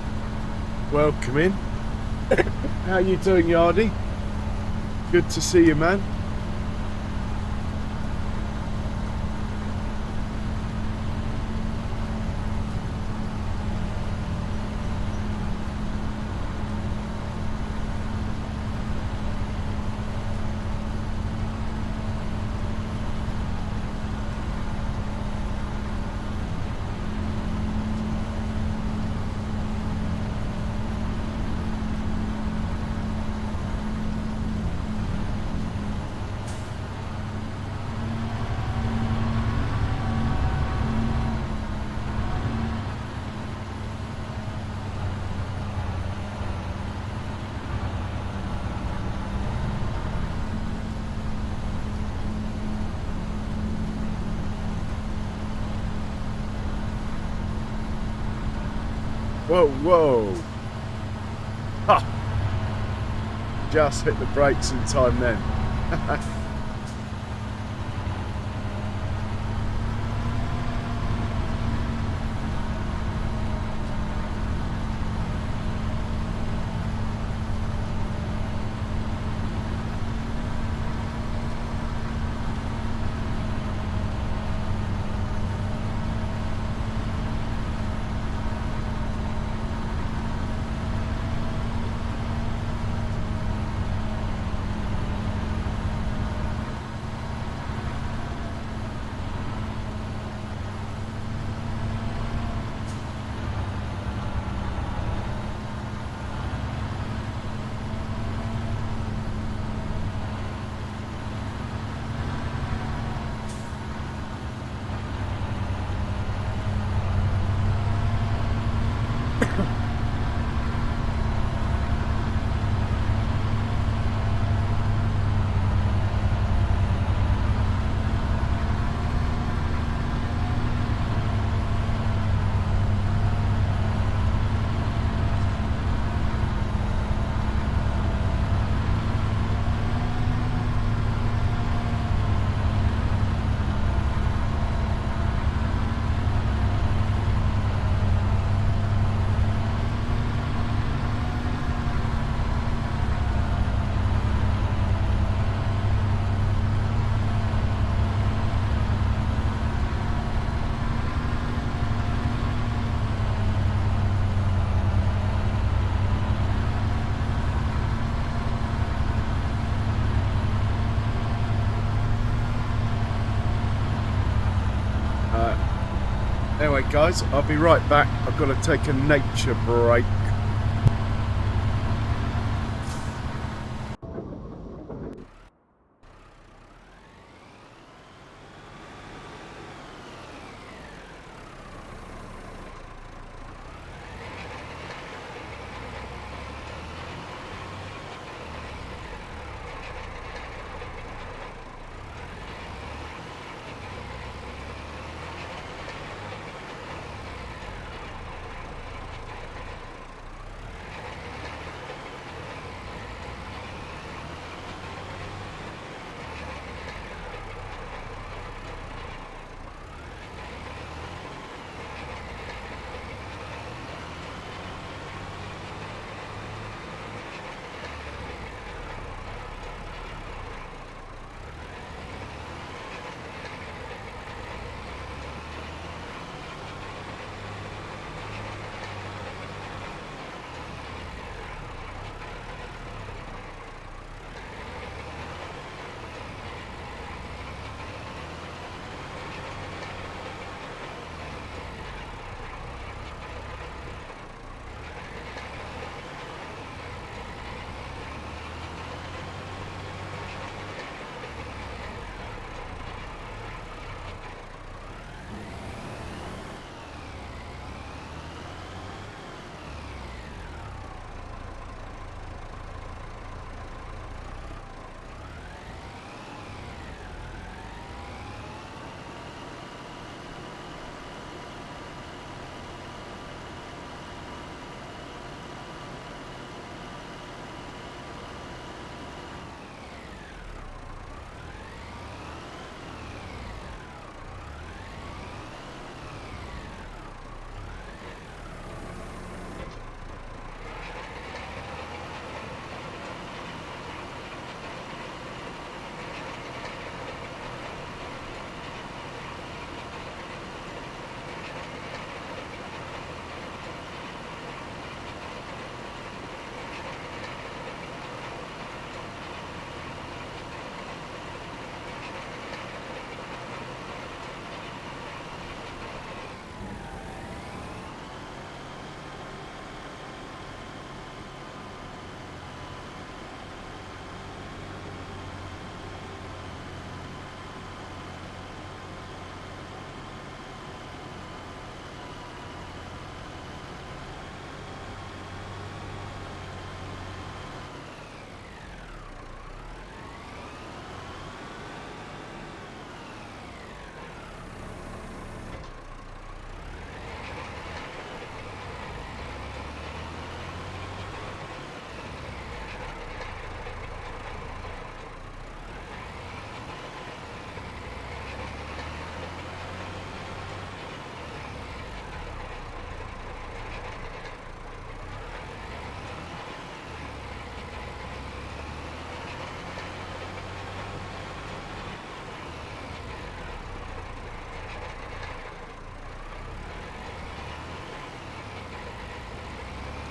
Welcome in. How you doing, Yardy? Good to see you, man. Whoa, whoa. Ha! Just hit the brakes in time then. Anyway, guys, I'll be right back. I've got to take a nature break.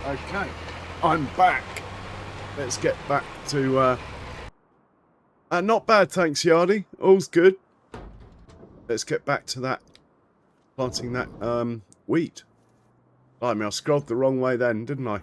Okay, I'm back. Let's get back to not bad, thanks, Yardy. All's good. Let's get back to that planting that wheat. I mean, I scrolled the wrong way then, didn't I?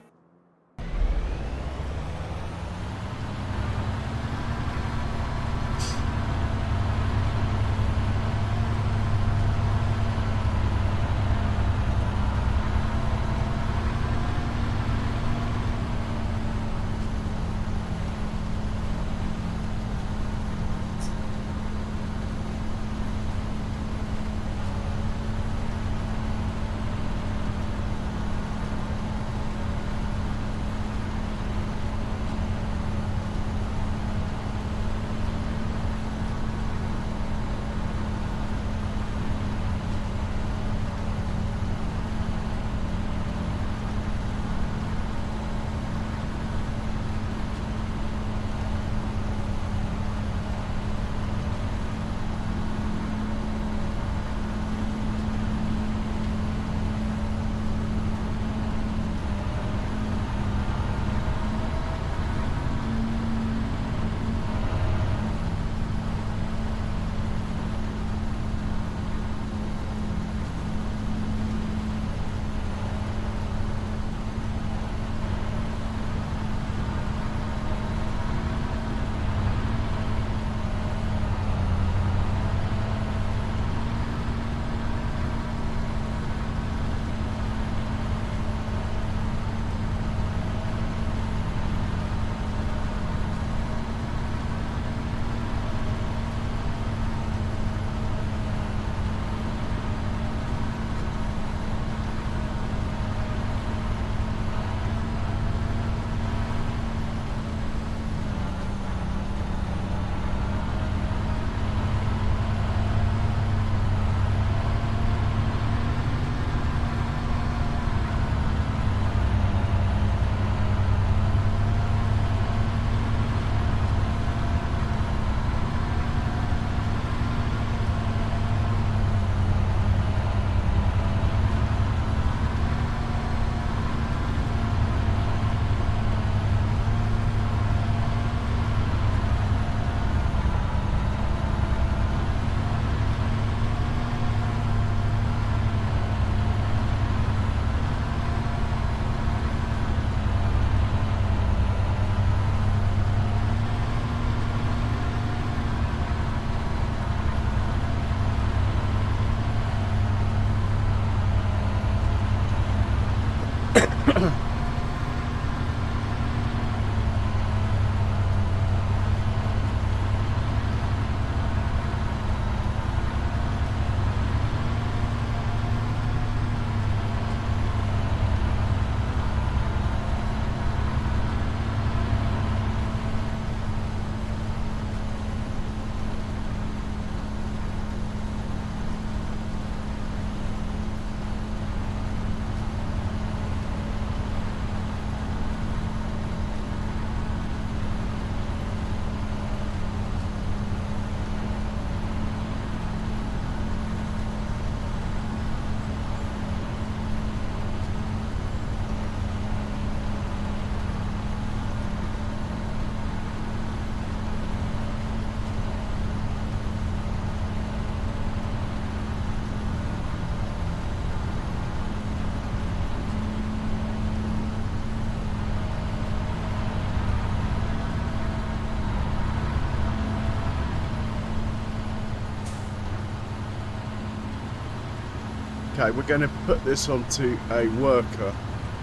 Okay, we're going to put this onto a worker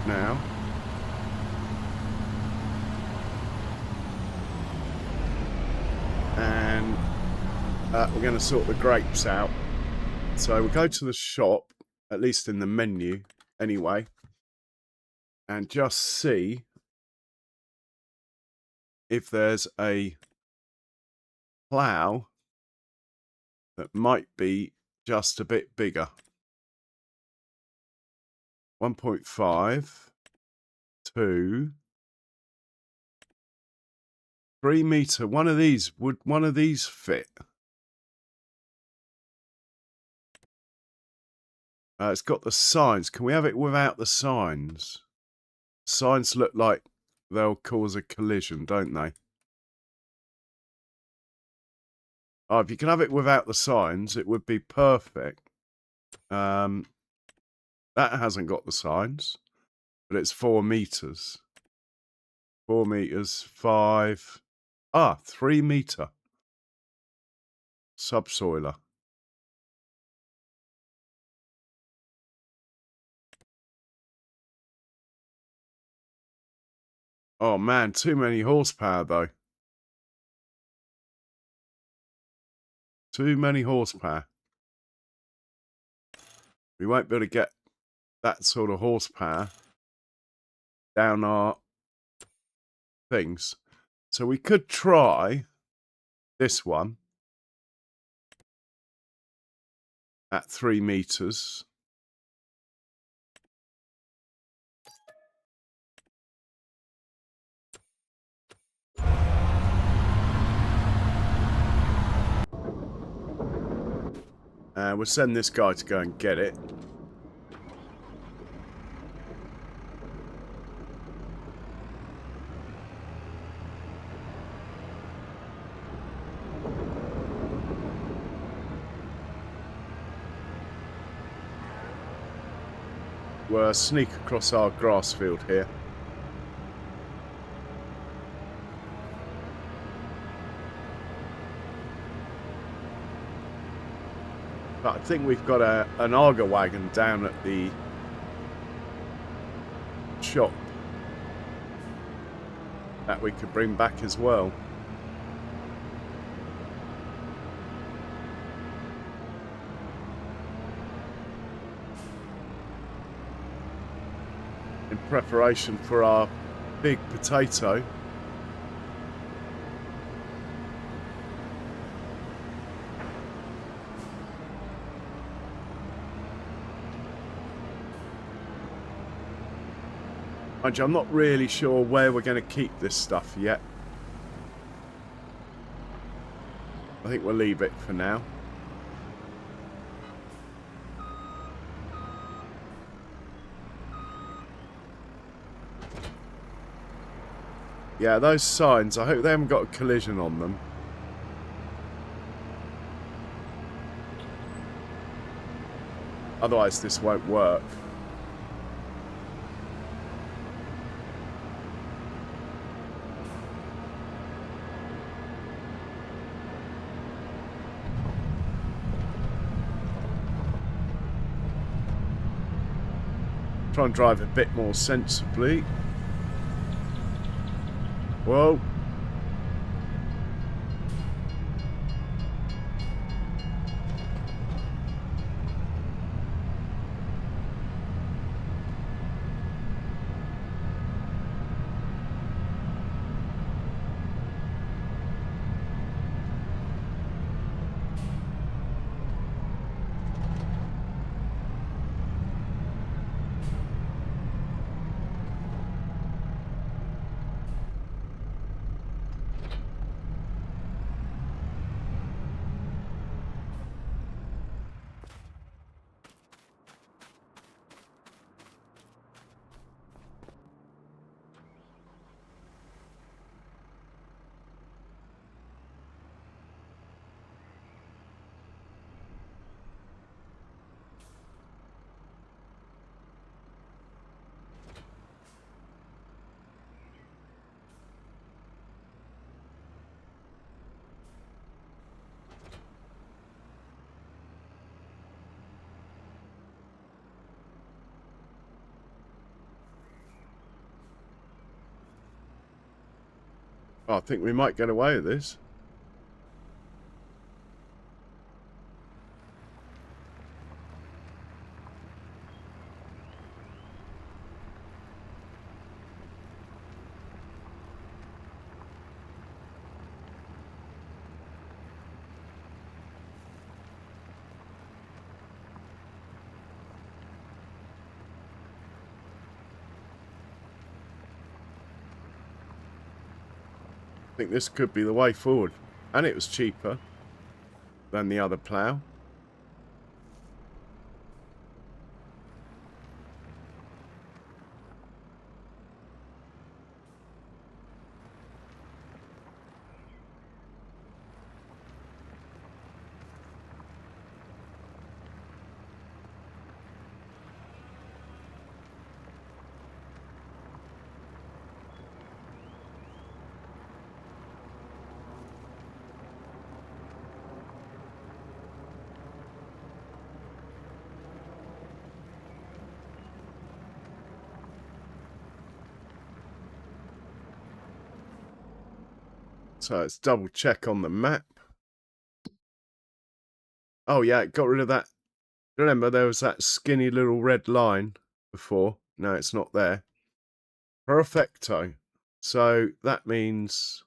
now. And we're going to sort the grapes out. So we'll go to the shop, at least in the menu anyway, and just see if there's a plough that might be just a bit bigger. 1.5, 2, 3 meter. Would one of these fit? It's got the signs. Can we have it without the signs? Signs look like they'll cause a collision, don't they? Oh, if you can have it without the signs, it would be perfect. That hasn't got the signs, but it's 4 meters. 4 meters, 5. 3 meter. Subsoiler. Oh man, too many horsepower though. Too many horsepower. We won't be able to get that sort of horsepower down our things. So we could try this one at 3 meters. We'll send this guy to go and get it. We'll sneak across our grass field here. But I think we've got an auger wagon down at the shop that we could bring back as well. In preparation for our big potato. I'm not really sure where we're going to keep this stuff yet. I think we'll leave it for now. Yeah, those signs, I hope they haven't got a collision on them. Otherwise this won't work. Try and drive a bit more sensibly. Whoa. Oh, I think we might get away with this. I think this could be the way forward. And it was cheaper than the other plough. So let's double check on the map. Oh yeah, it got rid of that. Remember, there was that skinny little red line before. No, it's not there. Perfecto. So that means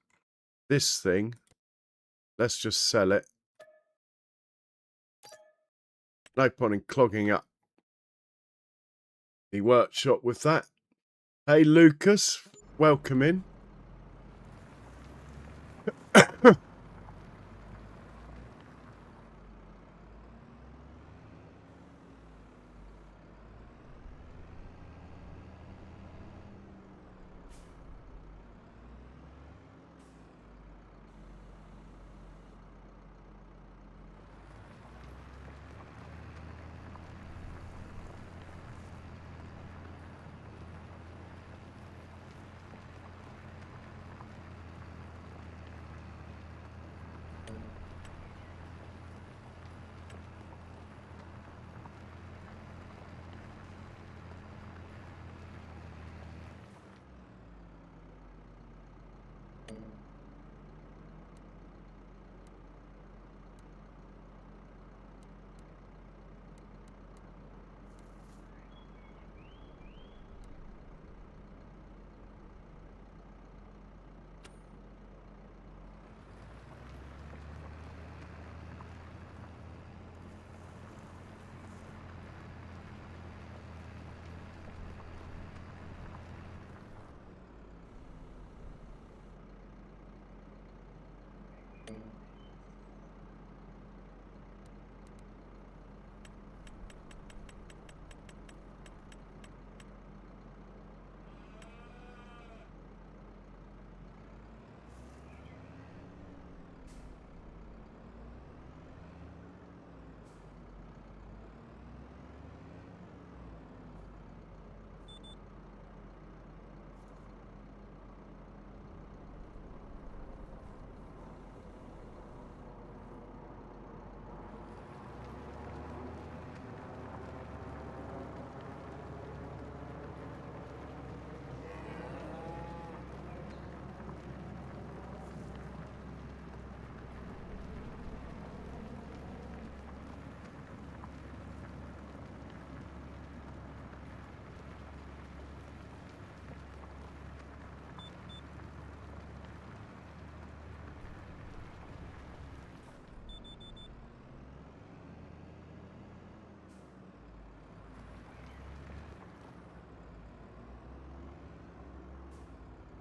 this thing, let's just sell it. No point in clogging up the workshop with that. Hey, Lucas, welcome in.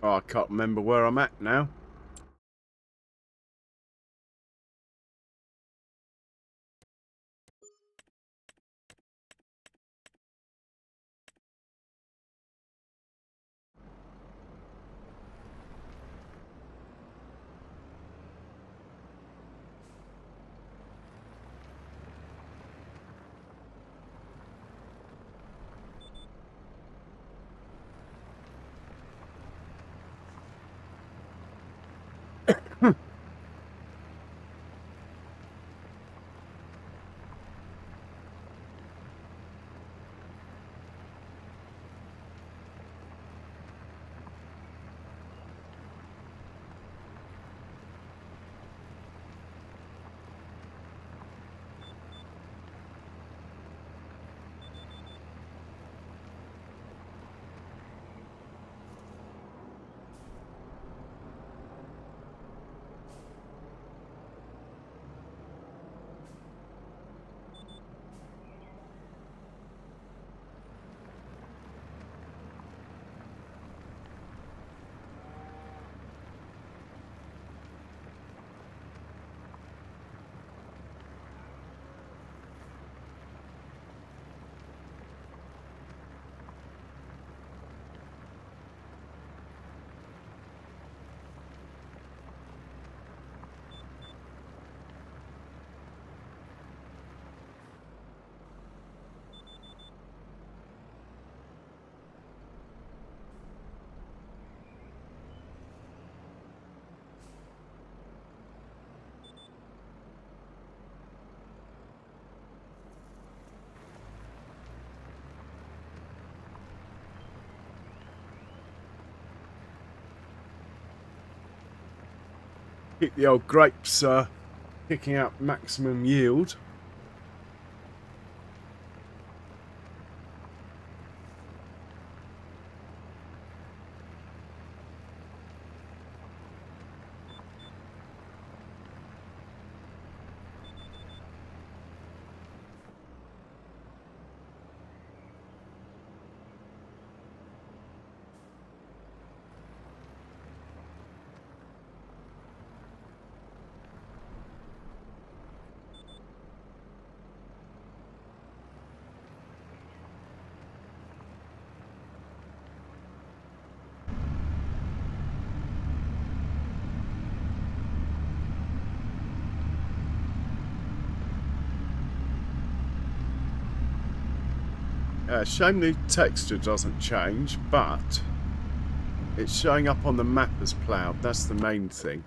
Oh, I can't remember where I'm at now. Keep the old grapes picking out maximum yield. Shame the texture doesn't change, but it's showing up on the map as ploughed. That's the main thing.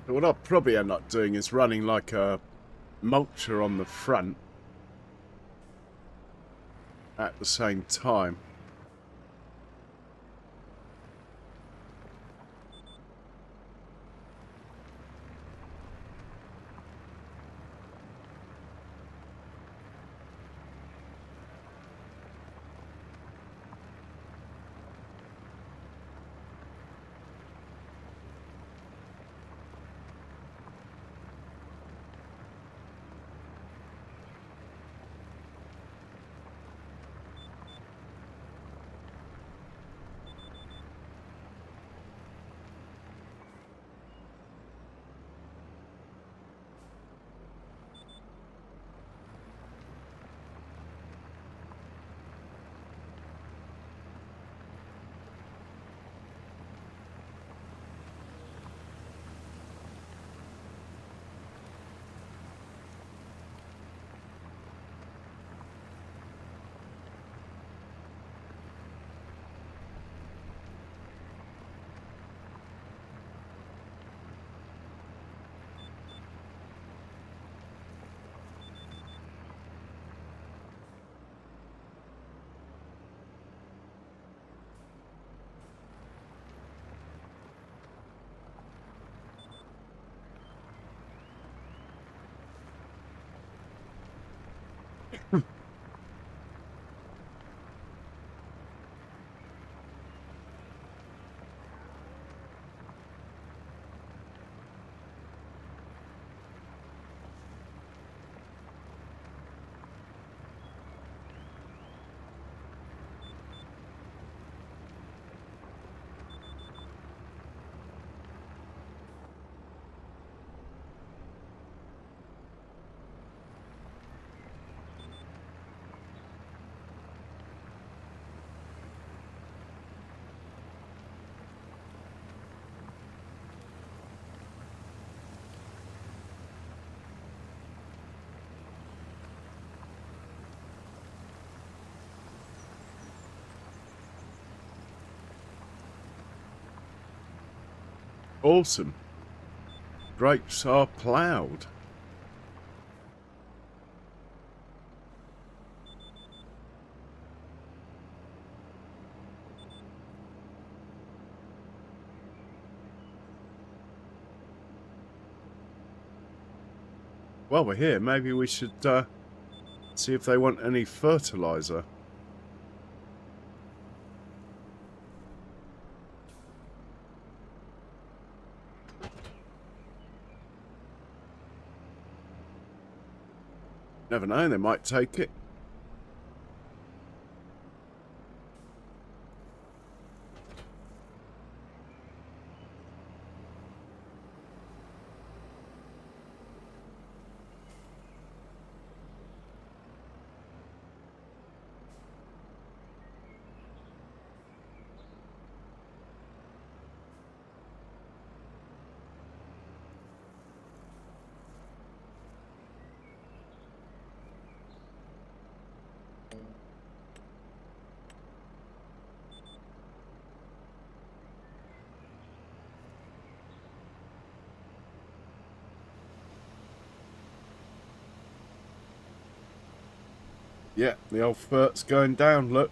What I'll probably end up doing is running like a mulcher on the front at the same time. Awesome. Grapes are ploughed. While we're here, maybe we should see if they want any fertilizer. Never know, they might take it. Yeah, the old fert's going down, look.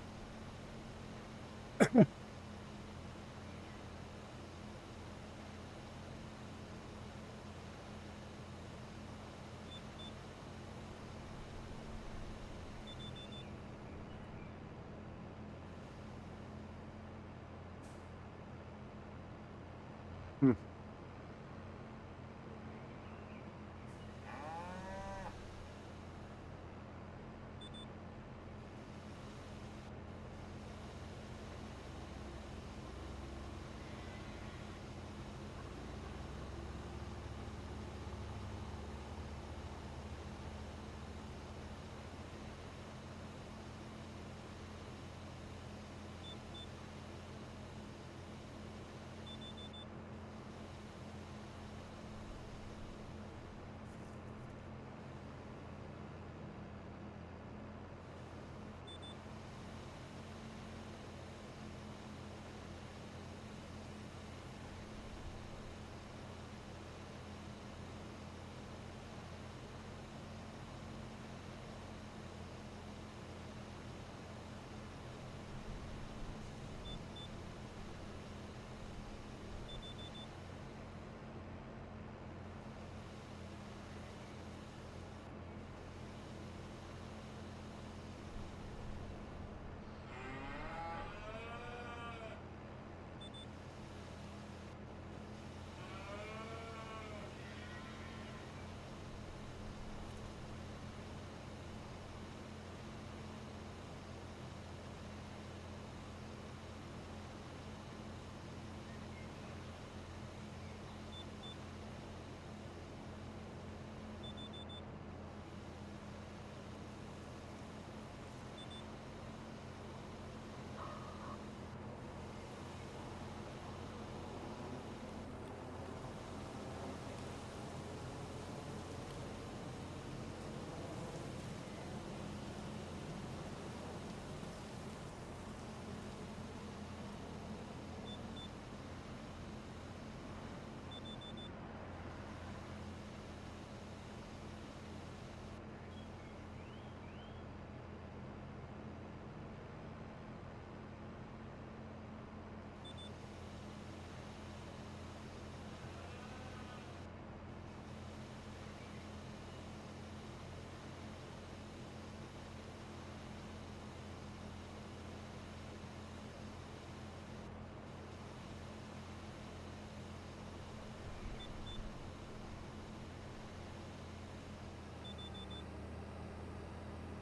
Hmm.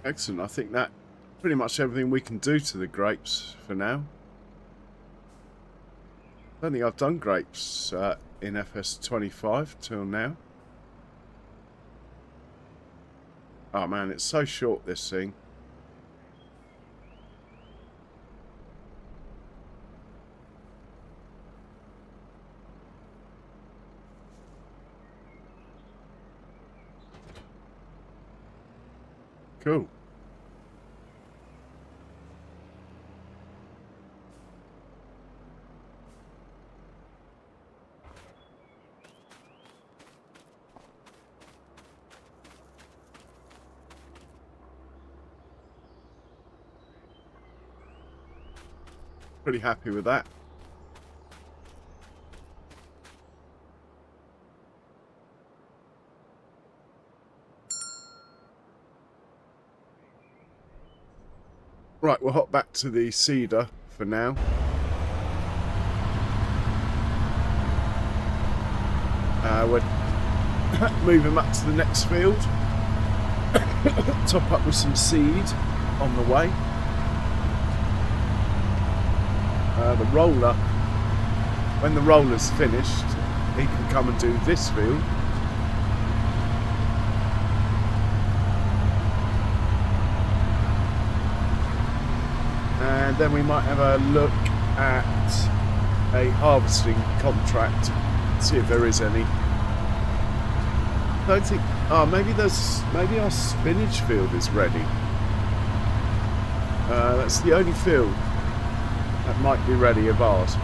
Excellent. I think that pretty much everything we can do to the grapes for now. I don't think I've done grapes in FS25 till now. Oh man, it's so short, this thing. Cool. Pretty happy with that. Right, we'll hop back to the cedar for now. We're moving up to the next field. Top up with some seed on the way. The roller, when the roller's finished, he can come and do this field. And then we might have a look at a harvesting contract, see if there is any. I don't think. Oh, maybe our spinach field is ready. That's the only field that might be ready of ours.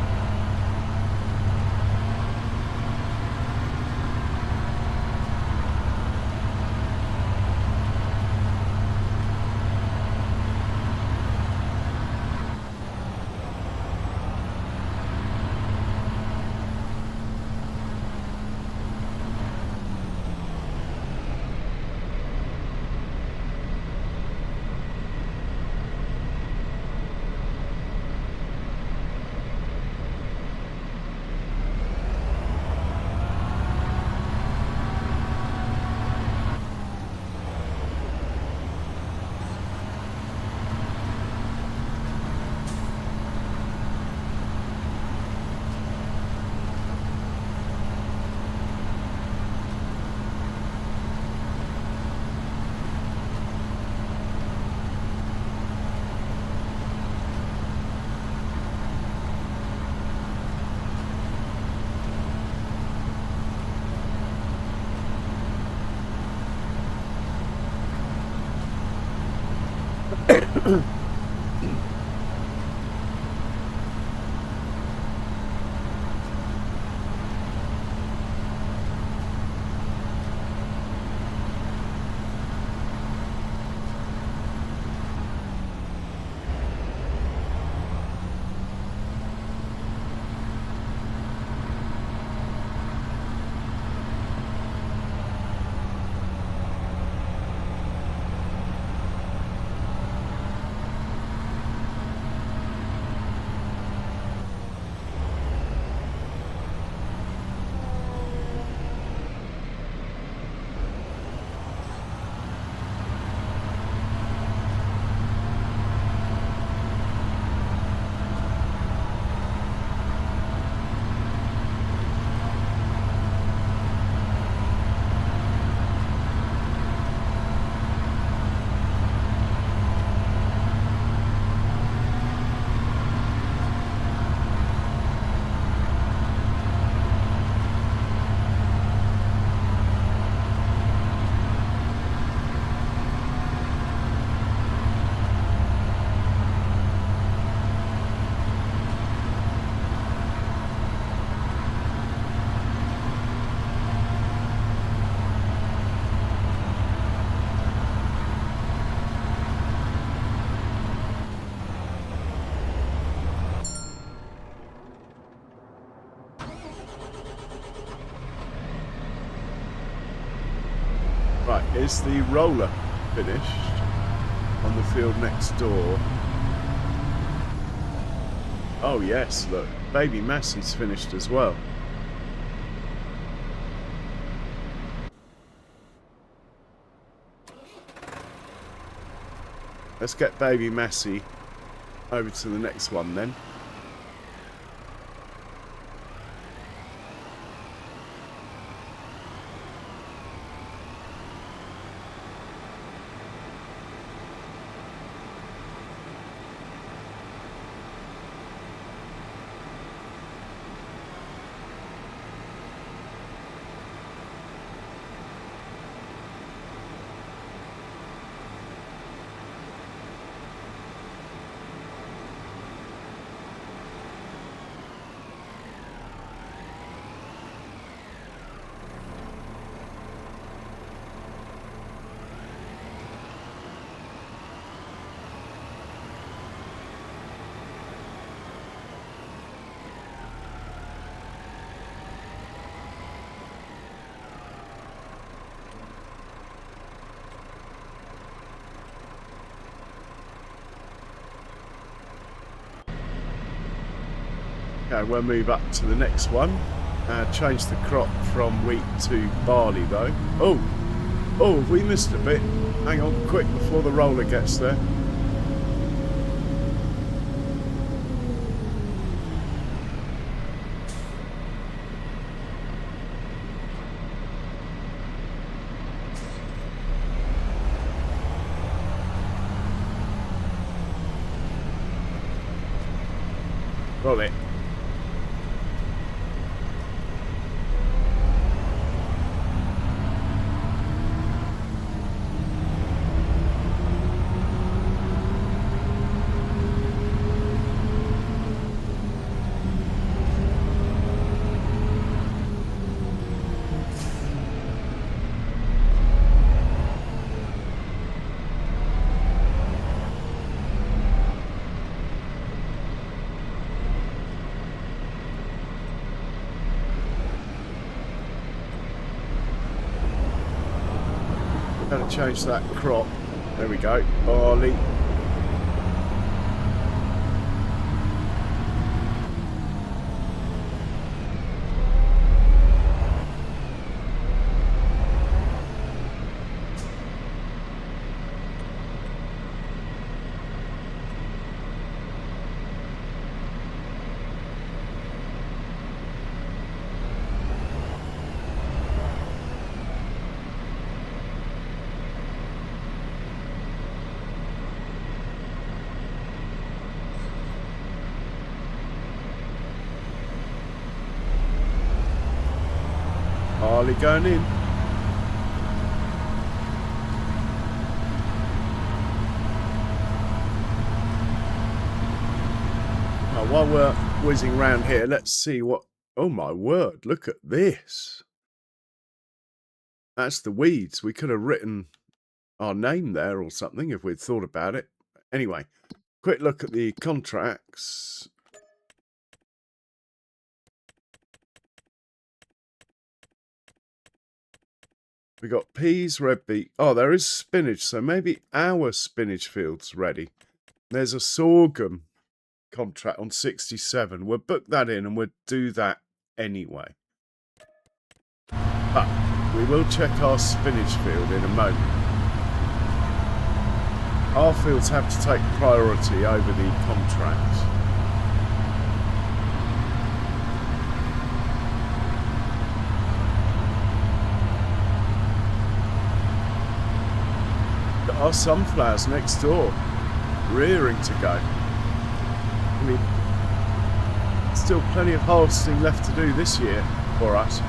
Right, is the roller finished on the field next door? Oh yes, look, baby Massey's finished as well. Let's get baby Massey over to the next one then. Okay, we'll move up to the next one. Change the crop from wheat to barley though. Oh, have we missed a bit? Hang on, quick before the roller gets there. Roll it. Gotta change that crop. There we go. Barley. Barley going in. Now, while we're whizzing around here, let's see what... Oh my word, look at this. That's the weeds. We could have written our name there or something if we'd thought about it. Anyway, quick look at the contracts. We got peas, red beet. Oh, there is spinach, so maybe our spinach field's ready. There's a sorghum contract on 67. We'll book that in and we'll do that anyway. But we will check our spinach field in a moment. Our fields have to take priority over the contracts. Got our sunflowers next door, rearing to go. I mean, still plenty of harvesting left to do this year for us.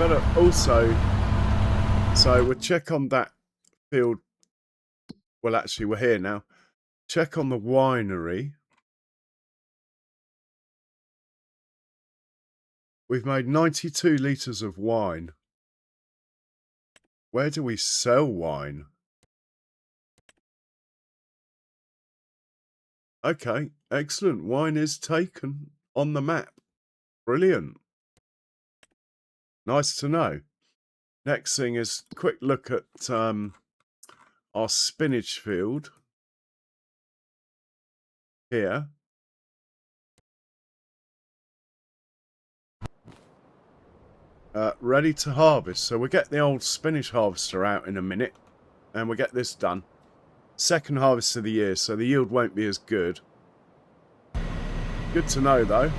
gotta also, so we'll check on that field. Well, actually, we're here now. Check on the winery. We've made 92 litres of wine. Where do we sell wine? Okay, excellent. Wine is taken on the map. Brilliant. Nice to know. Next thing is quick look at our spinach field here. Ready to harvest. So we'll get the old spinach harvester out in a minute and we'll get this done. Second harvest of the year, so the yield won't be as good. Good to know though.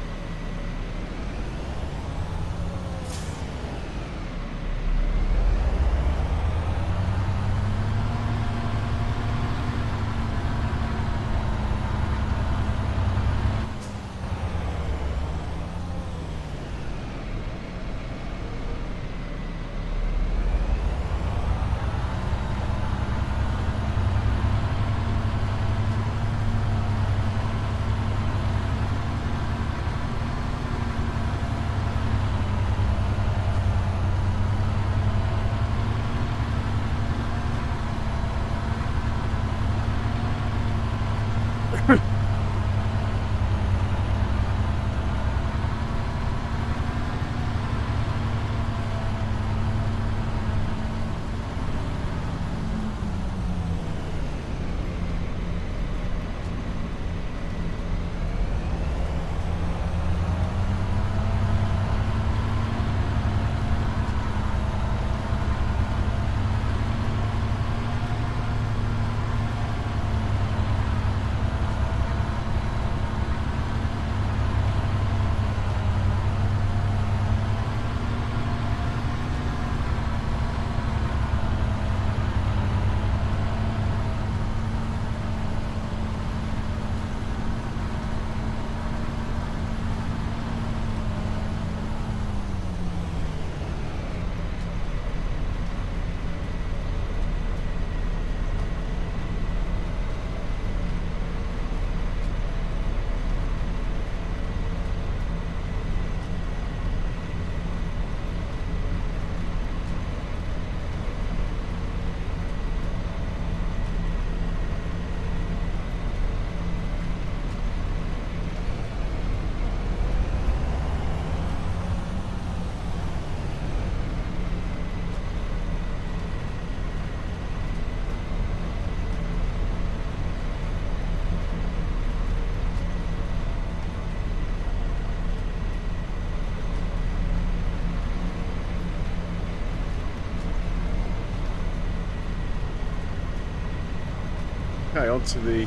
Okay, on to the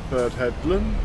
third headland.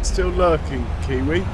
Still lurking, Kiwi.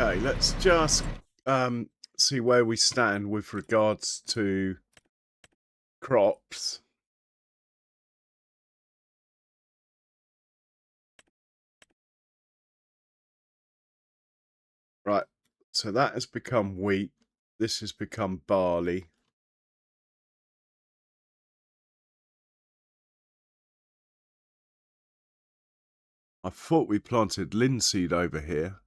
Okay, let's just see where we stand with regards to crops. Right, so that has become wheat. This has become barley. I thought we planted linseed over here.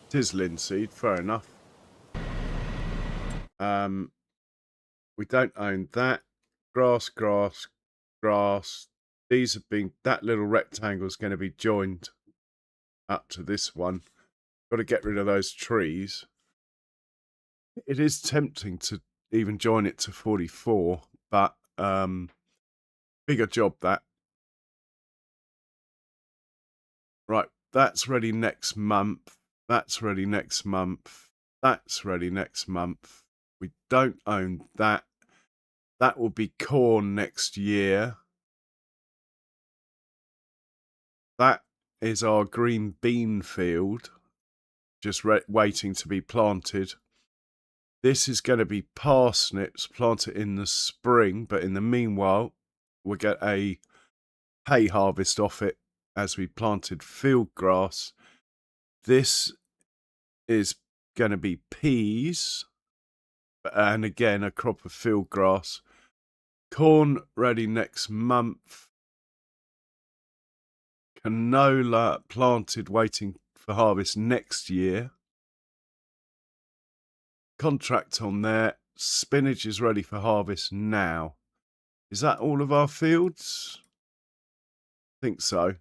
It is linseed, fair enough. We don't own that. Grass, grass, grass. These have been, that little rectangle is going to be joined up to this one. Got to get rid of those trees. It is tempting to even join it to 44, but bigger job that. Right, that's ready next month. That's ready next month. That's ready next month. We don't own that. That will be corn next year. That is our green bean field, just waiting to be planted. This is going to be parsnips, planted in the spring, but in the meanwhile, we'll get a hay harvest off it as we planted field grass. This is going to be peas, and again, a crop of field grass. Corn ready next month. Canola planted, waiting for harvest next year. Contract on there. Spinach is ready for harvest now. Is that all of our fields? I think so.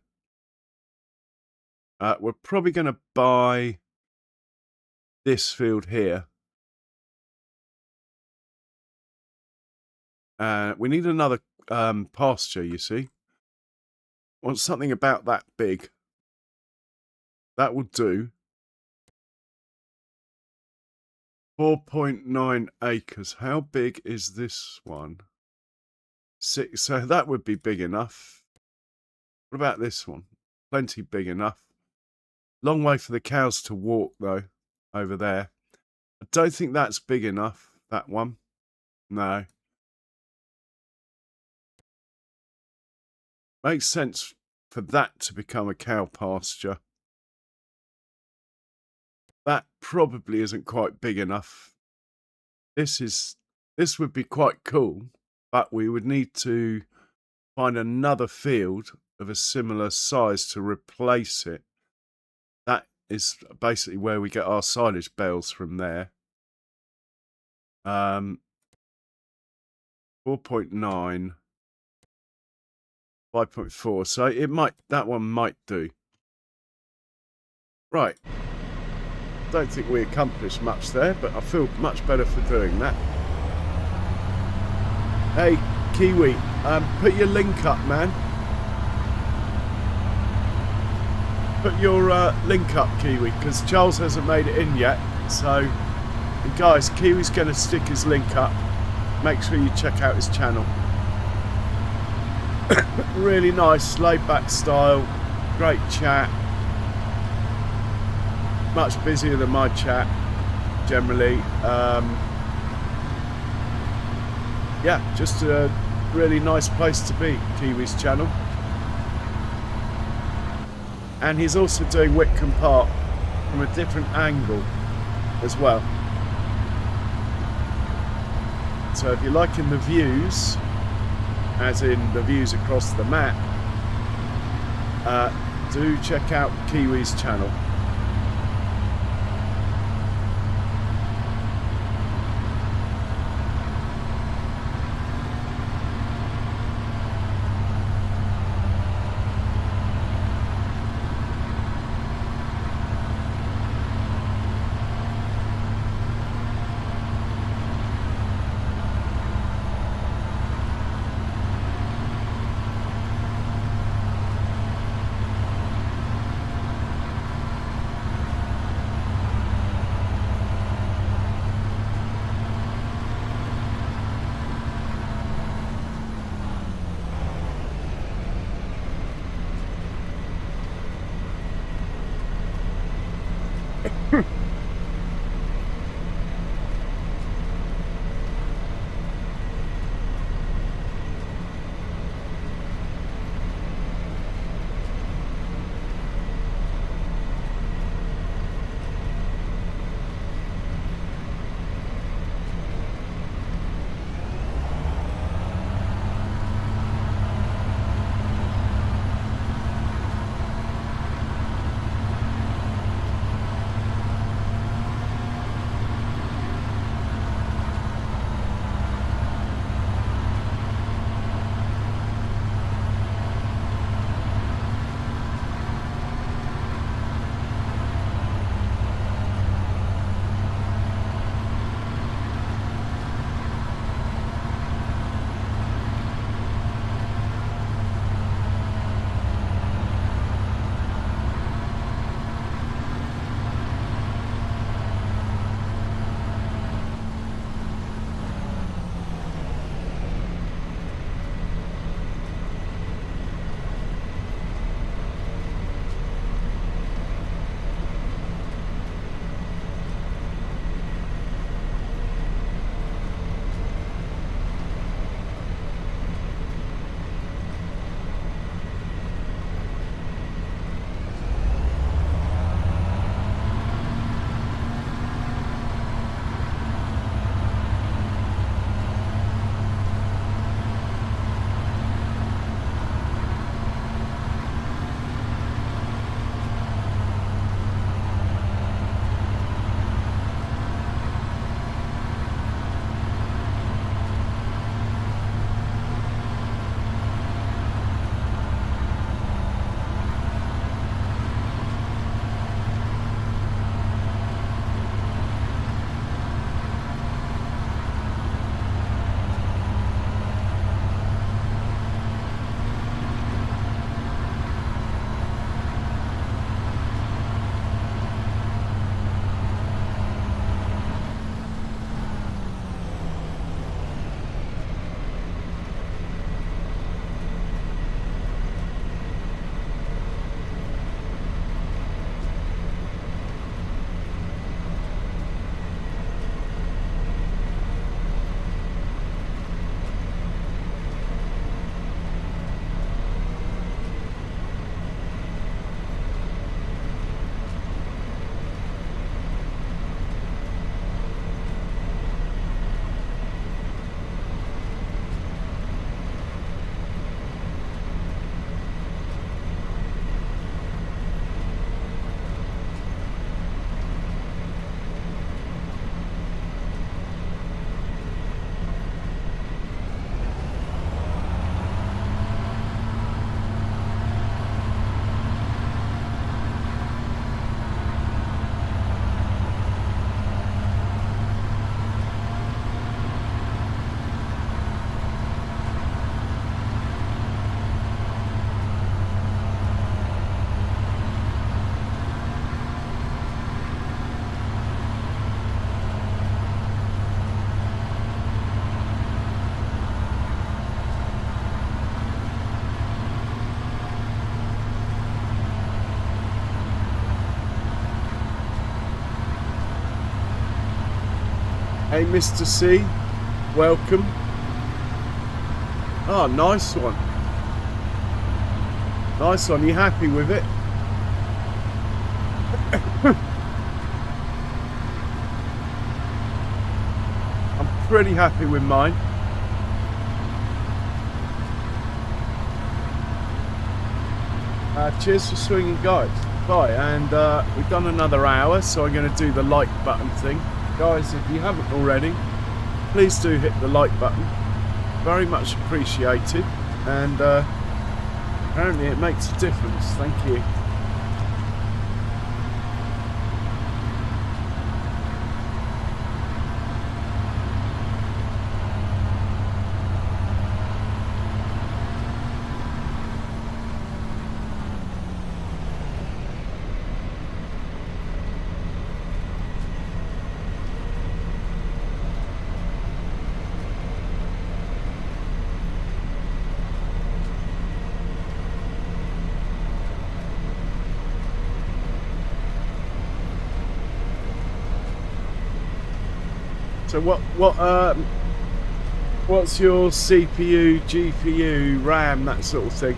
We're probably going to buy this field here. We need another pasture, you see. Want something about that big. That will do. 4.9 acres. How big is this one? 6. So that would be big enough. What about this one? Plenty big enough. Long way for the cows to walk, though, over there. I don't think that's big enough, that one. No. Makes sense for that to become a cow pasture. That probably isn't quite big enough. This would be quite cool, but we would need to find another field of a similar size to replace it. That is basically where we get our silage bales from there. 4.9, 5.4. So that one might do. Right. Don't think we accomplished much there, but I feel much better for doing that. Hey, Kiwi, put your link up, man. Put your link up, Kiwi, because Charles hasn't made it in yet. So, and guys, Kiwi's going to stick his link up. Make sure you check out his channel. Really nice, laid-back style. Great chat. Much busier than my chat, generally. Yeah, just a really nice place to be, Kiwi's channel. And he's also doing Witcombe Park from a different angle as well. So if you're liking the views, as in the views across the map, do check out Kiwi's channel. Hey, Mr. C, welcome. Oh, nice one. Nice one. You happy with it? I'm pretty happy with mine. Cheers for swinging, guys. Bye. And we've done another hour, so I'm going to do the like button thing. Guys, if you haven't already, please do hit the like button. Very much appreciated. And apparently it makes a difference. Thank you. So what's your CPU, GPU, RAM, that sort of thing?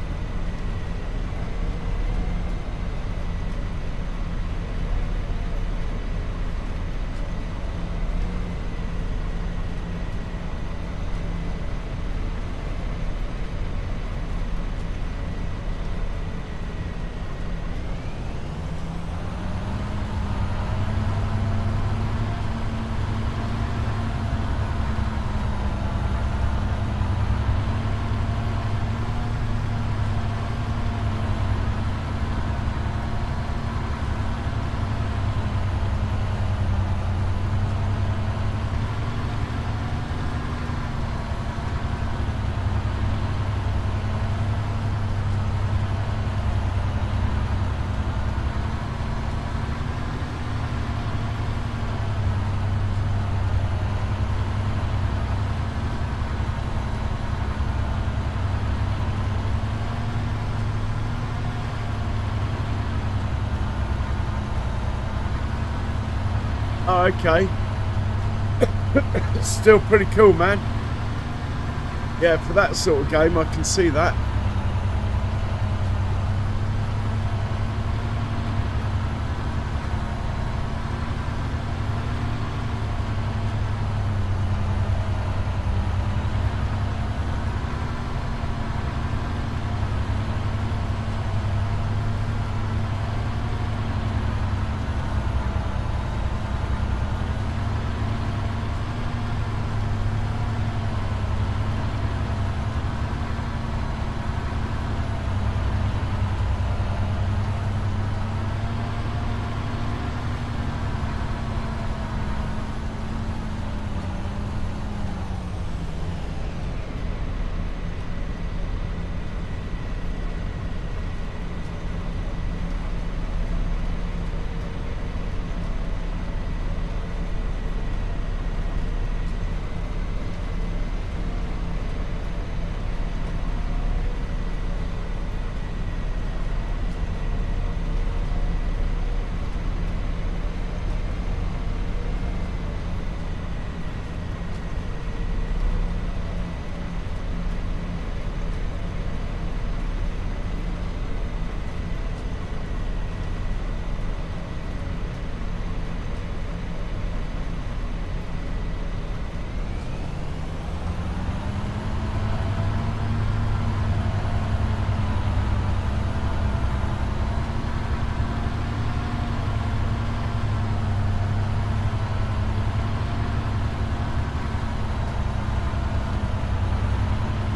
Oh, okay. Still pretty cool, man. Yeah, for that sort of game, I can see that.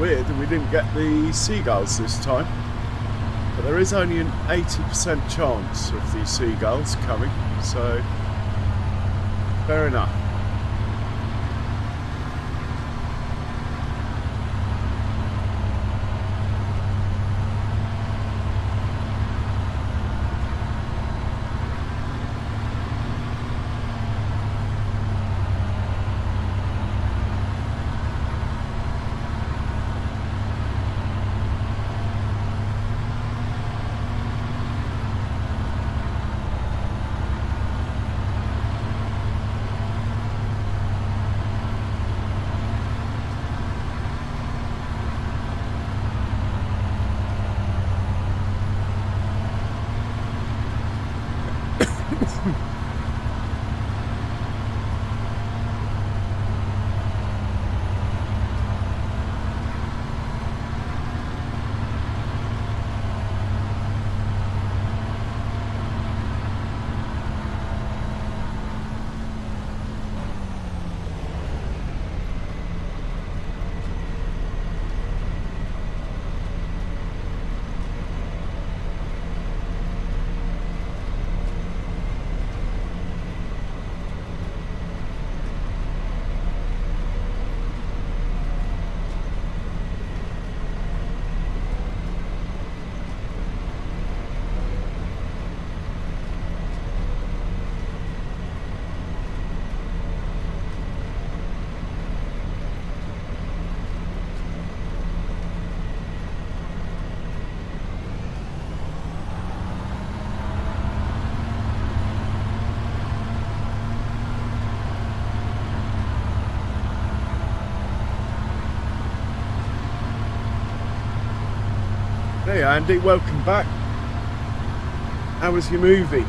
Weird that we didn't get the seagulls this time, but there is only an 80% chance of the seagulls coming, so fair enough. Hey Andy, welcome back. How was your movie?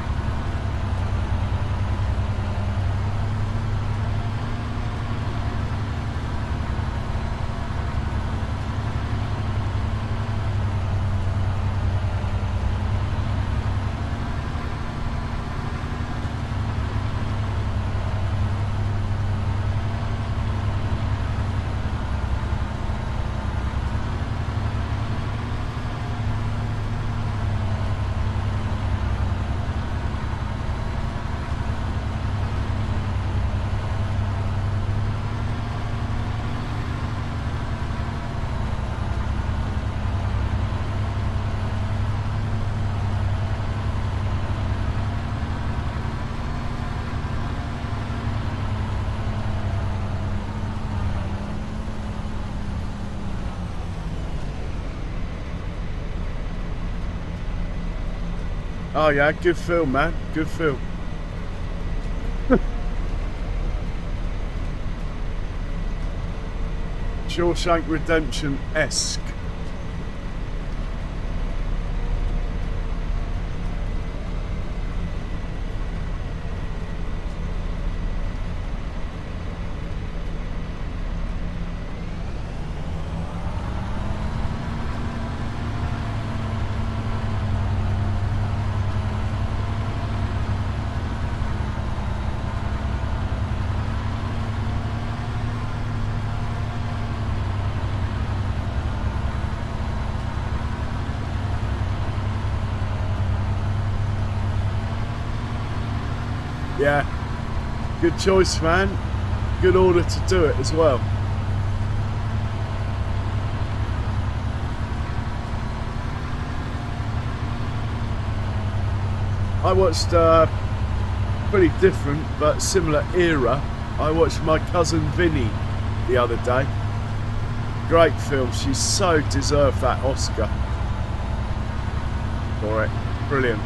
Oh yeah, good film, man. Good film. Shawshank Redemption-esque. Yeah, good choice, man. Good order to do it as well. I watched pretty different but similar era. I watched My Cousin Vinny the other day. Great film. She so deserved that Oscar for it. Brilliant.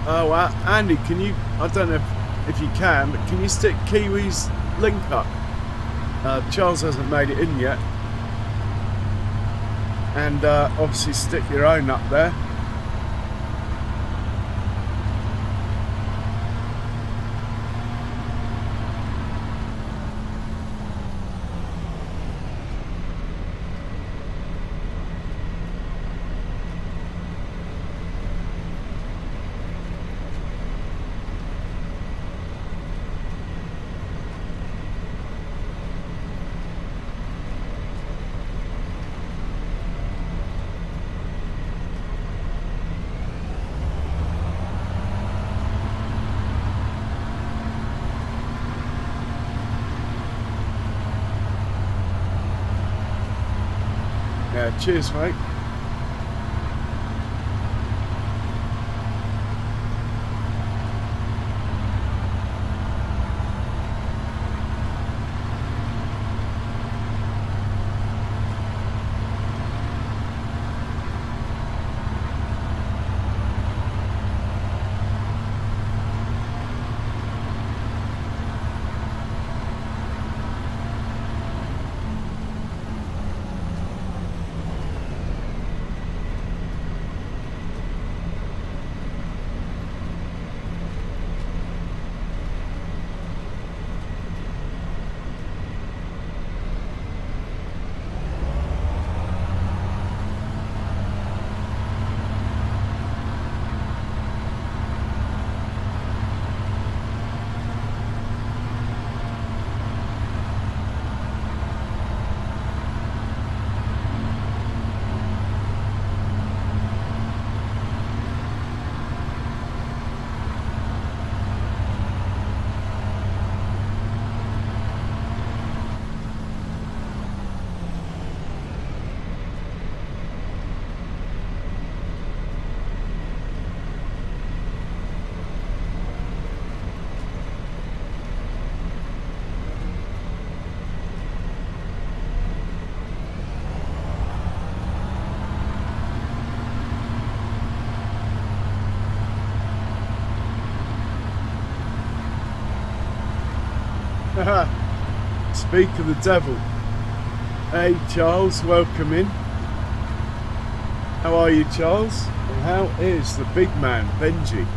Oh, Andy, can you, I don't know if you can, but can you stick Kiwi's link up? Charles hasn't made it in yet. And obviously stick your own up there. Yeah, cheers, mate. Speak of the devil. Hey Charles, welcome in. How are you, Charles? And how is the big man, Benji?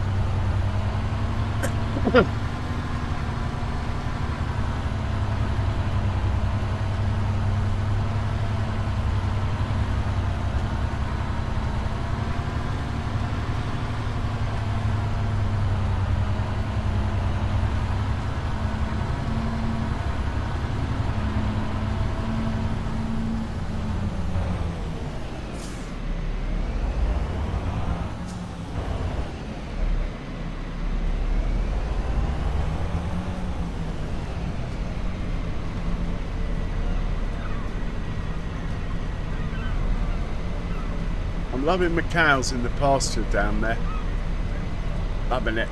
I'm loving my cows in the pasture down there. Loving it.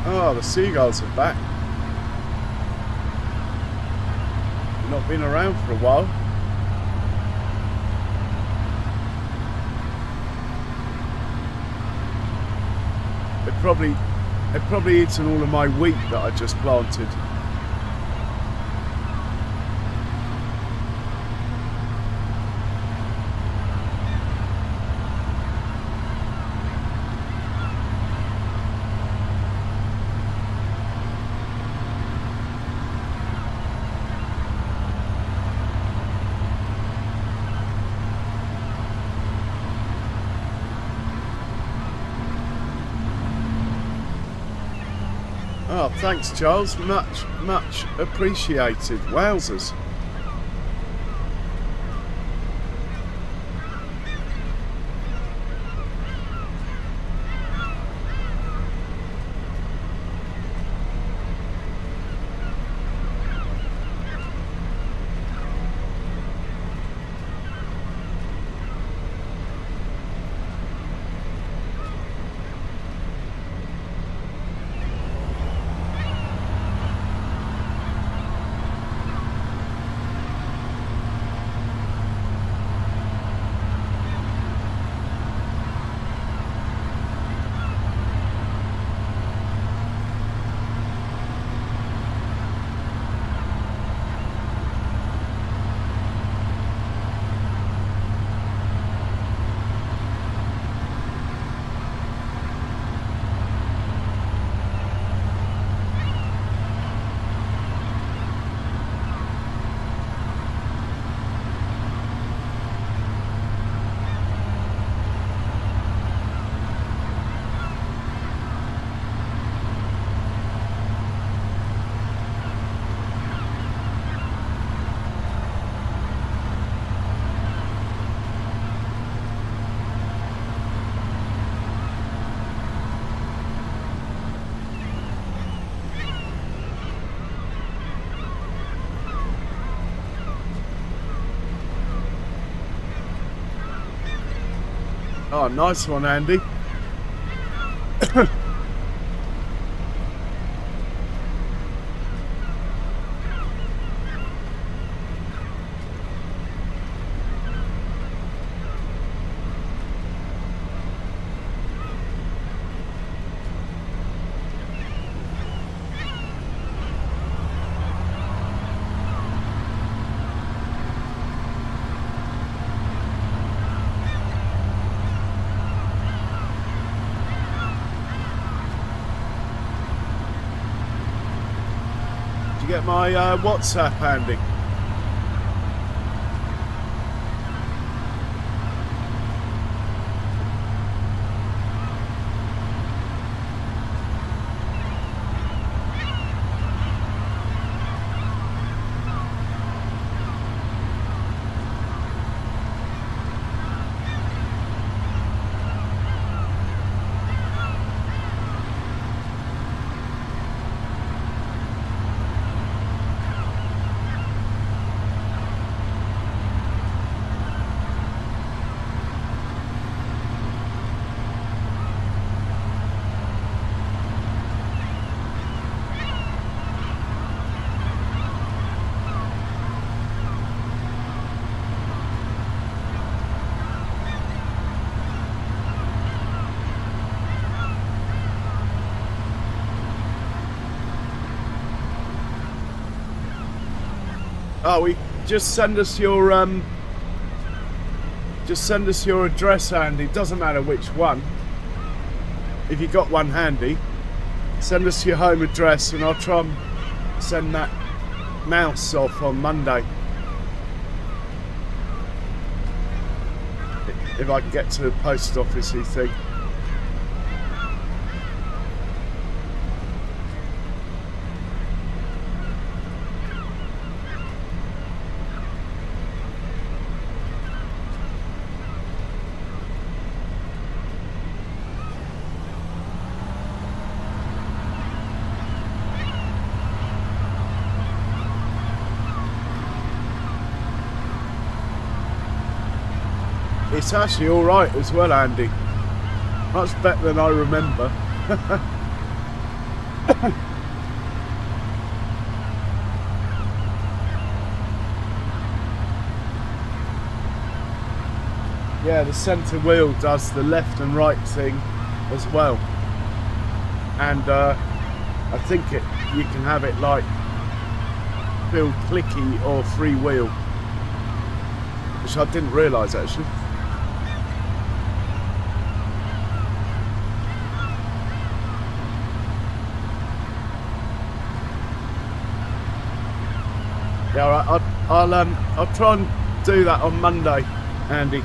Oh, the seagulls are back. Not been around for a while. They've probably eaten all of my wheat that I just planted. Oh, thanks, Charles. Much appreciated. Wowzers. Oh, nice one, Andy. Did you get my WhatsApp, Andy? Oh, just send us your address, Andy. Doesn't matter which one. If you got one handy, send us your home address, and I'll try and send that mouse off on Monday. If I can get to the post office-y thing. It's actually alright as well, Andy. Much better than I remember. Yeah, the centre wheel does the left and right thing as well. And I think you can have it like feel clicky or freewheel, which I didn't realise actually. Yeah, all right. I'll try and do that on Monday, Andy.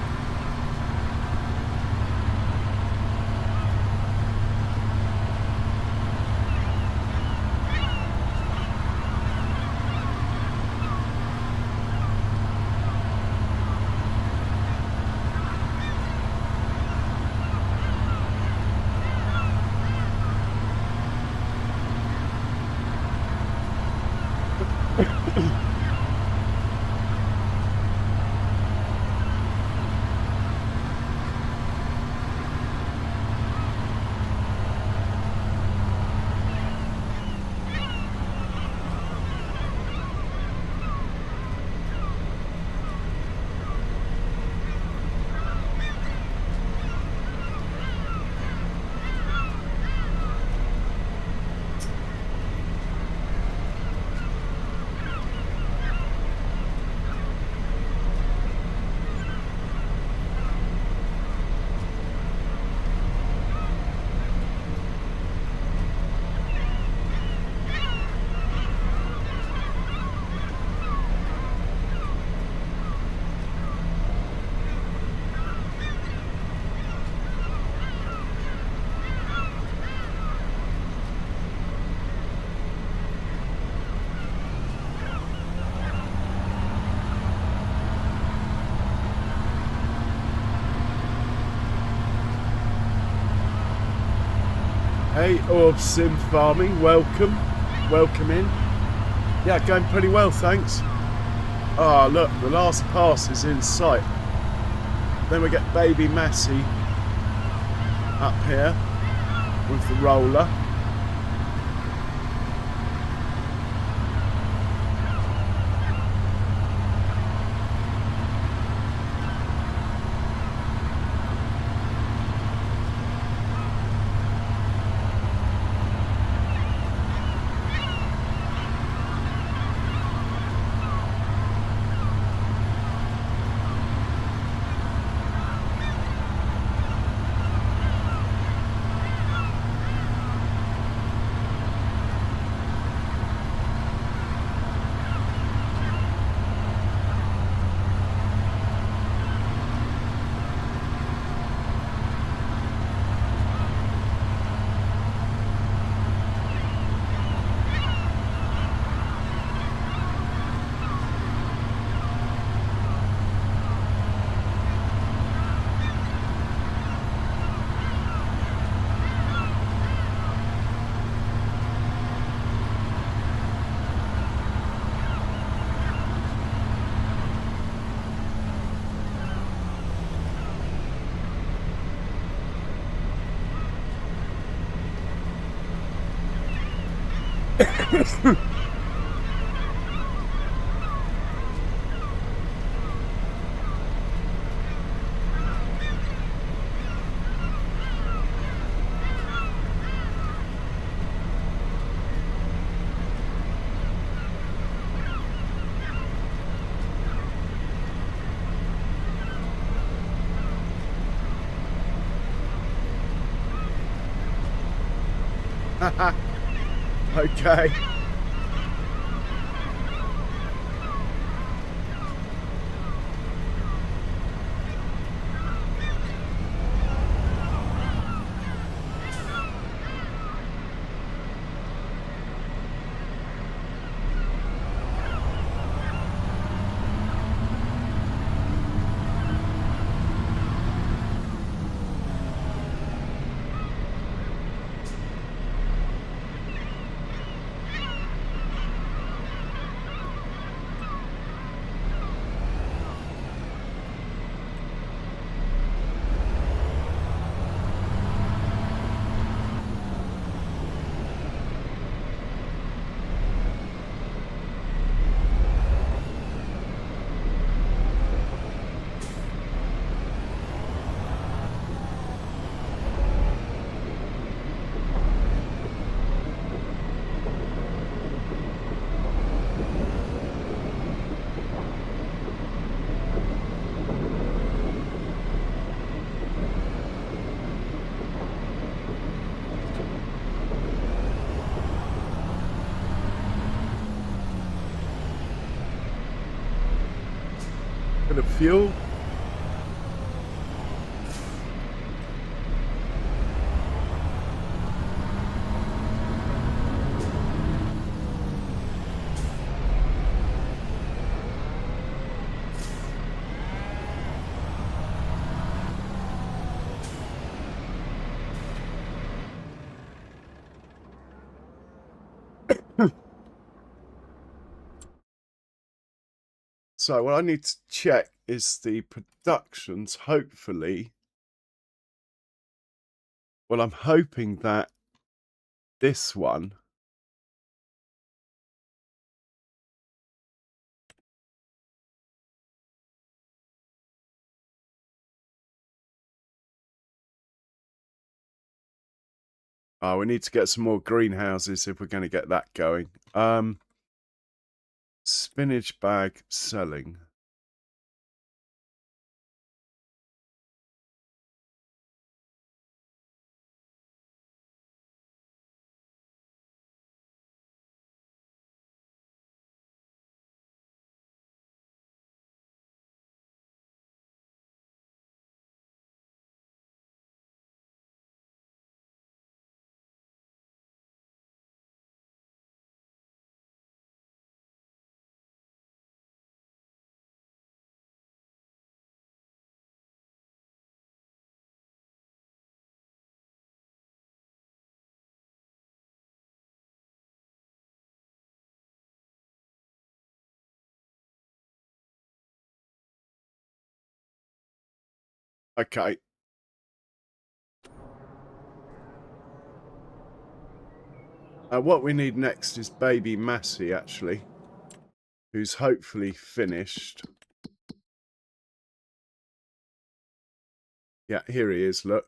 Hey, Orb Sim Farming, welcome in. Yeah, going pretty well, thanks. Ah, look, the last pass is in sight. Then we get Baby Massey up here with the roller. Okay. Bit of fuel. So what I need to check is the productions, hopefully. Well, I'm hoping that this one we need to get some more greenhouses if we're going to get that going. Spinach bag selling. Okay. What we need next is baby Massey, actually, who's hopefully finished. Yeah, here he is, look.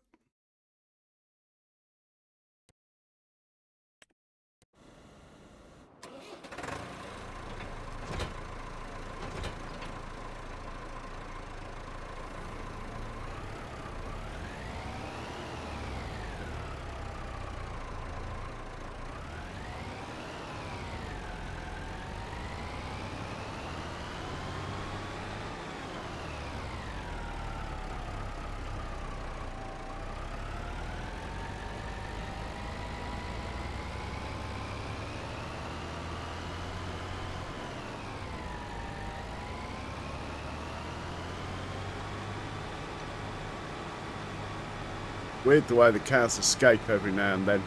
Weird the way the cows escape every now and then.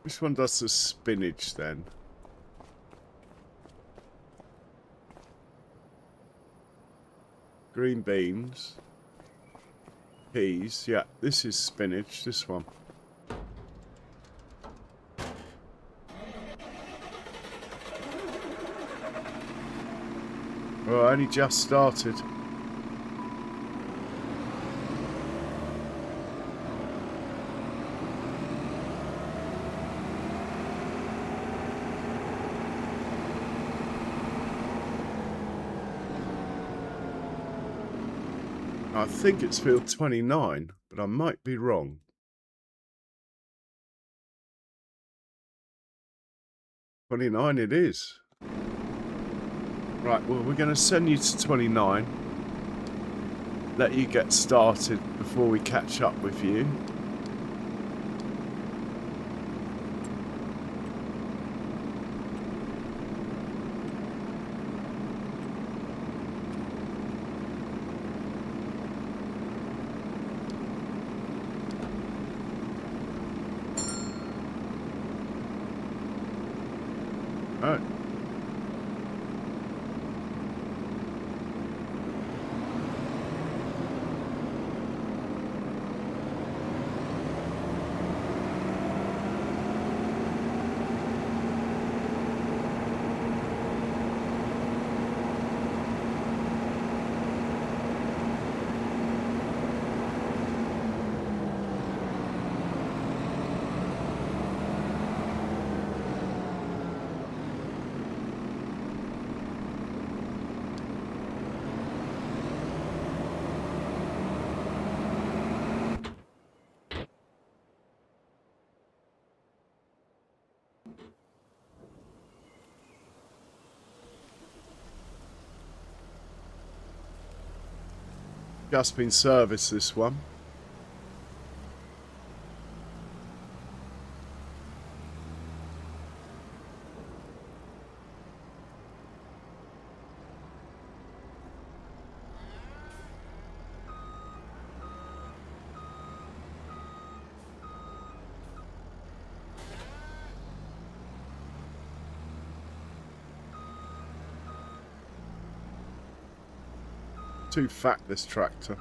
Which one does the spinach then? Green beans. Peas. Yeah, this is spinach, this one. Oh, I only just started. I think it's field 29, but I might be wrong. 29 it is. Right, well, we're going to send you to 29. Let you get started before we catch up with you. Right. Just been serviced, this one. Too fat, this tractor.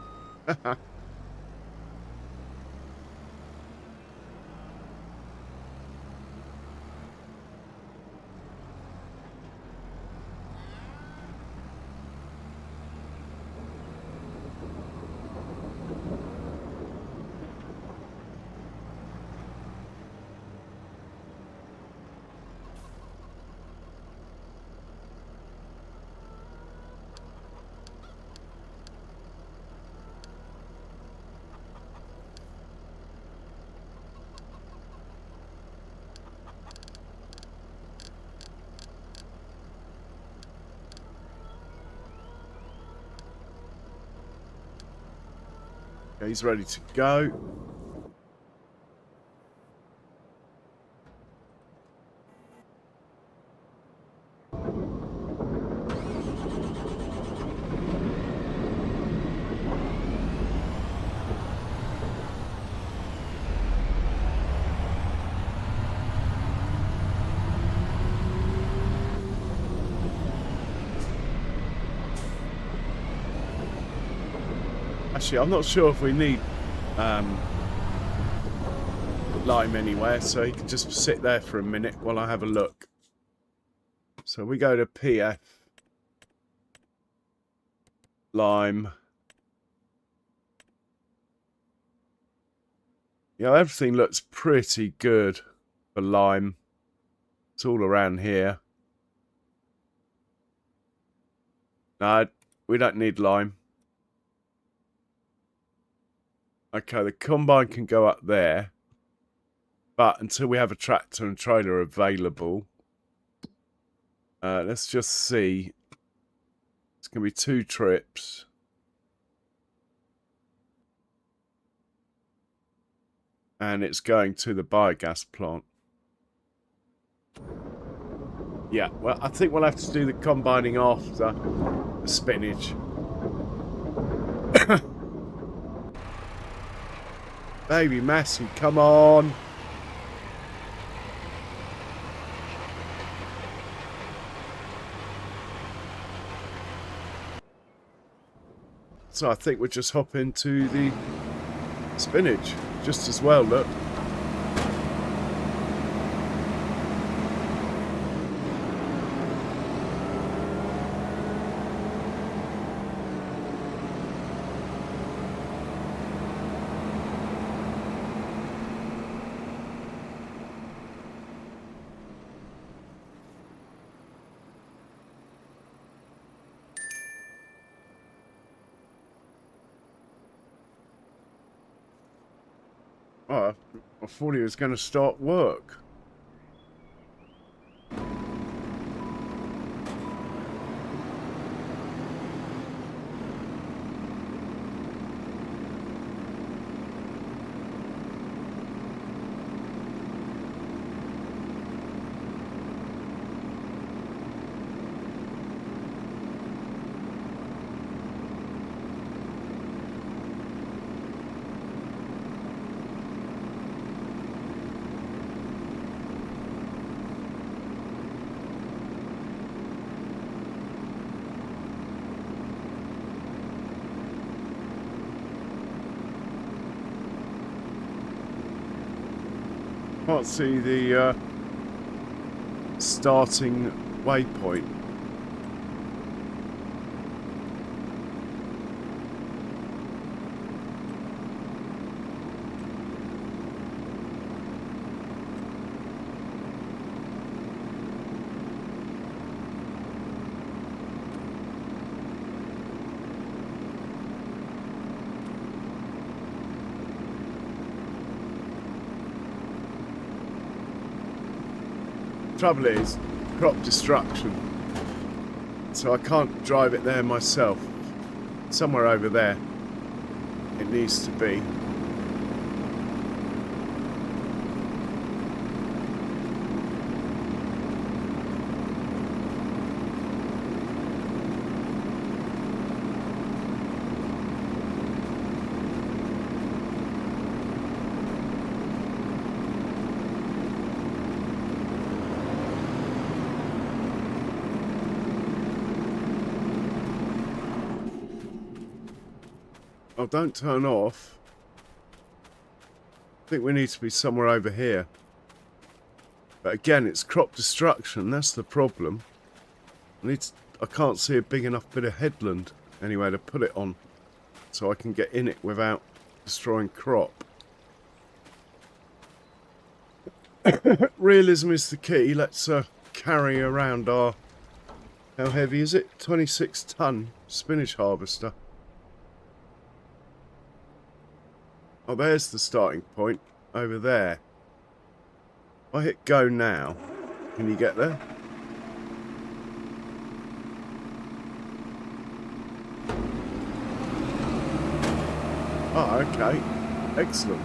Okay, he's ready to go. Actually, I'm not sure if we need lime anywhere, so you can just sit there for a minute while I have a look. So we go to PF lime. Yeah, everything looks pretty good for lime. It's all around here. No, we don't need lime. Okay, the combine can go up there. But until we have a tractor and trailer available, let's just see. It's going to be 2 trips. And it's going to the biogas plant. Yeah, well, I think we'll have to do the combining after the spinach. Baby Massey, come on. So I think we'll just hop into the spinach just as well, look. Oh, I thought he was going to start work. Can't see the starting waypoint. Trouble is, crop destruction. So I can't drive it there myself. Somewhere over there it needs to be. Oh, don't turn off. I think we need to be somewhere over here. But again, it's crop destruction. That's the problem. I can't see a big enough bit of headland anyway to put it on, so I can get in it without destroying crop. Realism is the key. Let's carry around our... How heavy is it? 26-ton spinach harvester. Oh, there's the starting point, over there. If I hit go now, can you get there? Oh, okay. Excellent.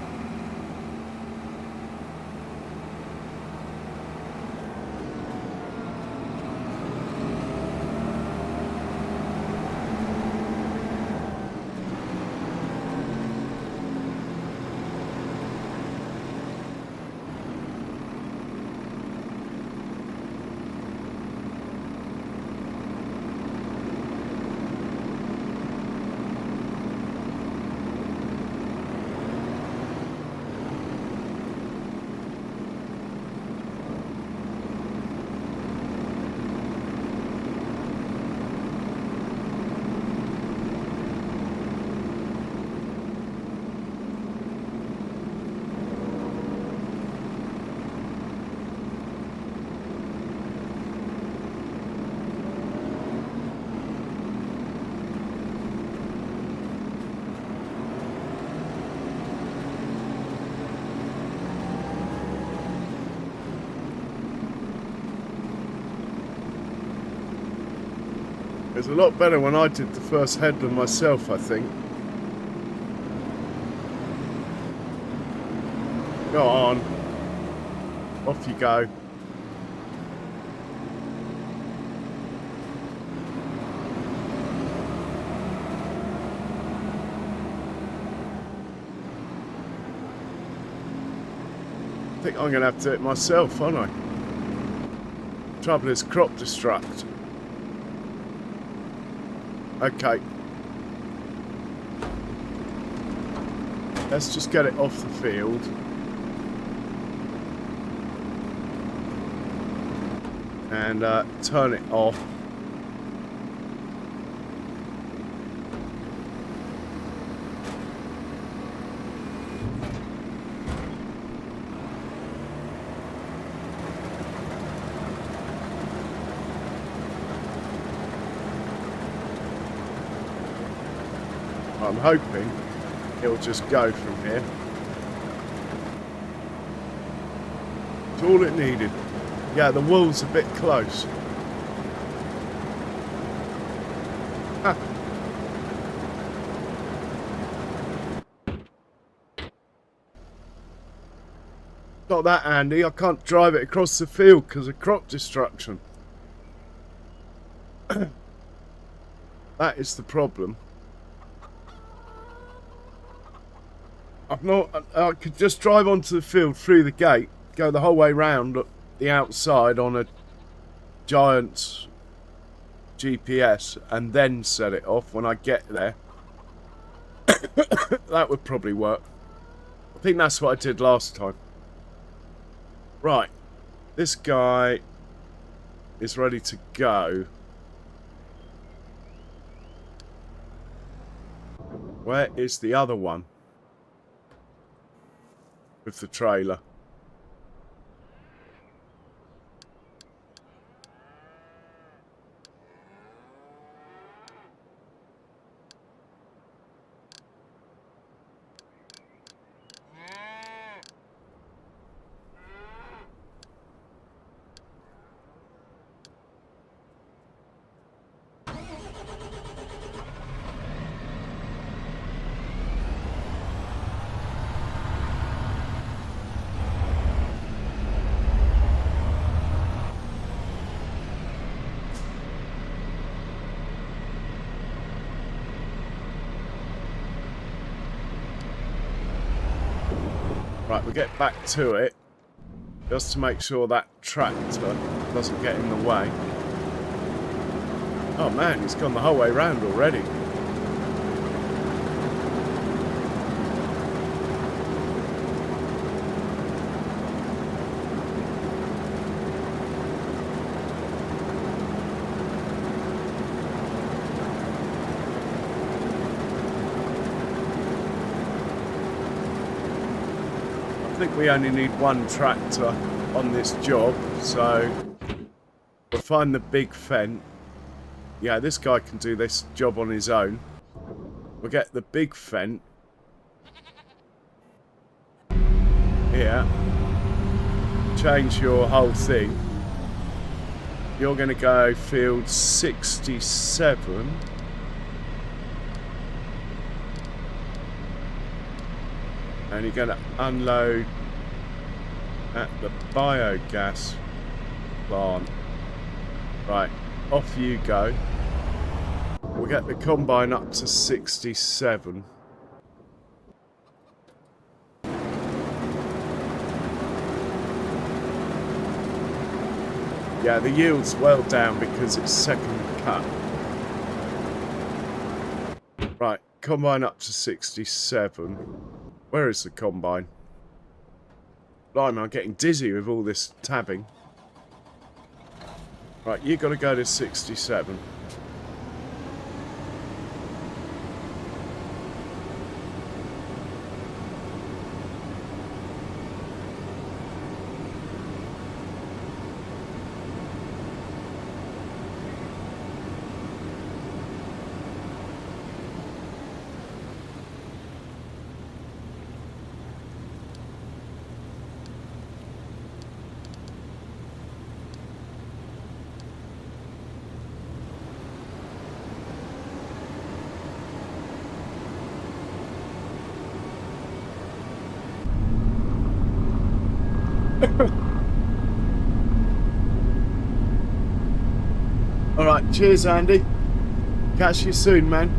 It was a lot better when I did the first headland myself, I think. Go on. Off you go. I think I'm going to have to do it myself, aren't I? Trouble is crop destruct. Okay. Let's just get it off the field. And turn it off. I'm hoping it'll just go from here. It's all it needed. Yeah, the wool's a bit close. Ah. Not that handy. I can't drive it across the field because of crop destruction. That is the problem. I could just drive onto the field through the gate, go the whole way round the outside on a giant GPS, and then set it off when I get there. That would probably work. I think that's what I did last time. Right, this guy is ready to go. Where is the other one? With the trailer. Right, we'll get back to it, just to make sure that tractor doesn't get in the way. Oh man, he's gone the whole way round already. I think we only need one tractor on this job, so we'll find the big fence. Yeah, this guy can do this job on his own. We'll get the big fence here. Change your whole thing. You're going to go field 67. And you're going to unload at the biogas plant. Right, off you go. We'll get the combine up to 67. Yeah, the yield's well down because it's second cut. Right, combine up to 67. Where is the combine? Blimey, I'm getting dizzy with all this tabbing. Right, you got to go to 67. Alright, cheers Andy. Catch you soon, man.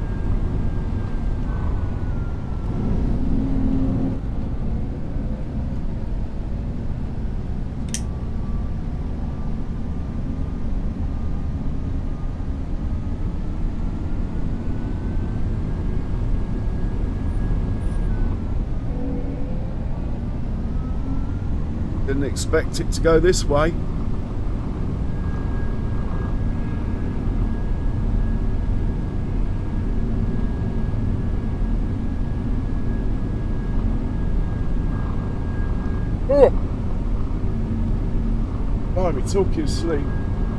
Didn't expect it to go this way. Oh! Blimey, talking sleep.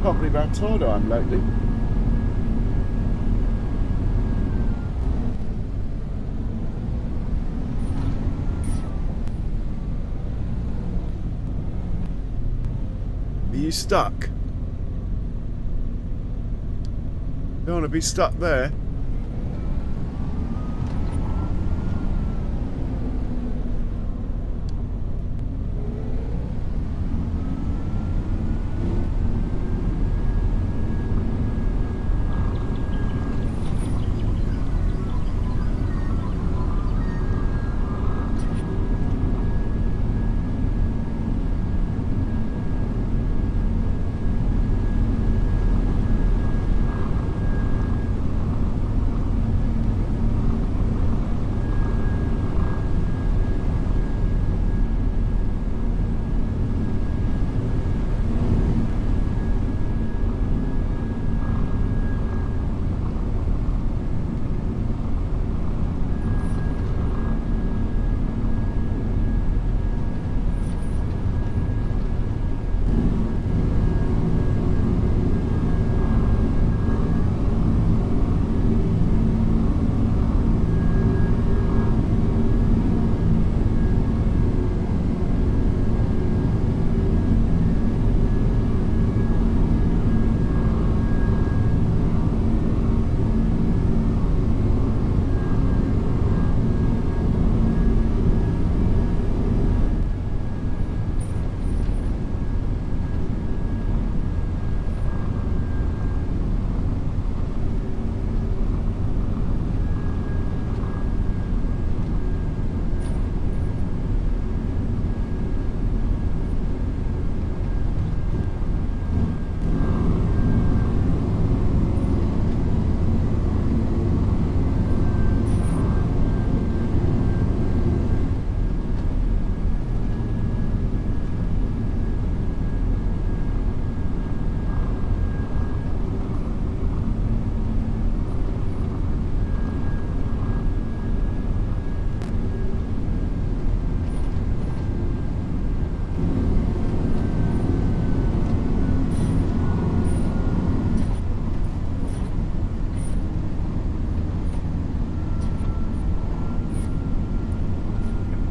Can't believe how tired I am lately. Are you stuck? Don't want to be stuck there.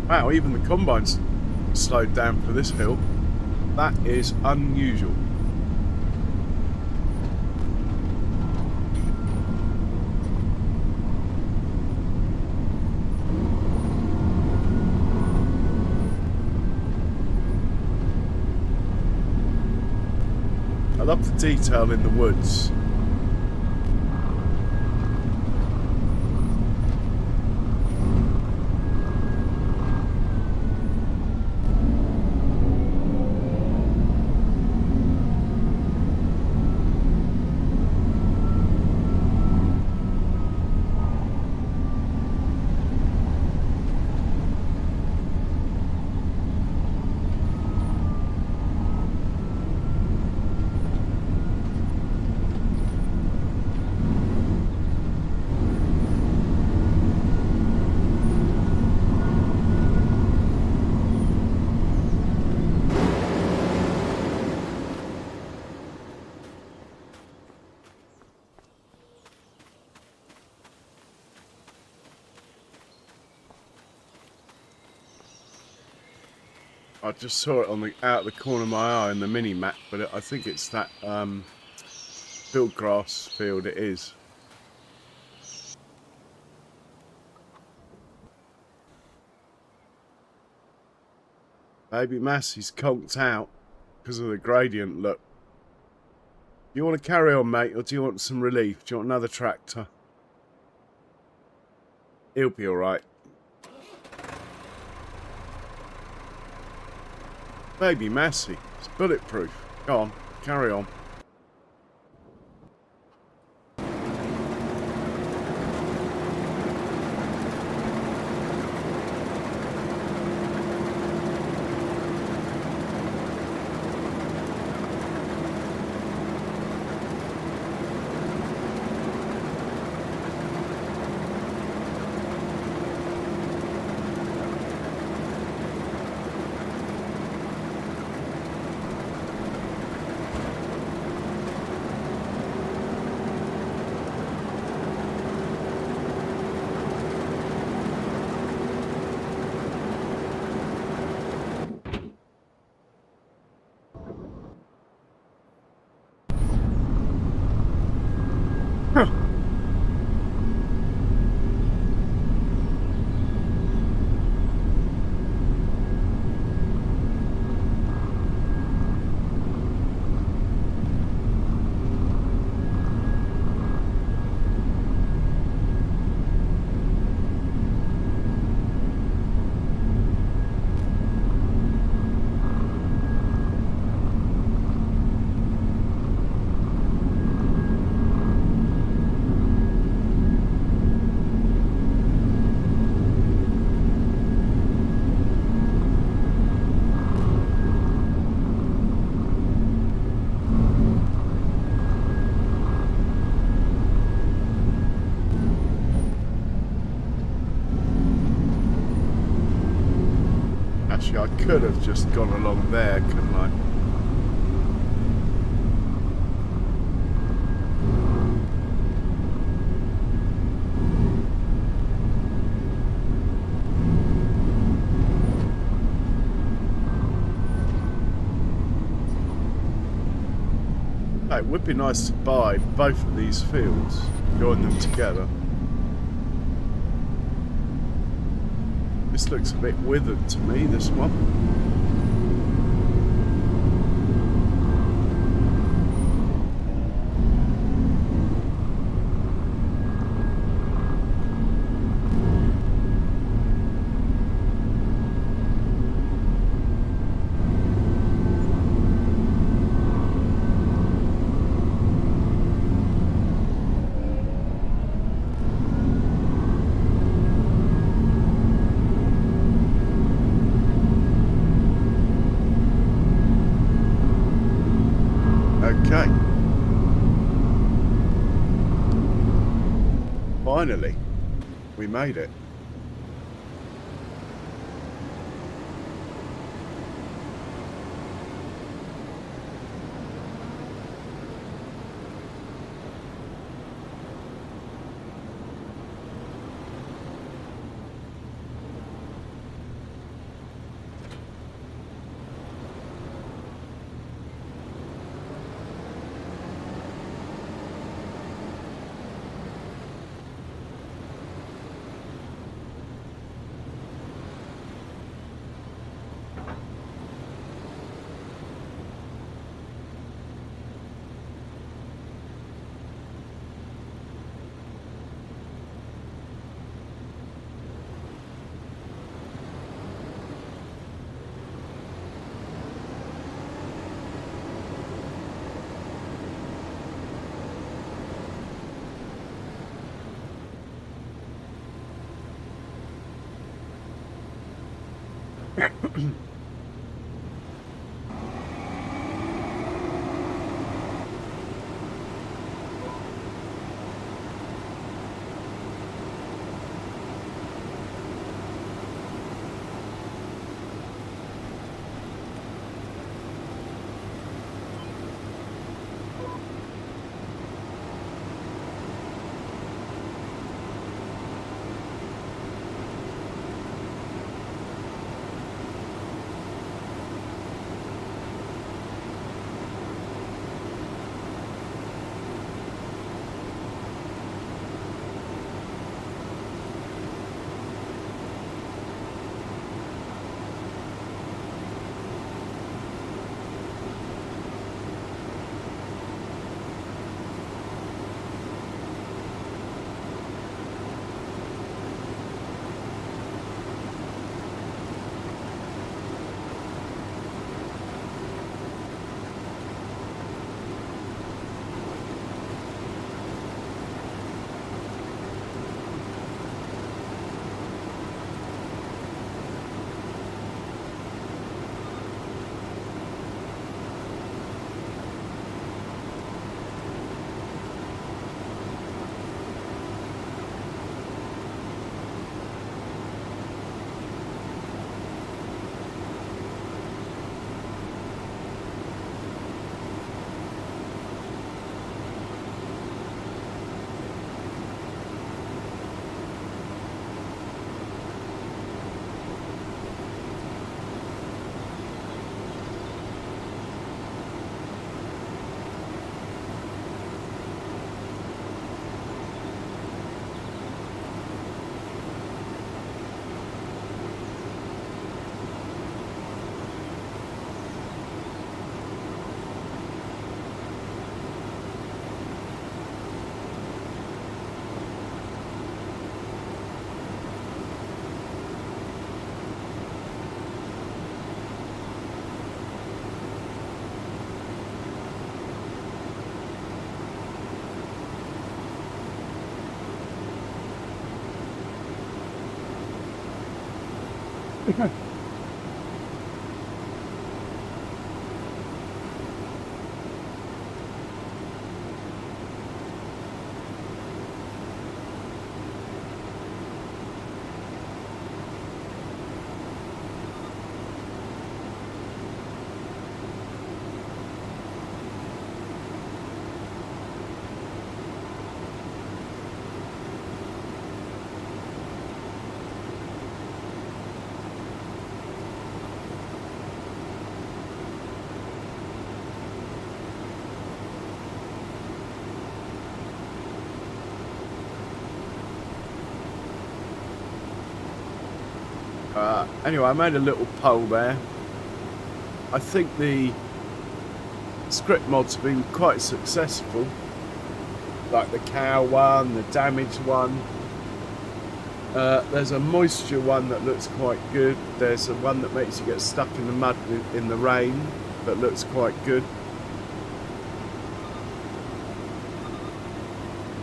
Wow, even the combine's slowed down for this hill. That is unusual. I love the detail in the woods. I just saw it on the out of the corner of my eye in the mini map, but I think it's that field grass field. It is. Baby Massey's conked out because of the gradient. Look. You want to carry on, mate, or do you want some relief? Do you want another tractor? He'll be all right. Baby Massey, it's bulletproof. Go on, carry on. Actually, I could have just gone along there, couldn't I? It would be nice to buy both of these fields, join them together. This looks a bit withered to me, this one. Okay. Finally, we made it. Anyway, I made a little poll there. I think the script mods have been quite successful, like the cow one, the damage one. There's a moisture one that looks quite good. There's a one that makes you get stuck in the mud in the rain that looks quite good.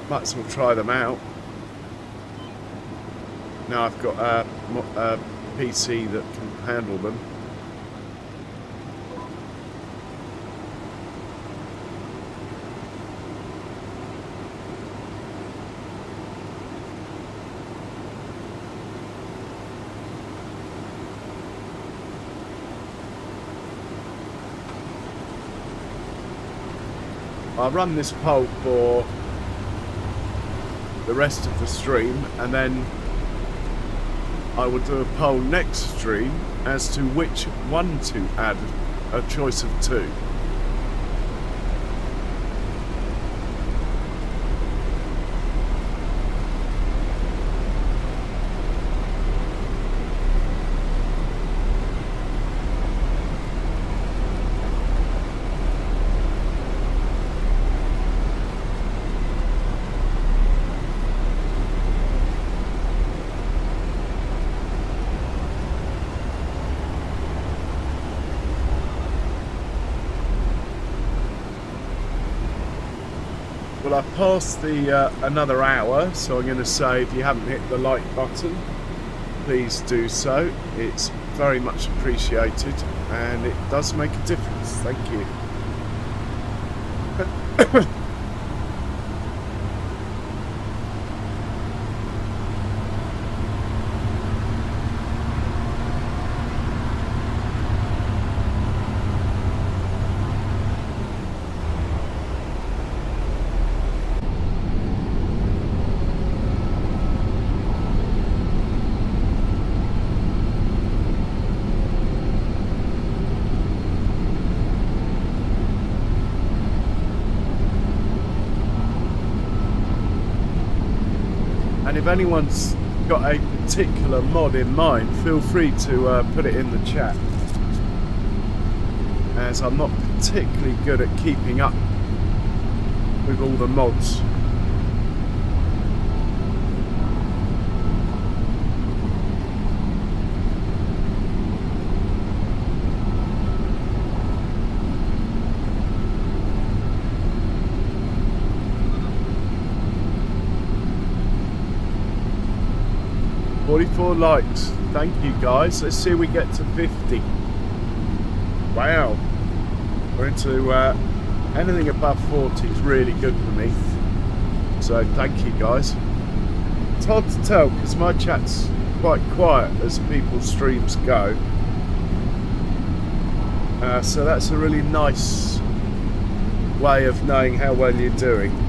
Might as well try them out. Now I've got a PC that can handle them. I'll run this poll for the rest of the stream, and then I will do a poll next stream as to which one to add, a choice of two. Well, I've passed the another hour, so I'm going to say if you haven't hit the like button, please do so. It's very much appreciated, and it does make a difference. Thank you. And if anyone's got a particular mod in mind, feel free to put it in the chat, as I'm not particularly good at keeping up with all the mods. Forty-four likes. Thank you, guys. Let's see if we get to 50. Wow. We're into anything above 40 is really good for me. So thank you, guys. It's hard to tell because my chat's quite quiet as people's streams go. So that's a really nice way of knowing how well you're doing.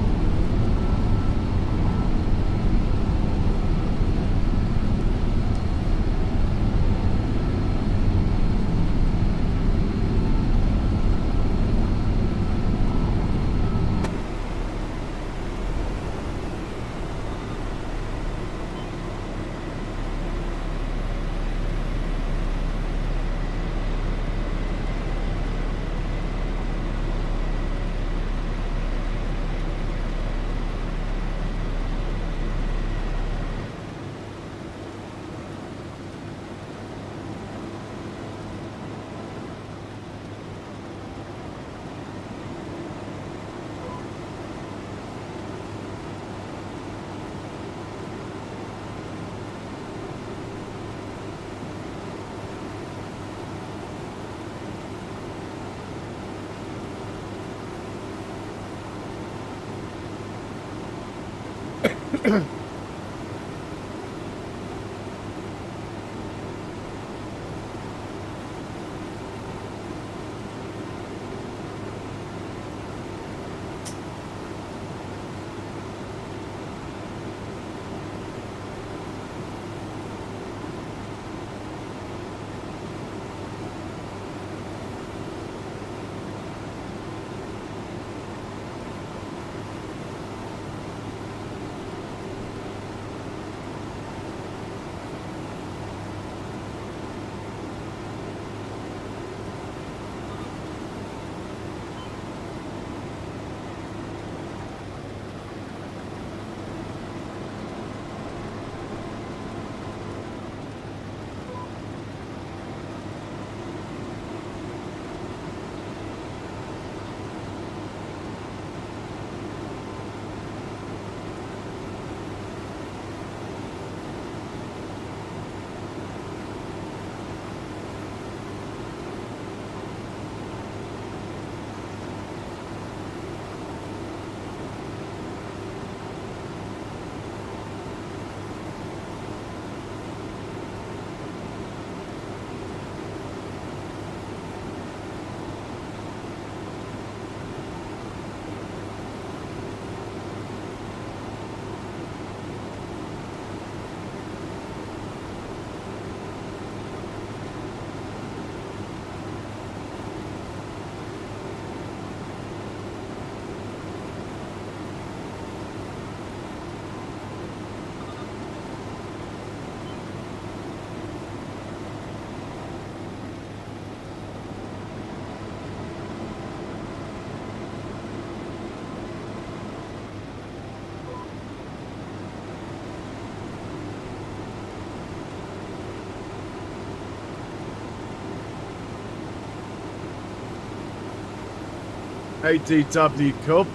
ADW Cobb.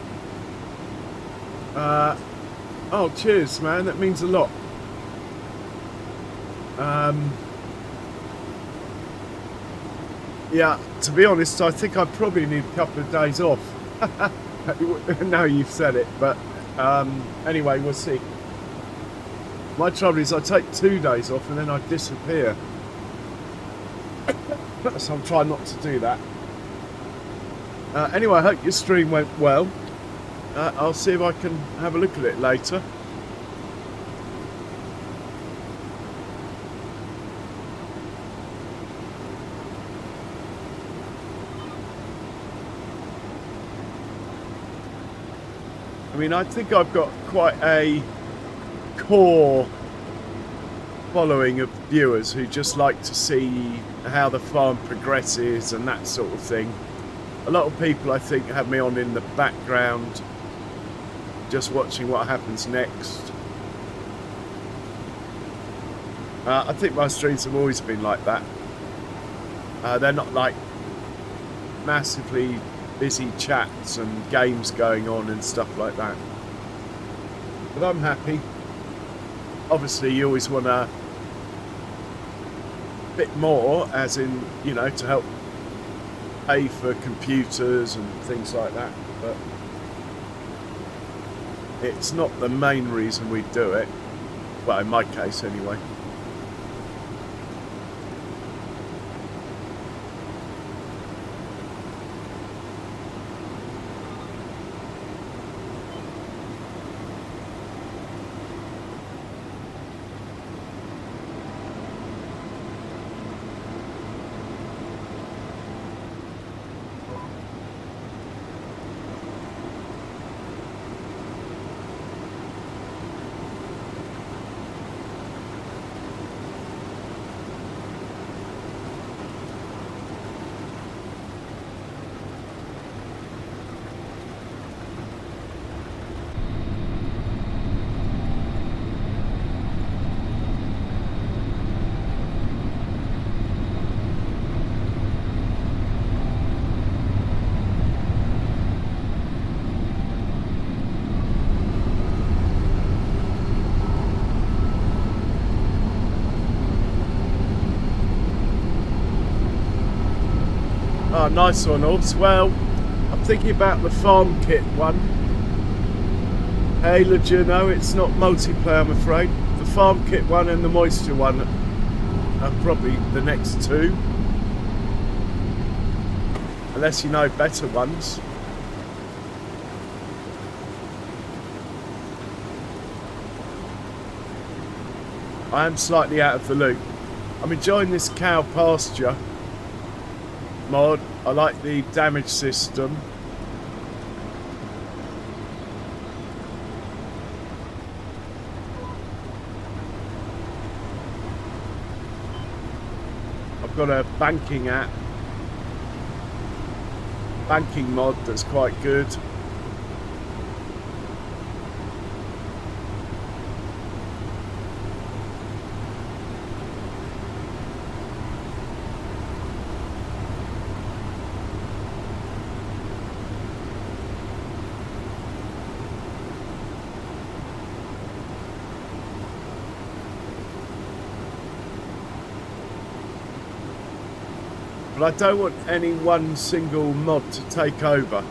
Oh, cheers, man. That means a lot. Yeah, to be honest, I think I probably need a couple of days off. Now you've said it, but anyway, we'll see. My trouble is I take 2 days off and then I disappear. So I'm trying not to do that. Anyway, I hope your stream went well. I'll see if I can have a look at it later. I mean, I think I've got quite a core following of viewers who just like to see how the farm progresses and that sort of thing. A lot of people, I think, have me on in the background, just watching what happens next. I think my streams have always been like that. They're not like massively busy chats and games going on and stuff like that. But I'm happy. Obviously, you always want a bit more, as in, you know, to help pay for computers and things like that. But it's not the main reason we do it. Well, in my case, anyway. Oh, nice one, Orbs. Well, I'm thinking about the farm kit one. Hey, Lejuno, it's not multiplayer, I'm afraid. The farm kit one and the moisture one are probably the next two. Unless you know better ones. I am slightly out of the loop. I'm enjoying this cow pasture mod. I like the damage system. I've got a banking mod that's quite good. But I don't want any one single mod to take over.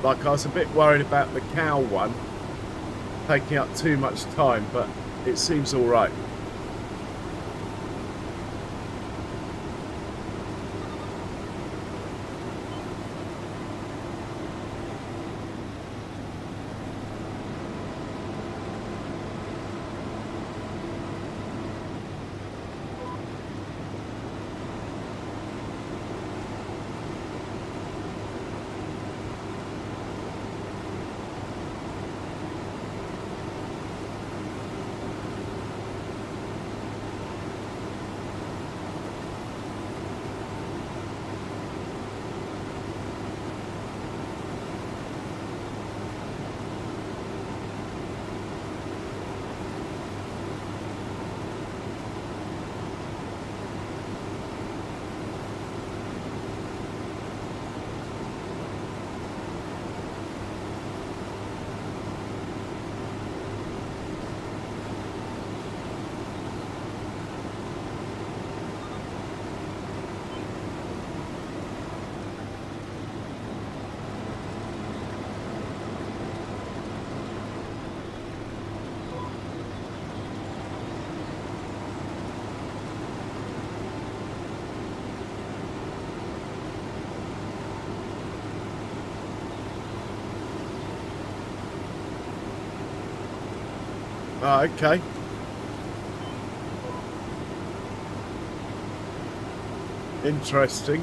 Like, I was a bit worried about the cow one taking up too much time, but it seems all right. Oh, okay. Interesting.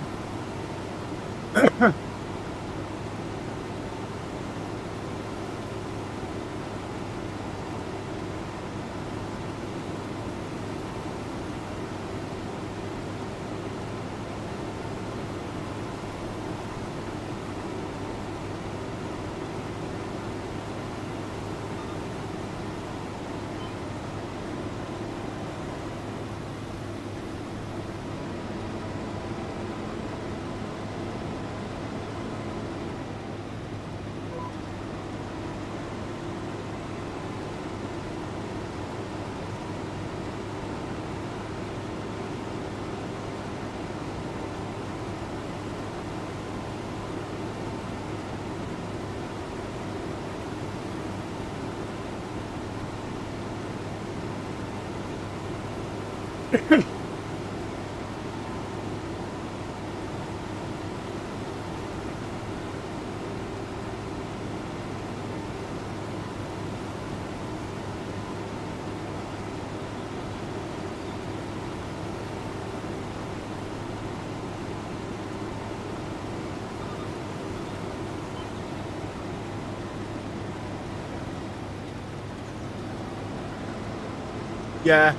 Yeah,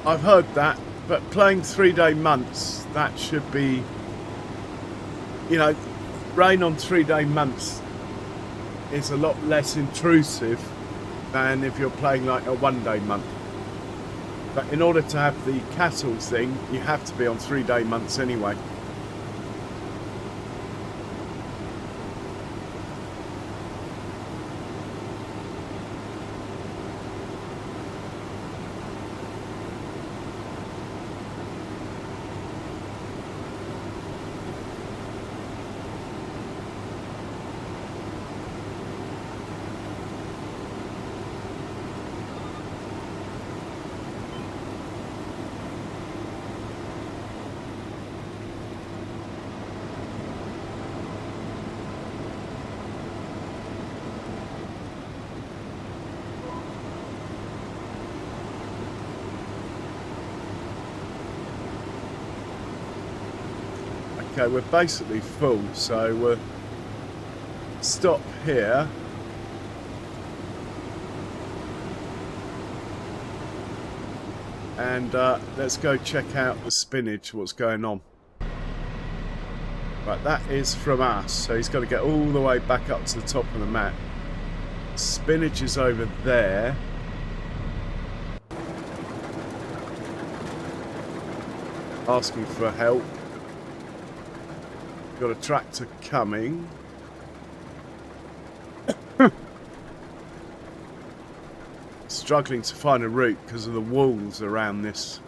I've heard that, but playing 3-day months, that should be, you know, rain on 3-day months is a lot less intrusive than if you're playing like a 1-day month. But in order to have the cattle thing, you have to be on 3-day months anyway. Okay, we're basically full, so we'll stop here. And let's go check out the spinach, what's going on. Right, that is from us, so he's got to get all the way back up to the top of the map. Spinach is over there. Asking for help. Got a tractor coming. Struggling to find a route because of the walls around this.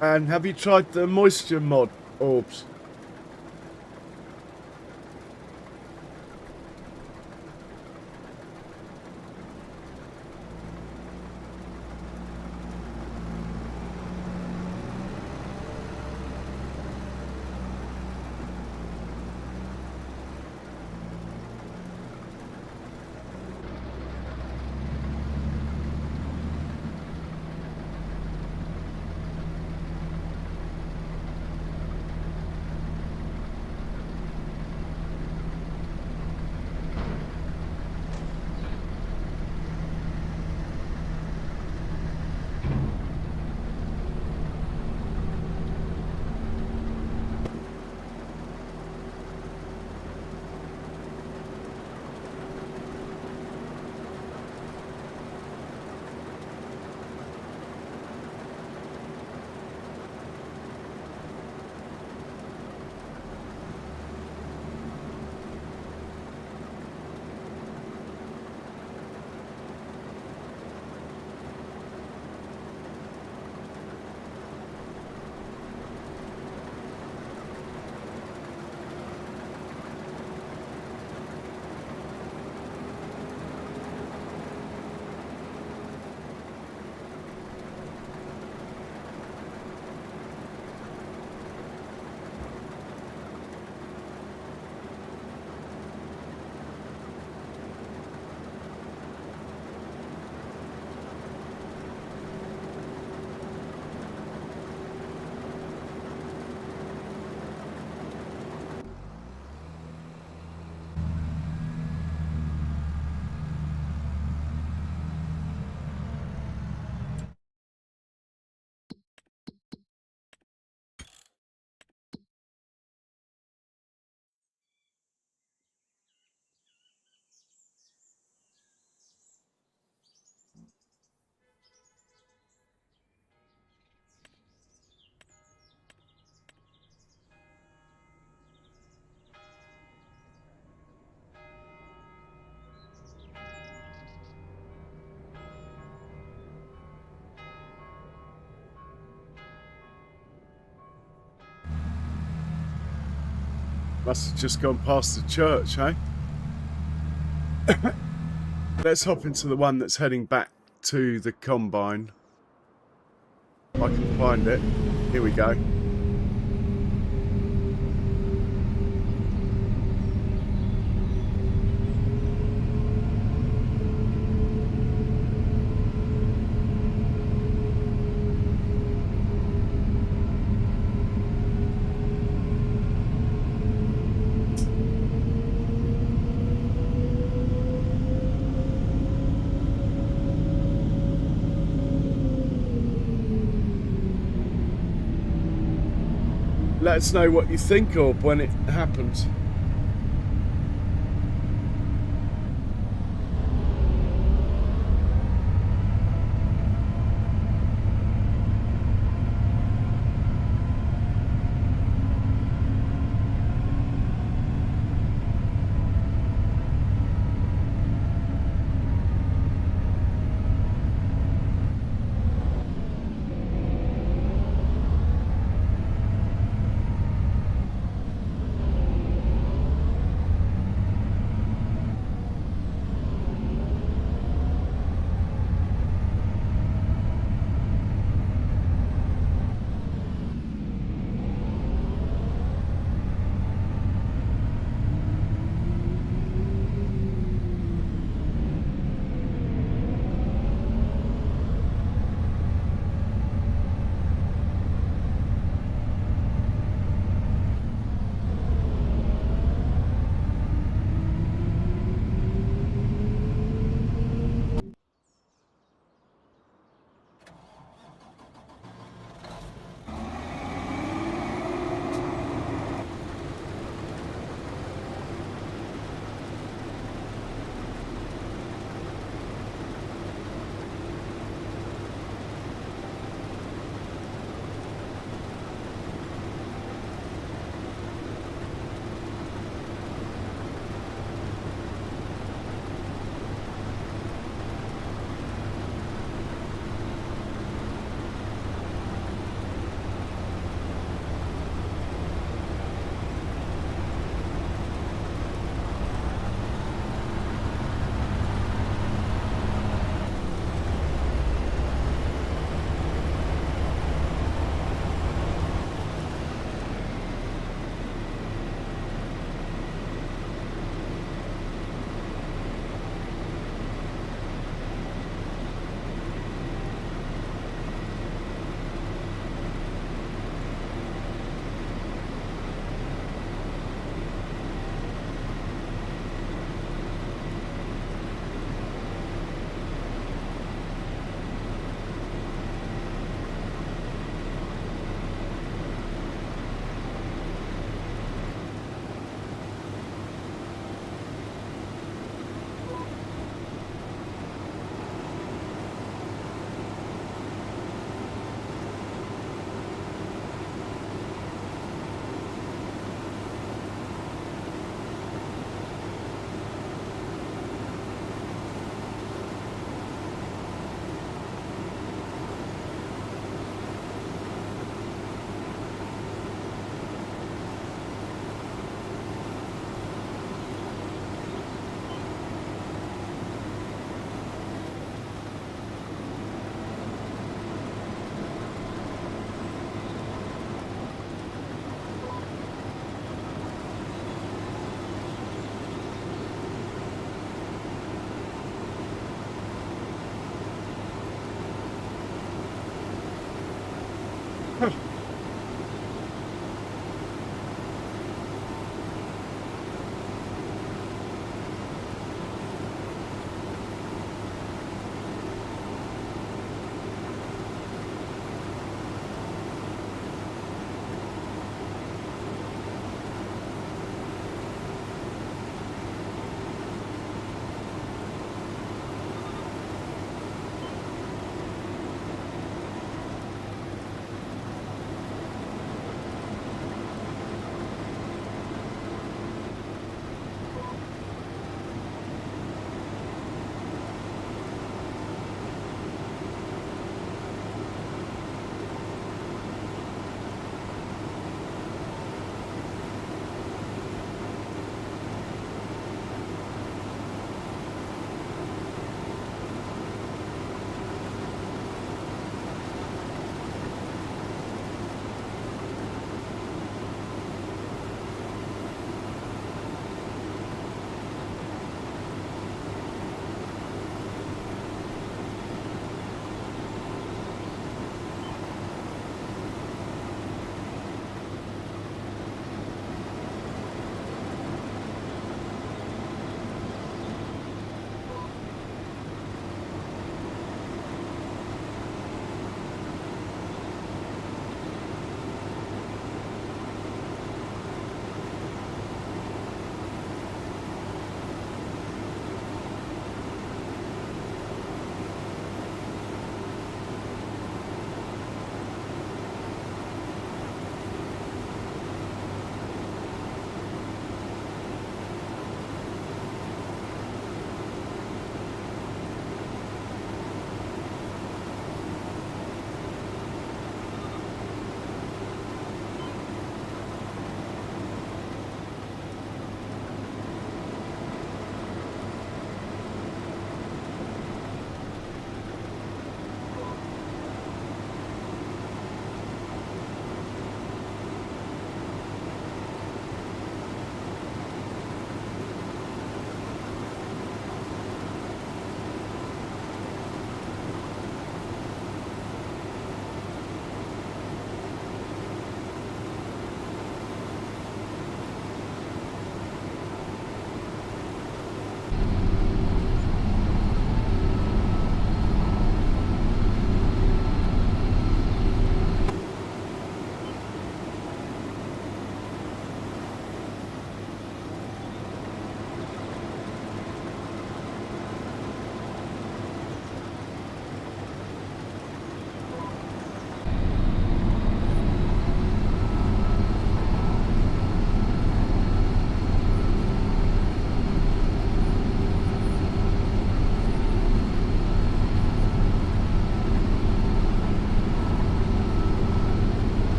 And have you tried the moisture mod orbs? Must have just gone past the church, eh? Let's hop into the one that's heading back to the combine. I can find it. Here we go. Let us know what you think of when it happens.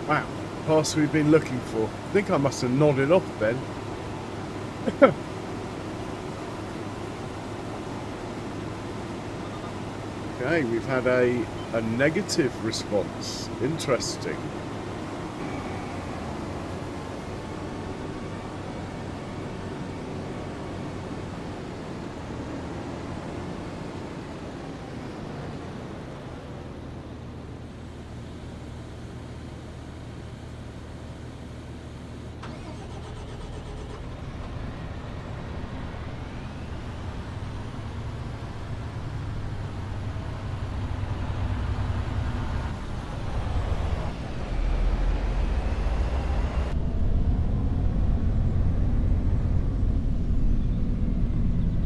Wow, pass we've been looking for. I think I must have nodded off, Ben. Okay, we've had a negative response. Interesting.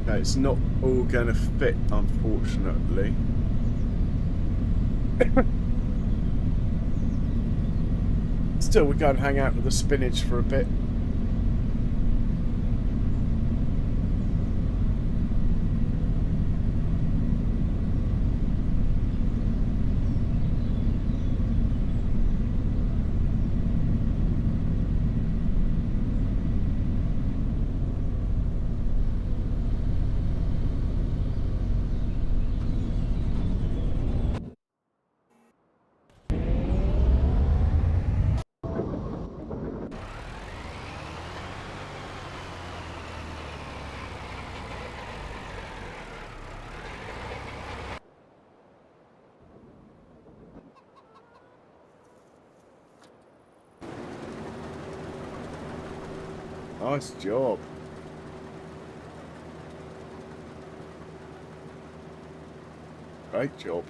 Okay, it's not all going to fit, unfortunately. Still, we go and hang out with the spinach for a bit. Nice job. Great job.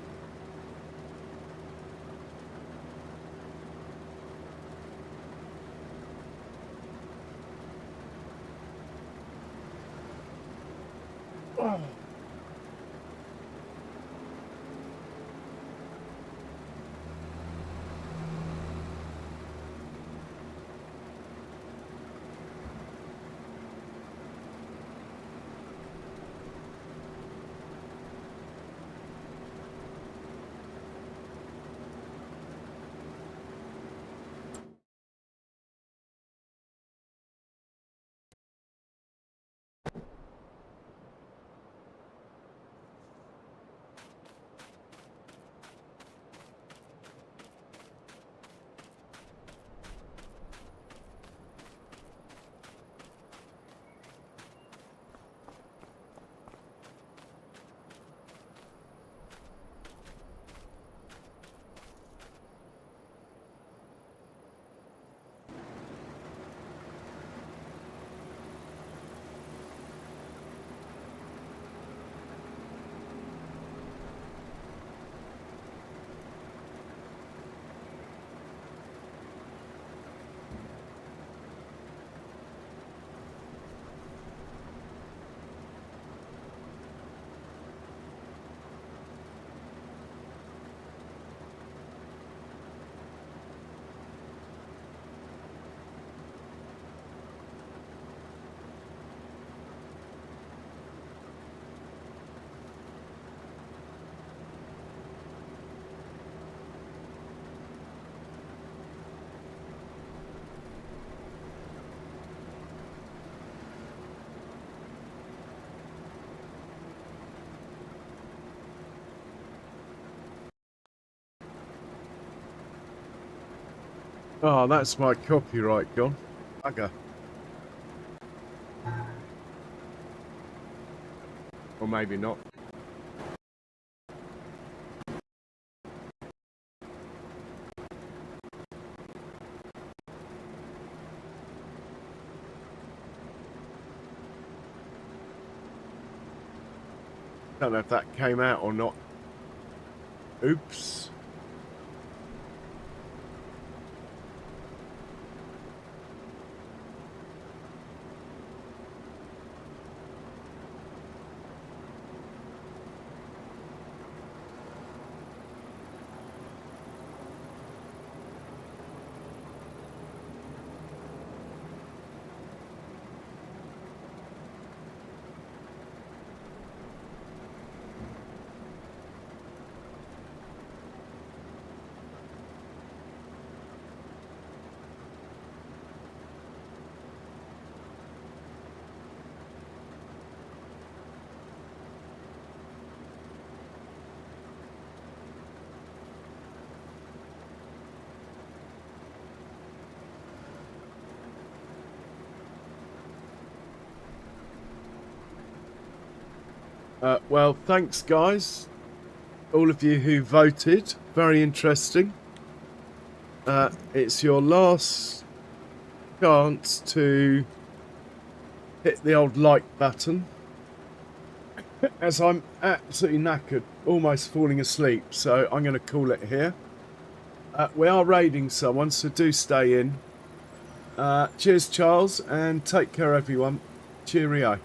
Oh. Oh, that's my copyright gone. Bugger. Or maybe not. Don't know if that came out or not. Oops. Well, thanks, guys. All of you who voted. Very interesting. It's your last chance to hit the old like button, as I'm absolutely knackered, almost falling asleep, so I'm going to call it here. We are raiding someone, so do stay in. Cheers, Charles, and take care, everyone. Cheerio.